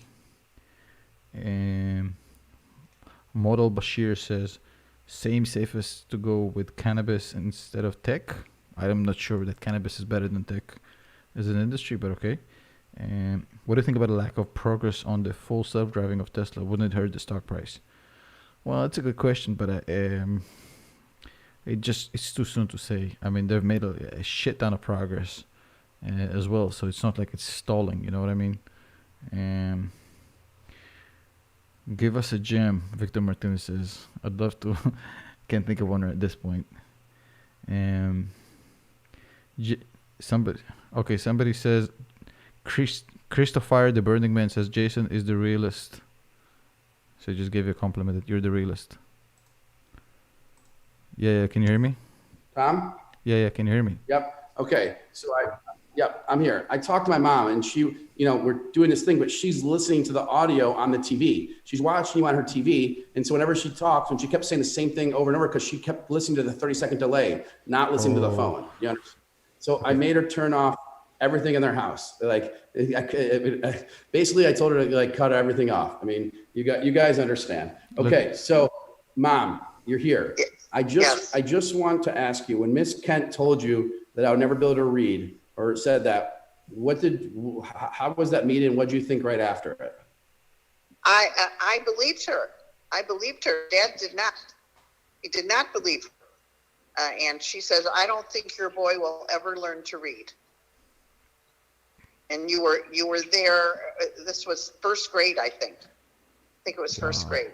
Speaker 1: Model Bashir says, safest to go with cannabis instead of tech. I'm not sure that cannabis is better than tech as an industry, but okay. What do you think about the lack of progress on the full self-driving of Tesla? Wouldn't it hurt the stock price? Well, that's a good question, but it's too soon to say. I mean, they've made a shit ton of progress as well, so it's not like it's stalling. You know what I mean? Um, Give us a gem, Victor Martinez says. I'd love to. Can't think of one at this point. Um, J- somebody, okay, somebody says, Christopher the Burning Man says Jason is the realist. So I just gave you a compliment that you're the realist. Yeah, can you hear me?
Speaker 2: Tom?
Speaker 1: Yeah, can you hear me?
Speaker 2: Yep. Okay. Yep, I'm here. I talked to my mom and she, we're doing this thing, but she's listening to the audio on the TV. She's watching you on her TV. And so whenever she talks, and she kept saying the same thing over and over because she kept listening to the 30-second delay, not listening to the phone. You understand? So I made her turn off everything in their house. Basically, I told her to cut everything off. I mean, you guys understand. Okay, so Mom, you're here. I just want to ask you, when Miss Kent told you that I would never be able to read, or said that, how was that meeting? What did you think right after it?
Speaker 3: I believed her. Dad did not. He did not believe her. And she says, I don't think your boy will ever learn to read. And you were there. This was first grade, I think. I think it was first grade.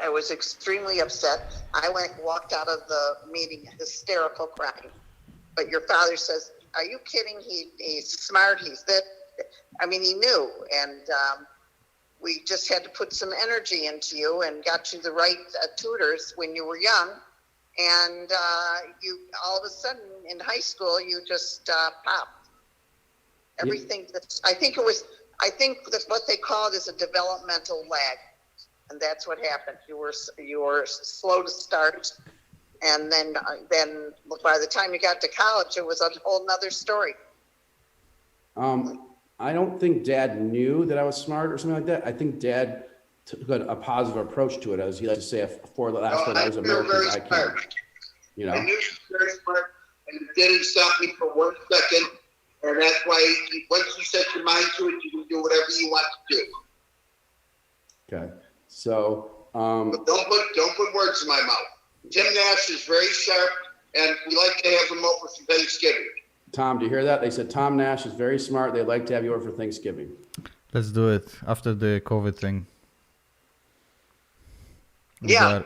Speaker 3: I was extremely upset. I walked out of the meeting hysterical, crying. But your father says, are you kidding? He's smart. He's that. I mean, he knew. And we just had to put some energy into you and got you the right tutors when you were young. And you all of a sudden in high school, you just popped. Everything I think that's what they call it is a developmental lag. And that's what happened. You were slow to start. And then by the time you got to college, it was a whole nother story.
Speaker 2: I don't think Dad knew that I was smart or something like that. I think Dad took a positive approach to it, as he likes to say, last four letters of Americans I can.
Speaker 4: I knew you were very smart, and it didn't stop me for 1 second. And that's why once you set your mind to it, you can do whatever you want to do.
Speaker 2: Okay. So
Speaker 4: but don't put words in my mouth. Tim Nash is very sharp, and we like to have him over for Thanksgiving.
Speaker 2: Tom, do you hear that? They said Tom Nash is very smart. They'd like to have you over for Thanksgiving.
Speaker 1: Let's do it after the COVID thing.
Speaker 3: After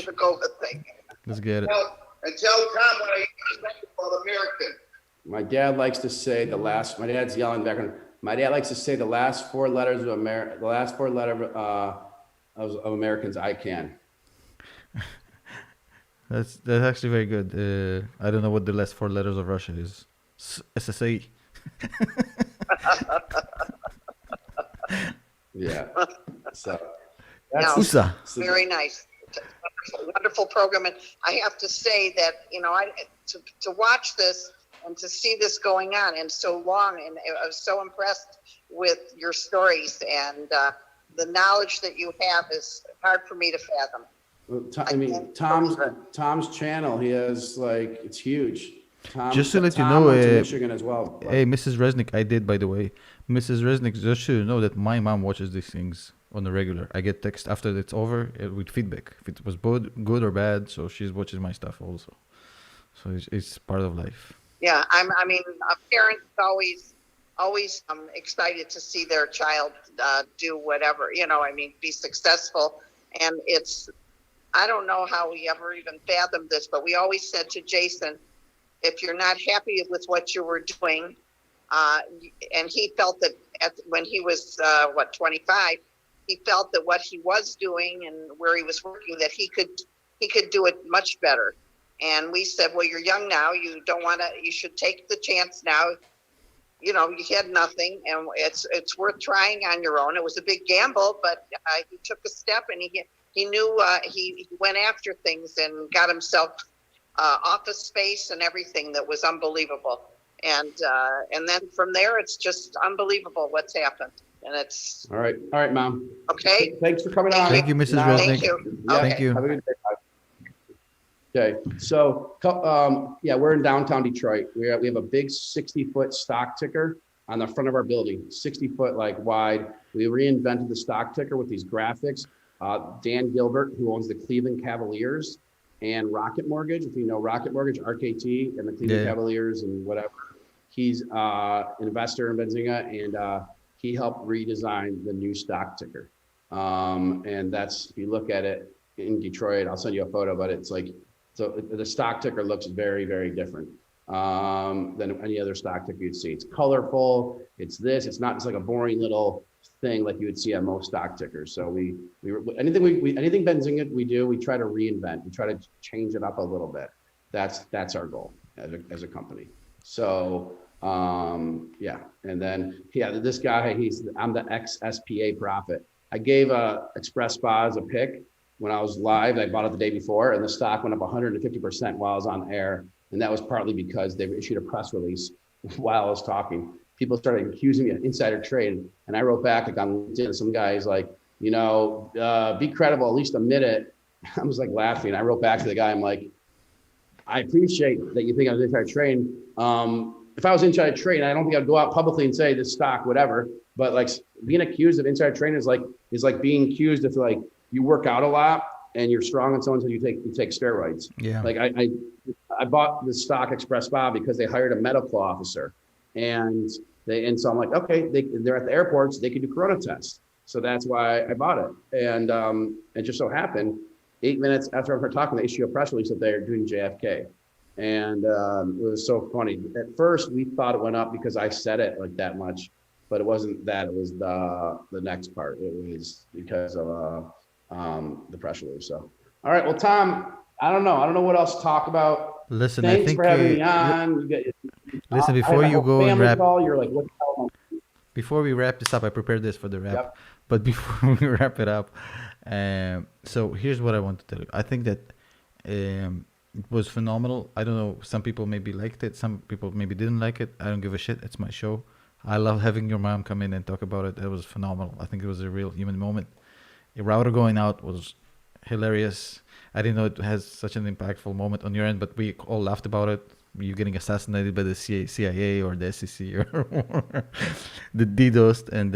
Speaker 3: the COVID thing.
Speaker 1: Let's get it.
Speaker 4: And tell Tom what I think about American.
Speaker 2: My dad likes to say my dad's yelling back. My dad likes to say the last four letters of of Americans I can.
Speaker 1: That's actually very good. I don't know what the last four letters of Russia is. SSA.
Speaker 2: Yeah. So
Speaker 3: that's
Speaker 1: USA.
Speaker 3: Very nice. Wonderful program. And I have to say that, to watch this and to see this going on and so long, and I was so impressed with your stories, and the knowledge that you have is hard for me to fathom.
Speaker 2: Well, Tom's channel, he has it's huge.
Speaker 1: Just to let you know,
Speaker 2: Michigan as well.
Speaker 1: Hey, Mrs. Raznick, I did, by the way. Mrs. Raznick, just so you know that my mom watches these things on the regular. I get text after it's over with feedback, if it was good or bad. So she watches my stuff also. So it's part of life.
Speaker 3: Yeah, a parent's always excited to see their child do whatever, be successful. And I don't know how we ever even fathomed this, but we always said to Jason, if you're not happy with what you were doing, and he felt that when he was 25, he felt that what he was doing and where he was working, that he could do it much better. And we said, well, you're young now. You should take the chance now. You had nothing, and it's worth trying on your own. It was a big gamble, but he took a step, and he knew he went after things and got himself office space and everything that was unbelievable. And then from there, it's just unbelievable what's happened. And it's
Speaker 2: all right, Mom.
Speaker 3: Okay.
Speaker 2: Thanks for coming on.
Speaker 1: Thank you, Mrs. Raznick.
Speaker 3: Thank you.
Speaker 1: Thank you.
Speaker 2: Have a good day. Okay, so yeah, we're in downtown Detroit. We have a big 60-foot stock ticker on the front of our building, 60-foot like wide. We reinvented the stock ticker with these graphics. Dan Gilbert, who owns the Cleveland Cavaliers and Rocket Mortgage, if you know Rocket Mortgage, RKT, and the Cleveland Cavaliers and whatever. He's an investor in Benzinga, and he helped redesign the new stock ticker. And that's, if you look at it in Detroit, I'll send you a photo, but it's like, so the stock ticker looks very, very different than any other stock ticker you'd see. It's colorful. It's not just like a boring little thing like you would see on most stock tickers. So anything Benzinga we do, we try to reinvent. We try to change it up a little bit. That's our goal as a company. So yeah, and then this guy, I'm the ex-SPA prophet. I gave Express Spas a pick when I was live. I bought it the day before, and the stock went up 150% while I was on air. And that was partly because they issued a press release while I was talking. People started accusing me of insider trade. And I wrote back like on LinkedIn, some guys like, be credible, at least admit it. I was like laughing. I wrote back to the guy, I'm like, I appreciate that you think I was insider trading. If I was insider trading, I don't think I'd go out publicly and say this stock, whatever. But like being accused of insider trading is like being accused if like you work out a lot and you're strong and so on, so you take steroids.
Speaker 1: Yeah.
Speaker 2: Like I bought the stock Express Spa because they hired a medical officer, and so I'm like, okay, they're at the airports, they can do corona tests. So that's why I bought it. And it just so happened 8 minutes after I started talking, they issue a press release that they're doing JFK. And it was so funny. At first, we thought it went up because I said it like that much, but it wasn't that. It was the next part. It was because of the press release. So, all right. Well, Tom, I don't know what else to talk about.
Speaker 1: Listen,
Speaker 2: Thanks
Speaker 1: I think
Speaker 2: for having me on.
Speaker 1: listen, before you go and wrap,
Speaker 2: you're like, what the hell?
Speaker 1: before we wrap this up, I prepared this for the wrap.
Speaker 2: Yep.
Speaker 1: But before we wrap it up, so here's what I want to tell you. I think that it was phenomenal. I don't know. Some people maybe liked it. Some people maybe didn't like it. I don't give a shit. It's my show. I love having your mom come in and talk about it. It was phenomenal. I think it was a real human moment. A router going out was hilarious. I didn't know it has such an impactful moment on your end, but we all laughed about it. You getting assassinated by the CIA or the SEC or the DDoS, and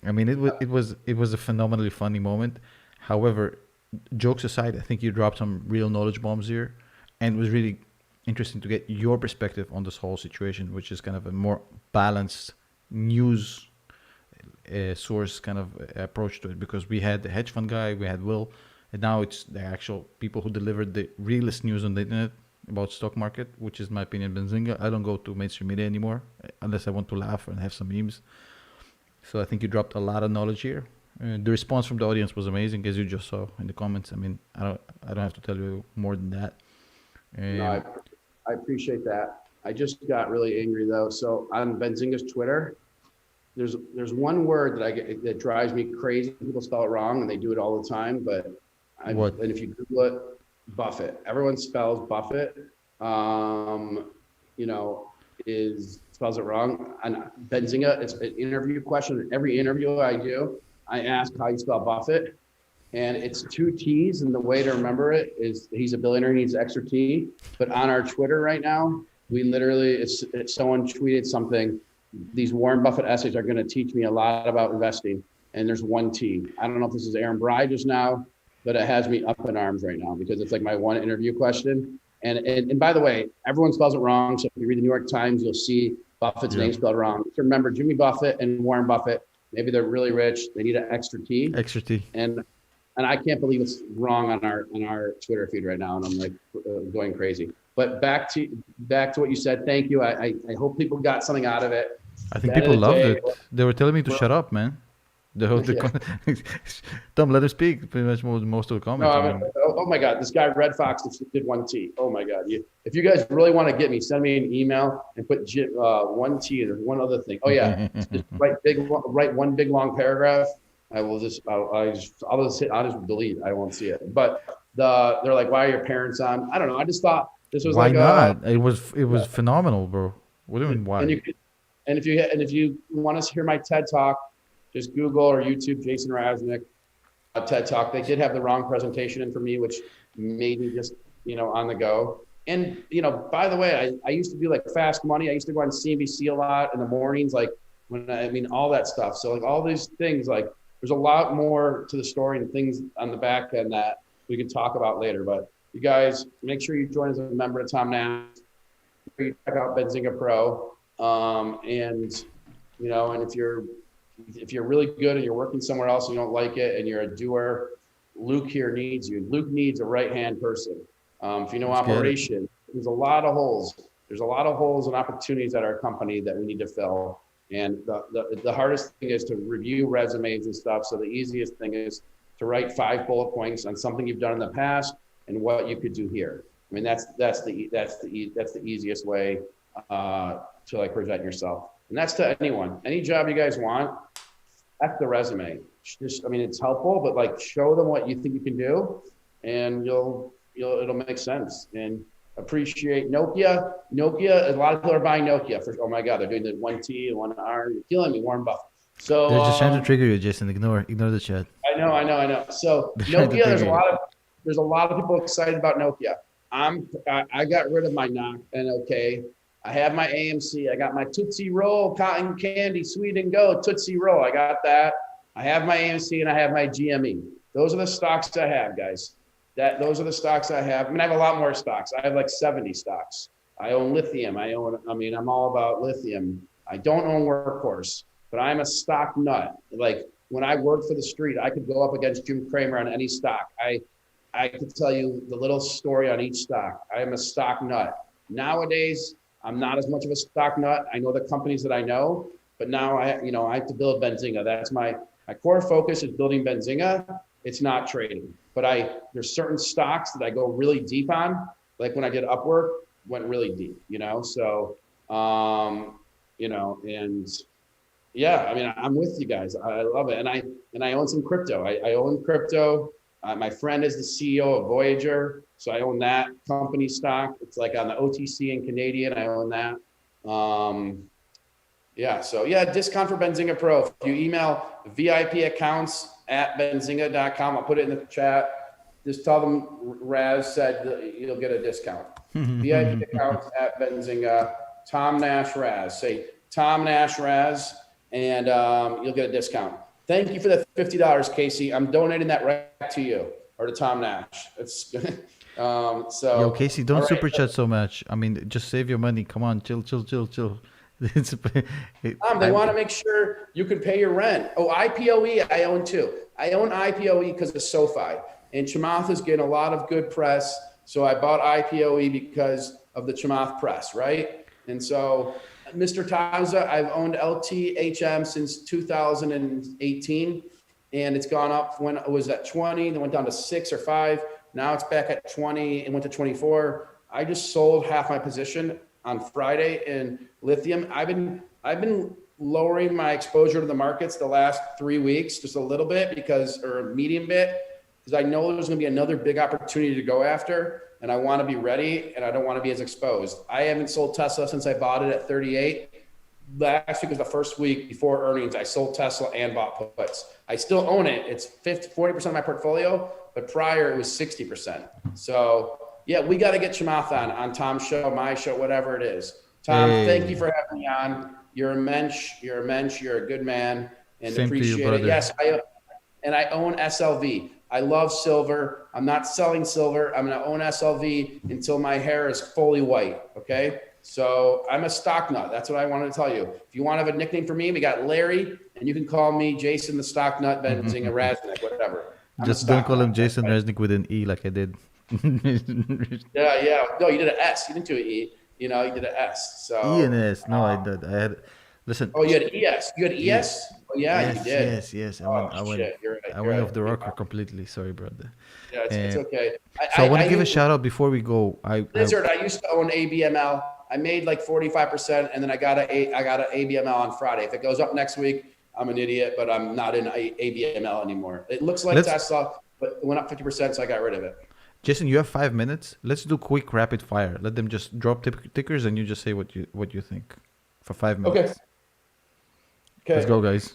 Speaker 1: I mean it was a phenomenally funny moment. However, jokes aside, I think you dropped some real knowledge bombs here, and it was really interesting to get your perspective on this whole situation, which is kind of a more balanced news source kind of approach to it, because we had the hedge fund guy, we had Will, and now it's the actual people who delivered the realest news on the internet about stock market, which is my opinion, Benzinga. I don't go to mainstream media anymore unless I want to laugh and have some memes. So I think you dropped a lot of knowledge here. The response from the audience was amazing, as you just saw in the comments. I mean, I don't have to tell you more than that.
Speaker 2: No, I appreciate that. I just got really angry though. So on Benzinga's Twitter, there's one word that drives me crazy. People spell it wrong, and they do it all the time. But and if you Google it, Buffett. Everyone spells Buffett. Spells it wrong. And Benzinga, it's an interview question. Every interview I do, I ask how you spell Buffett, and it's 2 T's. And the way to remember it is he's a billionaire, he needs extra T. But on our Twitter right now, we literally, it's someone tweeted something. These Warren Buffett essays are going to teach me a lot about investing. And there's 1 T. I don't know if this is Aaron Bry just now, but it has me up in arms right now because it's like my one interview question. And by the way, everyone spells it wrong. So if you read the New York Times, you'll see Buffett's name spelled wrong. So remember, Jimmy Buffett and Warren Buffett, maybe they're really rich. They need an extra T.
Speaker 1: Extra T.
Speaker 2: And I can't believe it's wrong on our Twitter feed right now. And I'm like going crazy. But back to what you said. Thank you. I hope people got something out of it.
Speaker 1: I think people loved it. They were telling me to shut up, man. Tom, let him speak. Pretty much most of the comments.
Speaker 2: Oh my God, this guy Red Fox did 1 T. Oh my God, if you guys really want to get me, send me an email and put 1 T. And there's one other thing. Oh yeah, just write one big long paragraph. I'll just delete. I won't see it. But they're like, why are your parents on? I don't know. I just thought this was
Speaker 1: why not? It was phenomenal, bro. What do you mean why?
Speaker 2: And if you want to hear my TED Talk, just Google or YouTube Jason Raznick TED Talk. They did have the wrong presentation in for me, which made me just on the go. And, by the way, I used to do like Fast Money. I used to go on CNBC a lot in the mornings, like all that stuff. So like all these things, like there's a lot more to the story and things on the back end that we can talk about later. But you guys, make sure you join as a member of Tom Nash. You check out Benzinga Pro. And if you're really good and you're working somewhere else and you don't like it and you're a doer, Luke here needs you. Luke needs a right-hand person. If you know operation, there's a lot of holes. There's a lot of holes and opportunities at our company that we need to fill. And the hardest thing is to review resumes and stuff. So the easiest thing is to write 5 bullet points on something you've done in the past and what you could do here. I mean, that's the easiest way to like present yourself. And that's to anyone. Any job you guys want, that's the resume. It's helpful, but like show them what you think you can do, and it'll make sense. And appreciate Nokia. A lot of people are buying Nokia for. Oh my God, they're doing the 1T and 1R. You're killing me, Warren Buffett. So
Speaker 1: they're just trying to trigger you, Jason. Ignore the chat.
Speaker 2: I know. So Nokia, there's a lot of people excited about Nokia. I got rid of my knock and okay. I have my AMC. I got my Tootsie Roll, cotton candy, sweet and go, Tootsie Roll. I got that. I have my AMC and I have my GME. Those are the stocks I have, guys. Those are the stocks I have. I have a lot more stocks. I have like 70 stocks. I own lithium. I'm all about lithium. I don't own Workhorse, but I'm a stock nut. Like when I worked for the street, I could go up against Jim Cramer on any stock. I could tell you the little story on each stock. I am a stock nut. Nowadays, I'm not as much of a stock nut. I know the companies that I know, but now I have to build Benzinga. That's my core focus is building Benzinga. It's not trading, but there's certain stocks that I go really deep on. Like when I did Upwork, went really deep, so, and yeah, I'm with you guys. I love it. And I own some crypto. I own crypto. My friend is the CEO of Voyager, so I own that company stock. It's like on the OTC and Canadian. I own that. Discount for Benzinga Pro. If you email VIPaccounts@benzinga.com, I'll put it in the chat. Just tell them Raz said that you'll get a discount. VIPaccounts@benzinga. Tom Nash Raz. Say Tom Nash Raz, and you'll get a discount. Thank you for the $50, Casey. I'm donating that right to you or to Tom Nash. It's
Speaker 1: Yo, Casey, don't super chat so much. Just save your money. Come on, chill.
Speaker 2: They want to make sure you can pay your rent. Oh, IPOE, I own too. I own IPOE because of SoFi. And Chamath is getting a lot of good press. So I bought IPOE because of the Chamath press, right? And so Mr. Taza, I've owned LTHM since 2018, and it's gone up when it was at 20, then went down to 6 or 5. Now it's back at 20 and went to 24. I just sold half my position on Friday in lithium. I've been lowering my exposure to the markets the last 3 weeks, just a little bit or a medium bit, because I know there's going to be another big opportunity to go after. And I want to be ready, and I don't want to be as exposed. I haven't sold Tesla since I bought it at 38. Last week was the first week before earnings. I sold Tesla and bought puts. I still own it. It's 40% of my portfolio, but prior it was 60%. So yeah, we got to get Chamath on Tom's show, my show, whatever it is. Tom, Thank you for having me on. You're a mensch. You're a good man, and
Speaker 1: Same
Speaker 2: appreciate
Speaker 1: to you,
Speaker 2: it. Yes, I own SLV. I love silver. I'm not selling silver. I'm going to own SLV until my hair is fully white. Okay. So I'm a stock nut. That's what I wanted to tell you. If you want to have a nickname for me, we got Larry, and you can call me Jason the Stock Nut, Benzinga, Raznick, whatever.
Speaker 1: Just don't call him Jason Raznick with an E like I did.
Speaker 2: Yeah. No, you did an S. You didn't do an E. You did an S. So
Speaker 1: E and S. No, I did. I had. Listen.
Speaker 2: Oh, you had ES. You had ES. Oh, yeah,
Speaker 1: yes,
Speaker 2: you did.
Speaker 1: Yes.
Speaker 2: You're right.
Speaker 1: I went off the rocker completely. Sorry, brother.
Speaker 2: Yeah, it's okay.
Speaker 1: I want to give a shout out before we go.
Speaker 2: Lizard, I used to own ABML. I made like 45%, and then I got an ABML on Friday. If it goes up next week, I'm an idiot, but I'm not in ABML anymore. It looks like Tesla, but it went up 50%, so I got rid of it.
Speaker 1: Jason, you have 5 minutes. Let's do quick rapid fire. Let them just drop tickers, and you just say what you think for 5 minutes. Okay. Let's go, guys.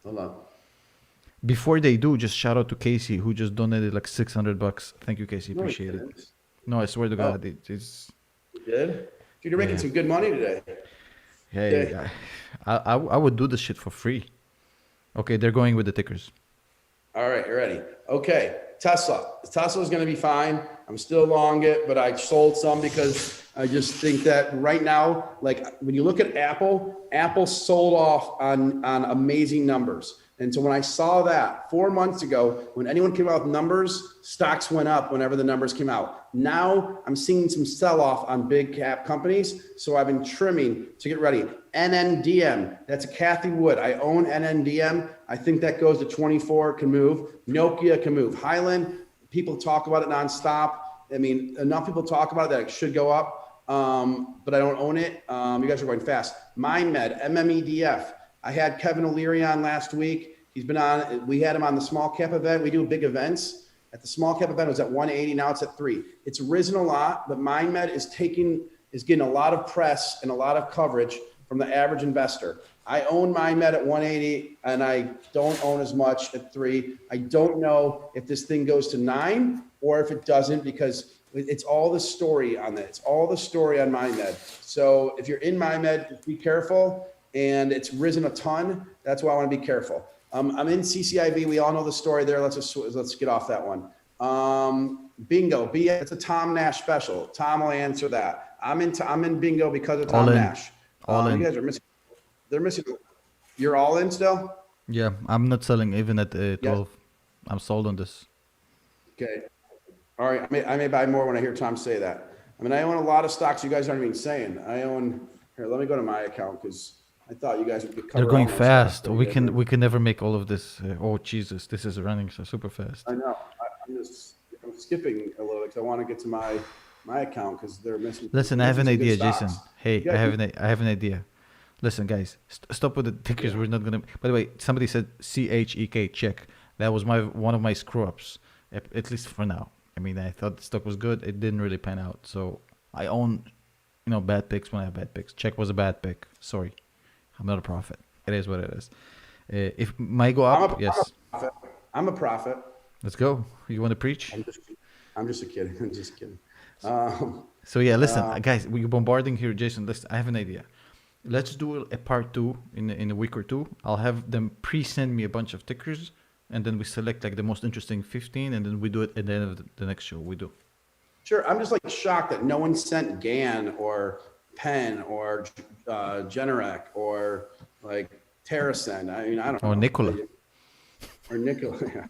Speaker 2: Hold on.
Speaker 1: Before they do, just shout out to Casey who just donated like $600. Thank you, Casey.
Speaker 2: No, he
Speaker 1: Appreciate it.
Speaker 2: didn't.
Speaker 1: No, I swear to
Speaker 2: Oh,
Speaker 1: God, it's
Speaker 2: you did? Dude, you're making
Speaker 1: yeah.
Speaker 2: some good money today.
Speaker 1: Hey,
Speaker 2: Okay.
Speaker 1: I would do this shit for free. Okay, they're going with the tickers.
Speaker 2: All right, you're ready. Okay, Tesla. Tesla's going to be fine. I'm still long it, but I sold some because I just think that right now, like when you look at Apple, Apple sold off on amazing numbers. And so when I saw that 4 months ago, when anyone came out with numbers, stocks went up whenever the numbers came out. Now I'm seeing some sell off on big cap companies. So I've been trimming to get ready. NNDM, that's a Kathy Wood. I own NNDM. I think that goes to 24, can move. Nokia can move. Highland, people talk about it nonstop. I mean, enough people talk about it that it should go up, but I don't own it. You guys are going fast. MindMed, MMEDF. I had Kevin O'Leary on last week. He's been on, we had him on the small cap event. We do big events. At the small cap event, it was at 180. Now it's at 3. It's risen a lot, but MindMed is getting a lot of press and a lot of coverage from the average investor. I own MindMed at 180 and I don't own as much at 3. I don't know if this thing goes to 9 or if it doesn't, because it's all the story on that. It's all the story on MindMed. So if you're in MindMed, be careful. And it's risen a ton. That's why I want to be careful. I'm in CCIV. We all know the story there. Let's get off that one. Bingo. It's a Tom Nash special. Tom will answer that. I'm in Bingo because of Tom Nash.
Speaker 1: All in.
Speaker 2: You guys are missing. They're missing. You're all in still?
Speaker 1: Yeah, I'm not selling even at 12.
Speaker 2: Yes.
Speaker 1: I'm sold on this.
Speaker 2: Okay. All right. I may buy more when I hear Tom say that. I mean, I own a lot of stocks you guys aren't even saying. Here, let me go to my account because I thought you guys would get covered.
Speaker 1: They're going fast. We can never make all of this. Oh Jesus, this is running so super fast.
Speaker 2: I know. I'm skipping a little because I want to get to my account because they're missing.
Speaker 1: Listen, I have an idea, Jason. Hey, I have an idea. Listen, guys, stop with the tickers. Yeah. We're not gonna. By the way, somebody said CHEK. Check. That was one of my screw ups. At least for now. I mean, I thought the stock was good. It didn't really pan out. So I own, bad picks when I have bad picks. Check was a bad pick. Sorry. I'm not a prophet. It is what it is. If might go up, yes.
Speaker 2: I'm a prophet.
Speaker 1: Let's go. You want to preach?
Speaker 2: I'm just a kid. I'm just kidding.
Speaker 1: So yeah, listen, guys, we're bombarding here, Jason. Listen, I have an idea. Let's do a part 2 in a week or 2. I'll have them pre-send me a bunch of tickers, and then we select like the most interesting 15, and then we do it at the end of the next show. We do.
Speaker 2: Sure. I'm just like shocked that no one sent GAN or Penn or Generac or like TerraSend. I mean, I don't know.
Speaker 1: Or Nikola.
Speaker 2: Or Nikola. Yeah.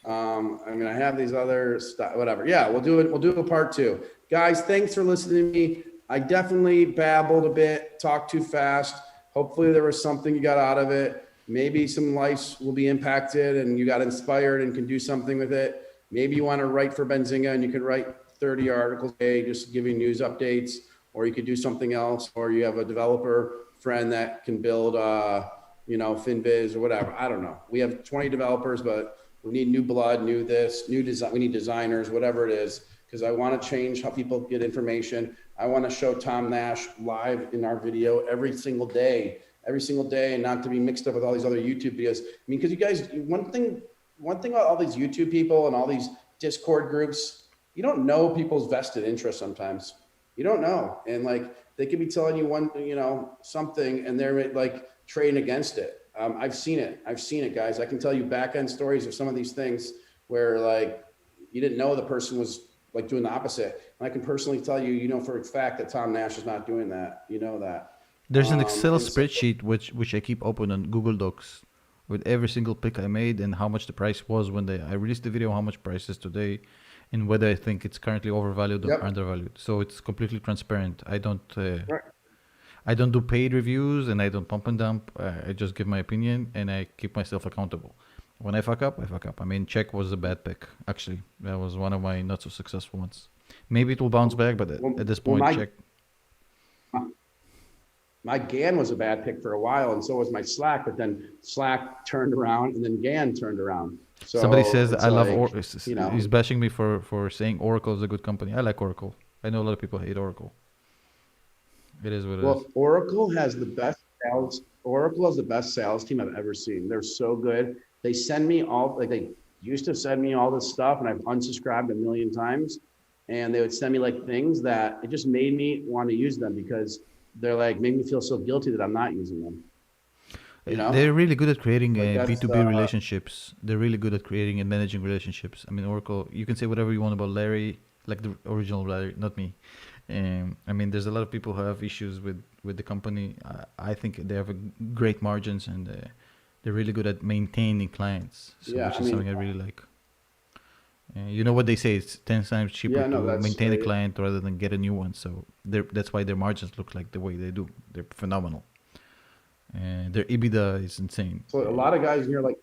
Speaker 2: I mean, I have these other stuff, whatever. Yeah, we'll do it. We'll do a part 2. Guys, thanks for listening to me. I definitely babbled a bit, talked too fast. Hopefully there was something you got out of it. Maybe some lives will be impacted and you got inspired and can do something with it. Maybe you want to write for Benzinga and you can write 30 articles a day, just giving news updates, or you could do something else, or you have a developer friend that can build, FinBiz or whatever. I don't know. We have 20 developers, but we need new blood, new design. We need designers, whatever it is, because I want to change how people get information. I want to show Tom Nash live in our video every single day, and not to be mixed up with all these other YouTube videos. I mean, because you guys, one thing about all these YouTube people and all these Discord groups, you don't know people's vested interest sometimes. You don't know. And like, they could be telling you something and they're like trading against it. I've seen it, guys. I can tell you back end stories of some of these things where like, you didn't know the person was like doing the opposite. And I can personally tell you, for a fact that Tom Nash is not doing that. You know that.
Speaker 1: There's an Excel spreadsheet which I keep open on Google Docs with every single pick I made and how much the price was when I released the video, how much price is today, and whether I think it's currently overvalued or undervalued. So it's completely transparent. I don't do paid reviews and I don't pump and dump. I just give my opinion and I keep myself accountable. When I fuck up, I fuck up. I mean, Czech was a bad pick, actually. That was one of my not so successful ones. Maybe it will bounce back, but at this point, Czech.
Speaker 2: My GAN was a bad pick for a while, and so was my Slack, but then Slack turned around and then GAN turned around. So
Speaker 1: somebody says I love Oracle. He's bashing me for saying Oracle is a good company. I like Oracle. I know a lot of people hate Oracle. It is what it is.
Speaker 2: Well, Oracle has the best sales team I've ever seen. They're so good. they send me all, like they used to send me all this stuff and I've unsubscribed a million times. And they would send me like things that it just made me want to use them because they're like, made me feel so guilty that I'm not using them. You know?
Speaker 1: They're really good at creating
Speaker 2: Like that's
Speaker 1: B2B
Speaker 2: the-
Speaker 1: relationships. They're really good at creating and managing relationships. I mean, Oracle, you can say whatever you want about Larry, like the original Larry, not me. I mean, there's a lot of people who have issues with the company. I think they have a great margins and they're really good at maintaining clients,
Speaker 2: Yeah,
Speaker 1: which
Speaker 2: I
Speaker 1: is
Speaker 2: mean-
Speaker 1: something I really like. You know what they say? It's 10 times cheaper
Speaker 2: Yeah, no,
Speaker 1: to
Speaker 2: that's-
Speaker 1: maintain a client rather than get a new one. So that's why their margins look like the way they do. They're phenomenal. Their EBITDA is insane.
Speaker 2: So a lot of guys here like,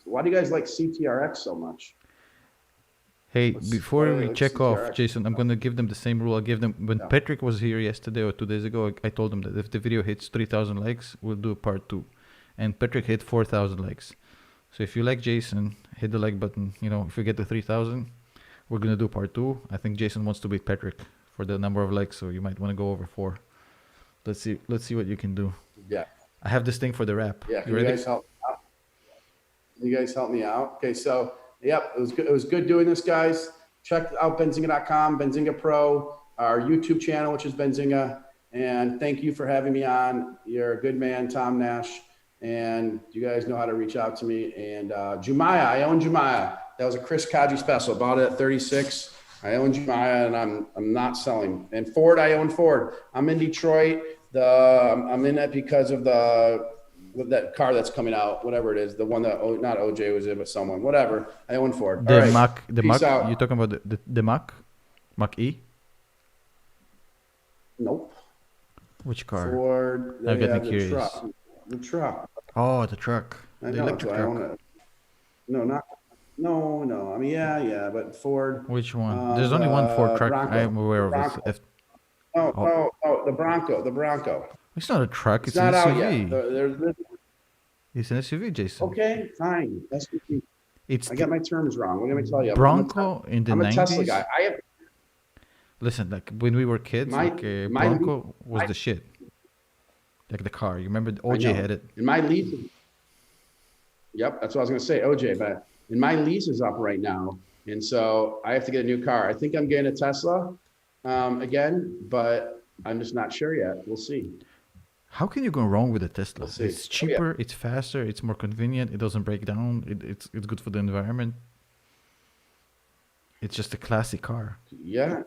Speaker 2: why do you guys like CTRX so much?
Speaker 1: Hey,
Speaker 2: What's-
Speaker 1: before
Speaker 2: what are
Speaker 1: we
Speaker 2: the
Speaker 1: check off,
Speaker 2: CTRX?
Speaker 1: Jason, I'm gonna give them the same rule I gave them when
Speaker 2: Yeah.
Speaker 1: Patrick was here yesterday or 2 days ago. I told him that if the video hits 3,000 likes, we'll do part 2. And Patrick hit 4,000 likes. So if you like Jason, hit the like button. You know, if we get to 3,000, we're gonna do part 2. I think Jason wants to beat Patrick for the number of likes, so you might want to go over 4. Let's see what you can do.
Speaker 2: Yeah.
Speaker 1: I have this thing for the rap.
Speaker 2: Yeah.
Speaker 1: You
Speaker 2: Can you
Speaker 1: ready?
Speaker 2: guys help? You guys help me out. Okay. So, yep, it was good. It was good doing this, guys. Check out Benzinga.com, Benzinga Pro, our YouTube channel, which is Benzinga. And thank you for having me on. You're a good man, Tom Nash. And you guys know how to reach out to me. And Jumaya, I own Jumaya. That was a Chris Kaji special. Bought it at 36. I own Jumaya, and I'm not selling. And Ford, I own Ford. I'm in Detroit. I'm in that because of with that car that's coming out, whatever it is, the one that not OJ was in, but someone, whatever. I own Ford.
Speaker 1: The
Speaker 2: All right.
Speaker 1: Mac, the
Speaker 2: Peace
Speaker 1: Mac.
Speaker 2: out.
Speaker 1: You talking about the Mac, Mac E?
Speaker 2: Nope.
Speaker 1: Which car?
Speaker 2: Ford.
Speaker 1: I'm
Speaker 2: They
Speaker 1: getting
Speaker 2: have the
Speaker 1: curious.
Speaker 2: truck. The truck.
Speaker 1: Oh, the truck.
Speaker 2: I
Speaker 1: The
Speaker 2: know.
Speaker 1: electric
Speaker 2: So I own
Speaker 1: truck.
Speaker 2: it. No, not. No. I mean, yeah, but Ford.
Speaker 1: Which one? There's only one Ford truck
Speaker 2: Bronco.
Speaker 1: I am aware of.
Speaker 2: Bronco.
Speaker 1: It's,
Speaker 2: Oh, the Bronco.
Speaker 1: it's not a truck.
Speaker 2: It's
Speaker 1: It's an
Speaker 2: not out
Speaker 1: SUV.
Speaker 2: yet. There's-
Speaker 1: It's an SUV, Jason.
Speaker 2: okay, fine. That's what
Speaker 1: It's
Speaker 2: I got my terms wrong. What am I tell you?
Speaker 1: Bronco in the
Speaker 2: I'm a Tesla
Speaker 1: 90s.
Speaker 2: guy. I have
Speaker 1: Listen, like when we were kids,
Speaker 2: My-
Speaker 1: like
Speaker 2: my-
Speaker 1: Bronco was
Speaker 2: my-
Speaker 1: the shit. Like the car. You remember
Speaker 2: I
Speaker 1: OJ
Speaker 2: know.
Speaker 1: had it.
Speaker 2: And my lease. Yep, that's what I was going to say, OJ. But and my lease is up right now, and so I have to get a new car. I think I'm getting a Tesla again, but I'm just not sure yet. We'll see.
Speaker 1: How can you go wrong with a Tesla?
Speaker 2: We'll see.
Speaker 1: It's
Speaker 2: Oh, yeah.
Speaker 1: cheaper, it's faster, it's more convenient, it doesn't break down, it's good for the environment. It's just a classic car.
Speaker 2: Yeah,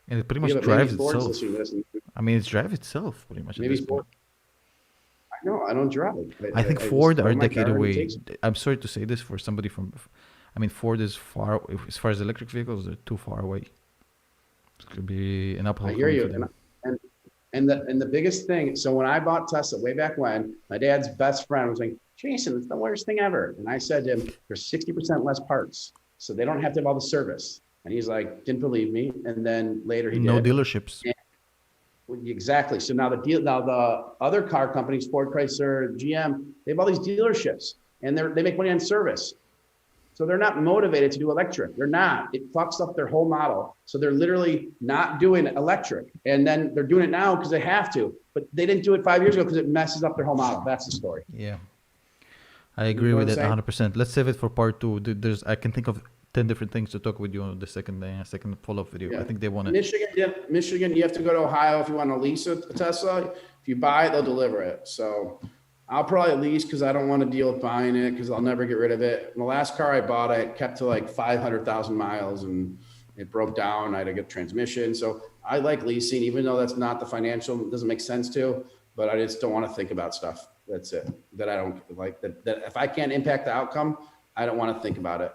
Speaker 1: And it pretty
Speaker 2: yeah,
Speaker 1: much
Speaker 2: but maybe
Speaker 1: drives
Speaker 2: Ford's
Speaker 1: itself.
Speaker 2: listening to this.
Speaker 1: I mean, it's drives itself pretty much at
Speaker 2: Maybe
Speaker 1: this
Speaker 2: Ford.
Speaker 1: point.
Speaker 2: I know I don't drive.
Speaker 1: I think
Speaker 2: just
Speaker 1: Ford
Speaker 2: throw
Speaker 1: are a
Speaker 2: my
Speaker 1: decade
Speaker 2: car and it
Speaker 1: away.
Speaker 2: takes-
Speaker 1: I'm sorry to say this for somebody from, I mean, Ford is far, as far as electric vehicles, they're too far away. It's going to be an uphill
Speaker 2: I hear
Speaker 1: climb
Speaker 2: you.
Speaker 1: for them.
Speaker 2: And the biggest thing, so when I bought Tesla way back when, my dad's best friend was like, Jason, it's the worst thing ever. And I said to him, there's 60% less parts. So they don't have to have all the service. And he's like, didn't believe me. And then later he
Speaker 1: No
Speaker 2: did.
Speaker 1: dealerships.
Speaker 2: Exactly. So now the other car companies, Ford, Chrysler, GM, they have all these dealerships and they make money on service. So they're not motivated to do electric. They're not. It fucks up their whole model. So they're literally not doing electric. And then they're doing it now because they have to. But they didn't do it 5 years ago because it messes up their whole model. That's the story.
Speaker 1: Yeah. I agree
Speaker 2: know
Speaker 1: with
Speaker 2: what
Speaker 1: that
Speaker 2: I'm
Speaker 1: 100%. Let's save it for part 2. I can think of 10 different things to talk with you on the second follow-up video.
Speaker 2: Yeah.
Speaker 1: I think they want to.
Speaker 2: Michigan, you have to go to Ohio if you want to lease a Tesla. If you buy it, they'll deliver it. So I'll probably lease because I don't want to deal with buying it because I'll never get rid of it. And the last car I bought, I kept to like 500,000 miles and it broke down. I had to get transmission. So I like leasing, even though that's not the financial, it doesn't make sense to, but I just don't want to think about stuff. That's it. That I don't like that if I can't impact the outcome, I don't want to think about it.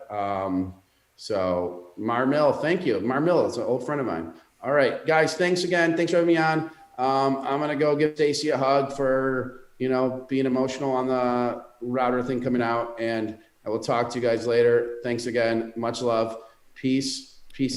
Speaker 2: So Marmill, thank you. Marmill is an old friend of mine. All right, guys, thanks again. Thanks for having me on. I'm going to go give Stacy a hug for, being emotional on the router thing coming out. And I will talk to you guys later. Thanks again. Much love. Peace and love.